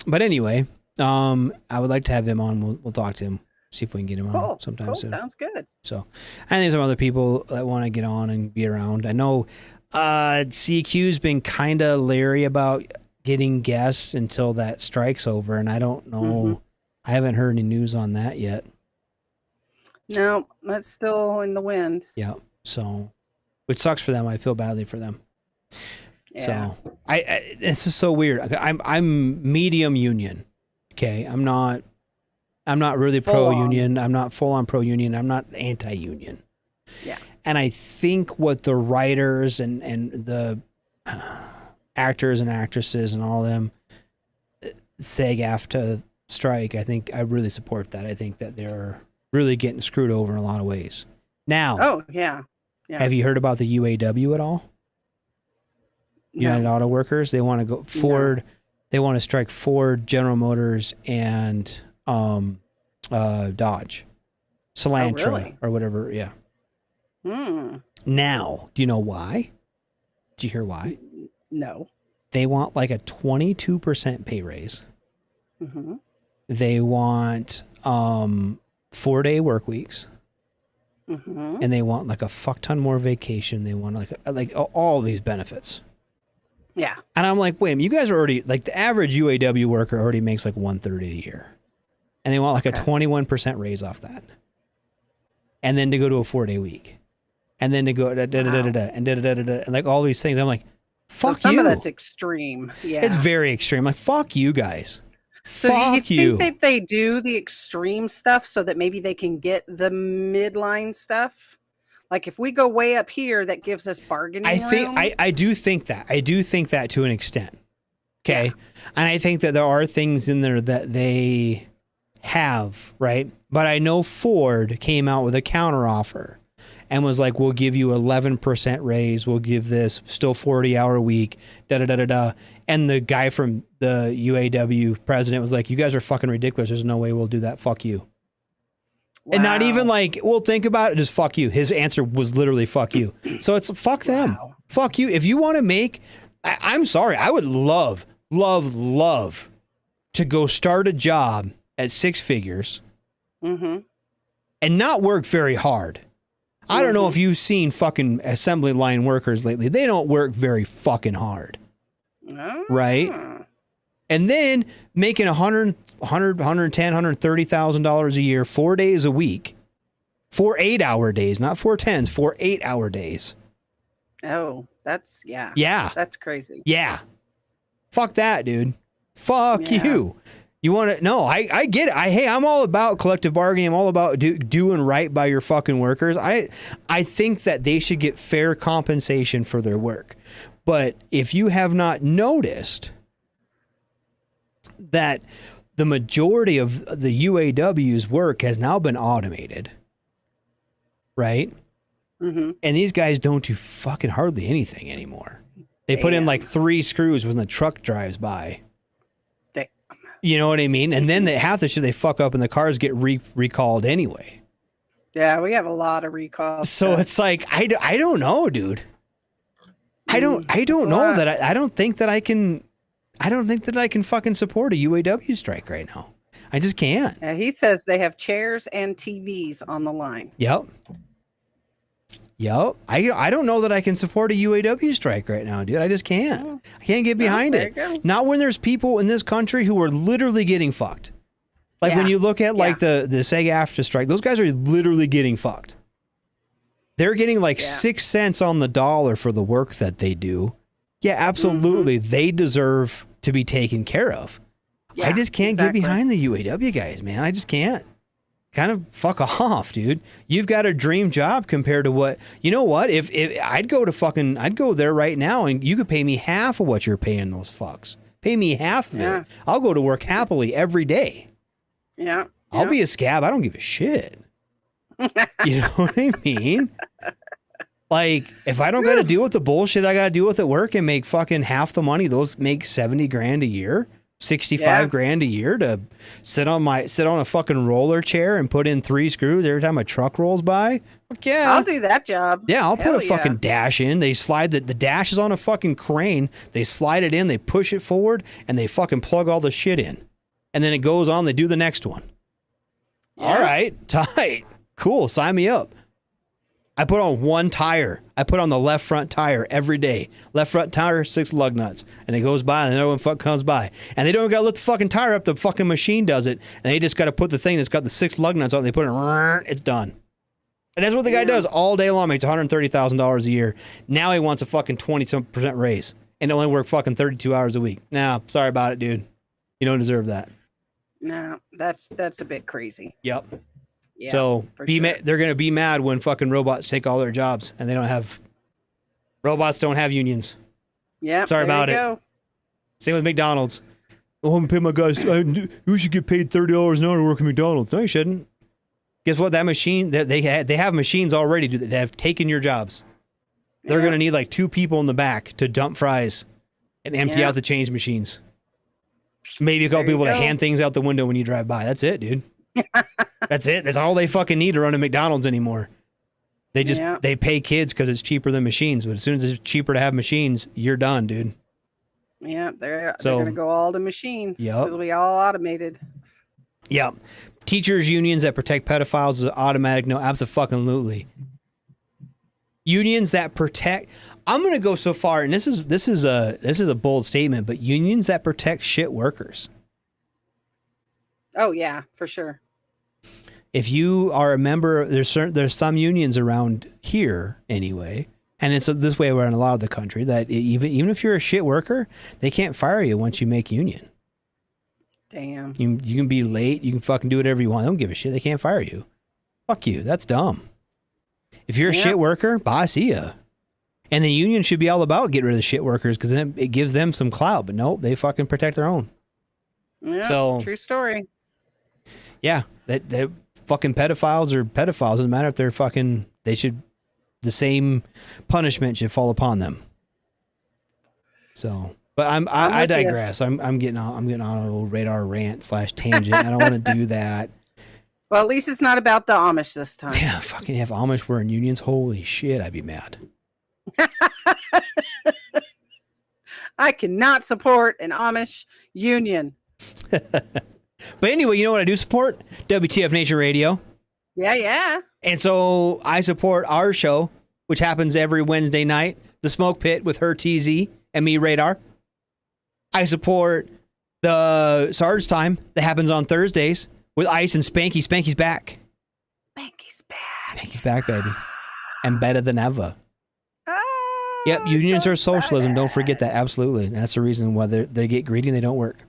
but anyway, I would like to have him on. We'll talk to him, see if we can get him on sometime soon. Sounds good. So, and there's some other people that want to get on and be around. I know CQ's been kind of leery about getting guests until that strike's over, and I don't know. Mm-hmm. I haven't heard any news on that yet. No, that's still in the wind. Yeah. So, which sucks for them. I feel badly for them. Yeah. So this is so weird. I'm medium union. Okay. I'm not really pro union. I'm not full on pro union. I'm not anti-union. Yeah. And I think what the writers and the actors and actresses and all them SAG-AFTRA strike, I really support that. I think that they're really getting screwed over in a lot of ways. Now. Oh, yeah. Yeah. Have you heard about the UAW at all? United Auto Workers. They want to go Ford. No. They want to strike Ford, General Motors, and Dodge, Solantra, or whatever. Yeah. Now, do you know why? Did you hear why? No. They want like a 22% pay raise. Mm-hmm. They want 4-day work weeks. Mm-hmm. And they want like a fuck ton more vacation. They want like all these benefits. Yeah. And I'm like, wait a minute, you guys are already, like the average UAW worker already makes like $130 a year. And they want like a 21% raise off that. And then to go to a 4-day week. And then to go and like all these things. I'm like, fuck so some you. of that's extreme. Yeah. It's very extreme. Like, fuck you guys. So fuck do you think that they do the extreme stuff so that maybe they can get the midline stuff? Like if we go way up here, that gives us bargaining room? I do think that. I do think that to an extent. Okay. Yeah. And I think that there are things in there that they have, right? But I know Ford came out with a counteroffer and was like, we'll give you 11% raise. We'll give this still 40-hour week, da-da-da-da-da. And the guy from the UAW president was like, you guys are fucking ridiculous. There's no way we'll do that. Fuck you. Wow. And not even like, well, think about it. Just fuck you. His answer was literally fuck you. So it's fuck them. Wow. Fuck you. If you want to make, I'm sorry. I would love to go start a job at 6 figures and not work very hard. I don't know if you've seen fucking assembly line workers lately. They don't work very fucking hard. Right? And then making $110,000, $130,000 a year, 4 days a week, 4 8-hour days, not 4 10s, 4 8-hour days. Oh, that's, yeah. Yeah. That's crazy. Yeah. Fuck that, dude. Fuck you. You want to, no, I get it. Hey, I'm all about collective bargaining. I'm all about doing right by your fucking workers. I think that they should get fair compensation for their work. But if you have not noticed that the majority of the UAW's work has now been automated, right? Mm-hmm. And these guys don't do fucking hardly anything anymore. They put in like 3 screws when the truck drives by. You know what I mean? And then half the shit they fuck up and the cars get recalled anyway. Yeah, we have a lot of recalls. So it's like, I don't know, dude. I don't know that I don't think that I can fucking support a UAW strike right now. I just can't. Yeah, he says they have chairs and TVs on the line. Yep. I don't know that I can support a UAW strike right now, dude. I just can't. I can't get behind it. Not when there's people in this country who are literally getting fucked. Like when you look at like the SAG-AFTRA strike, those guys are literally getting fucked. They're getting like 6 cents on the dollar for the work that they do. Yeah, absolutely. They deserve to be taken care of. Yeah, I just can't get behind the UAW guys, man. I just can't. Kind of fuck off, dude. You've got a dream job compared to what, you know what? If I'd go there right now and you could pay me half of what you're paying those fucks. Pay me half of it. I'll go to work happily every day. Yeah. I'll be a scab. I don't give a shit. You know what I mean? Like, if I don't got to deal with the bullshit I got to deal with at work and make fucking half the money, those make 70 grand a year, 65 grand a year to sit on a fucking roller chair and put in 3 screws every time a truck rolls by. Fuck yeah. I'll do that job. Yeah, I'll put a fucking dash in. They slide the dash is on a fucking crane. They slide it in, they push it forward, and they fucking plug all the shit in. And then it goes on, they do the next one. Yeah. All right, tight. Cool, sign me up. I put on 1 tire. I put on the left front tire every day. Left front tire, 6 lug nuts. And it goes by, and another one comes by. And they don't got to lift the fucking tire up. The fucking machine does it. And they just got to put the thing that's got the 6 lug nuts on it. They put it, it's done. And that's what the guy does all day long. Makes $130,000 a year. Now he wants a fucking 20% raise. And only work fucking 32 hours a week. Nah, sorry about it, dude. You don't deserve that. No, that's a bit crazy. Yep. Yeah, so they're going to be mad when fucking robots take all their jobs and robots don't have unions. Yeah. Sorry about it. Same with McDonald's. Oh, I'm going to pay my guys. You should get paid $30 an hour to work at McDonald's. No, you shouldn't. Guess what? That machine, they have machines already that have taken your jobs. They're going to need like 2 people in the back to dump fries and empty out the change machines. Maybe a couple people to hand things out the window when you drive by. That's it, dude. That's it. That's all they fucking need to run a McDonald's anymore. They pay kids because it's cheaper than machines. But as soon as it's cheaper to have machines, you're done, dude. Yeah, they're going to go all to machines. Yep. It'll be all automated. Yep. Teachers unions that protect pedophiles is automatic. No, absolutely. Unions that protect. I'm going to go so far, and this is a bold statement, but unions that protect shit workers. Oh yeah, for sure. If you are a member, there's some unions around here anyway, and it's this way around a lot of the country that even if you're a shit worker, they can't fire you once you make union. Damn. You can be late. You can fucking do whatever you want. They don't give a shit. They can't fire you. Fuck you. That's dumb. If you're a shit worker, bye, see ya. And the union should be all about getting rid of the shit workers because then it gives them some clout. But nope, they fucking protect their own. Yeah, so true story. Yeah, that fucking pedophiles are pedophiles. Doesn't matter if they're fucking. The same punishment should fall upon them. So, but I digress. I'm getting on a little radar rant / tangent. I don't want to do that. Well, at least it's not about the Amish this time. Yeah, fucking have Amish wearing unions. Holy shit, I'd be mad. I cannot support an Amish union. But anyway, you know what I do support? WTF Nation Radio. Yeah. And so I support our show, which happens every Wednesday night, The Smoke Pit with her TZ and me, Radar. I support the Sarge Time that happens on Thursdays with Ice and Spanky. Spanky's back. Spanky's back. Spanky's back, baby. And better than ever. Oh, Yep, unions so are socialism. excited. Don't forget that. Absolutely. That's the reason why they get greedy and they don't work.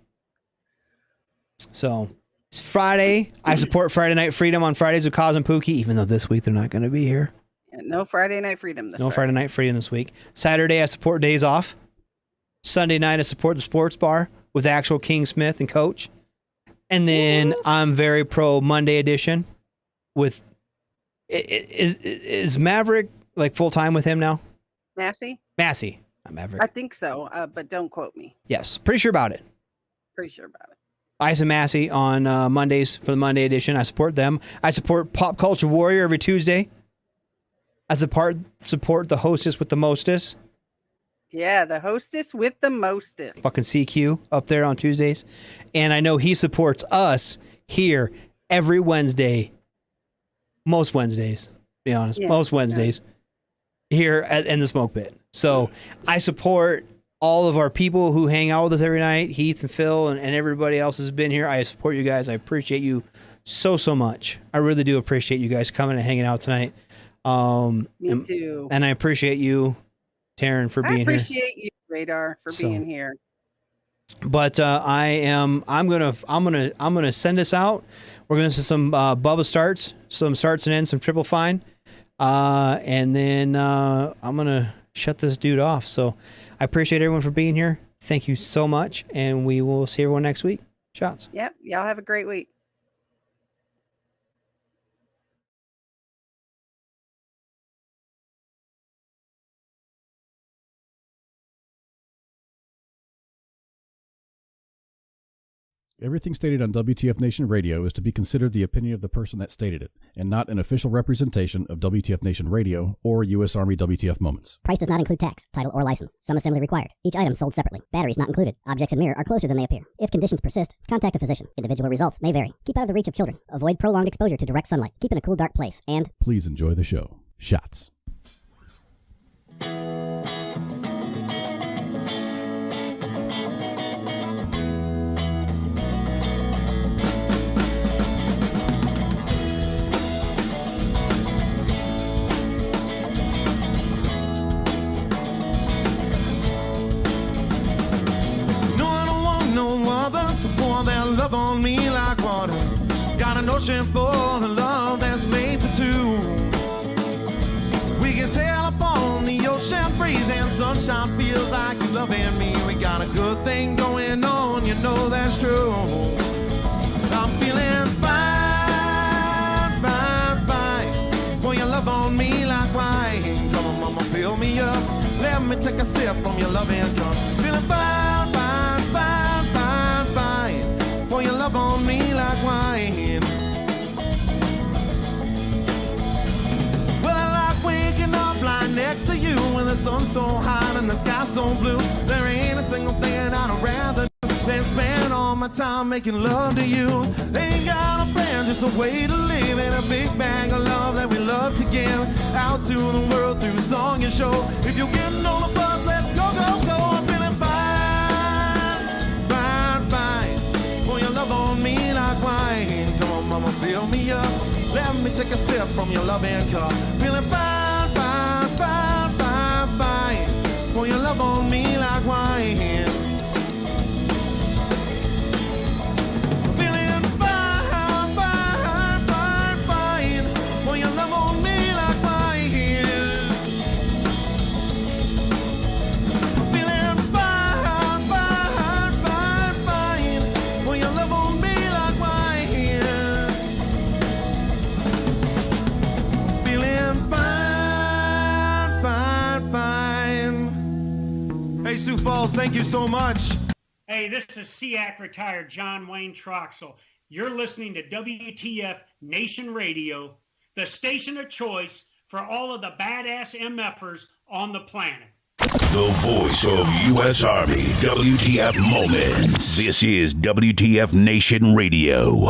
So, it's Friday. I support Friday Night Freedom on Fridays with Kaz and Pookie, even though this week they're not going to be here. Yeah, no Friday Night Freedom this No Friday Night Freedom this week. Saturday, I support Days Off. Sunday night, I support the Sports Bar with actual King Smith and Coach. And then I'm very pro Monday edition with... Is Maverick like full-time with him now? Massey? Massey. Not Maverick. I think so, but don't quote me. Yes. Pretty sure about it. Pretty sure about it. Ice and Massey on Mondays for the Monday edition. I support them. I support Pop Culture Warrior every Tuesday. I support the hostess with the mostest. Yeah, the hostess with the mostest. Fucking CQ up there on Tuesdays. And I know he supports us here every Wednesday. Most Wednesdays, to be honest. Yeah, Most Wednesdays here in the Smoke Pit. So I support all of our people who hang out with us every night, Heath and Phil and everybody else has been here. I support you guys. I appreciate you so much. I really do appreciate you guys coming and hanging out tonight. Me too. And I appreciate you, Taryn, for being here. I appreciate you, Radar, for being here. But I'm gonna send us out. We're gonna send some Bubba starts, some starts and ends, some triple fine, and then I'm gonna shut this dude off. So I appreciate everyone for being here. Thank you so much, and we will see everyone next week. Shots. Yep. Y'all have a great week. Everything stated on WTF Nation Radio is to be considered the opinion of the person that stated it, and not an official representation of WTF Nation Radio or U.S. Army WTF Moments. Price does not include tax, title, or license. Some assembly required. Each item sold separately. Batteries not included. Objects in mirror are closer than they appear. If conditions persist, contact a physician. Individual results may vary. Keep out of the reach of children. Avoid prolonged exposure to direct sunlight. Keep in a cool, dark place. And Please enjoy the show. Shots. Their love on me like water. Got an ocean full of love that's made for two. We can sail up on the ocean breeze and sunshine feels like you loving me. We got a good thing going on, you know that's true. I'm feeling fine, fine, fine. Pour your love on me like wine. Come on, mama, fill me up. Let me take a sip from your loving cup. Feeling fine, fine, fine, fine, fine. Pour your love on me like wine. Well, I like sun so hot and the sky so blue. There ain't a single thing I'd rather do than spend all my time making love to you. Ain't got a plan, just a way to live in a big bag of love that we love to give out to the world through song and show. If you're getting on the bus, let's go, go, go. I'm feeling fine, fine, fine. Pour your love on me like wine. Come on, mama, fill me up. Let me take a sip from your loving cup. Feeling fine, fine, fine, fine, fine. Pour your love on me like wine. Feeling fine, fine, fine, fine. Pour your love on me like wine. Feeling fine, fine, fine, fine. Pour your love on me like wine. Feeling fine, fine, fine. Hey, Sioux Falls, thank you so much. Hey, this is SEAC retired John Wayne Troxel. You're listening to WTF Nation Radio, the station of choice for all of the badass MFers on the planet. The voice of U.S. Army, WTF Moments. This is WTF Nation Radio.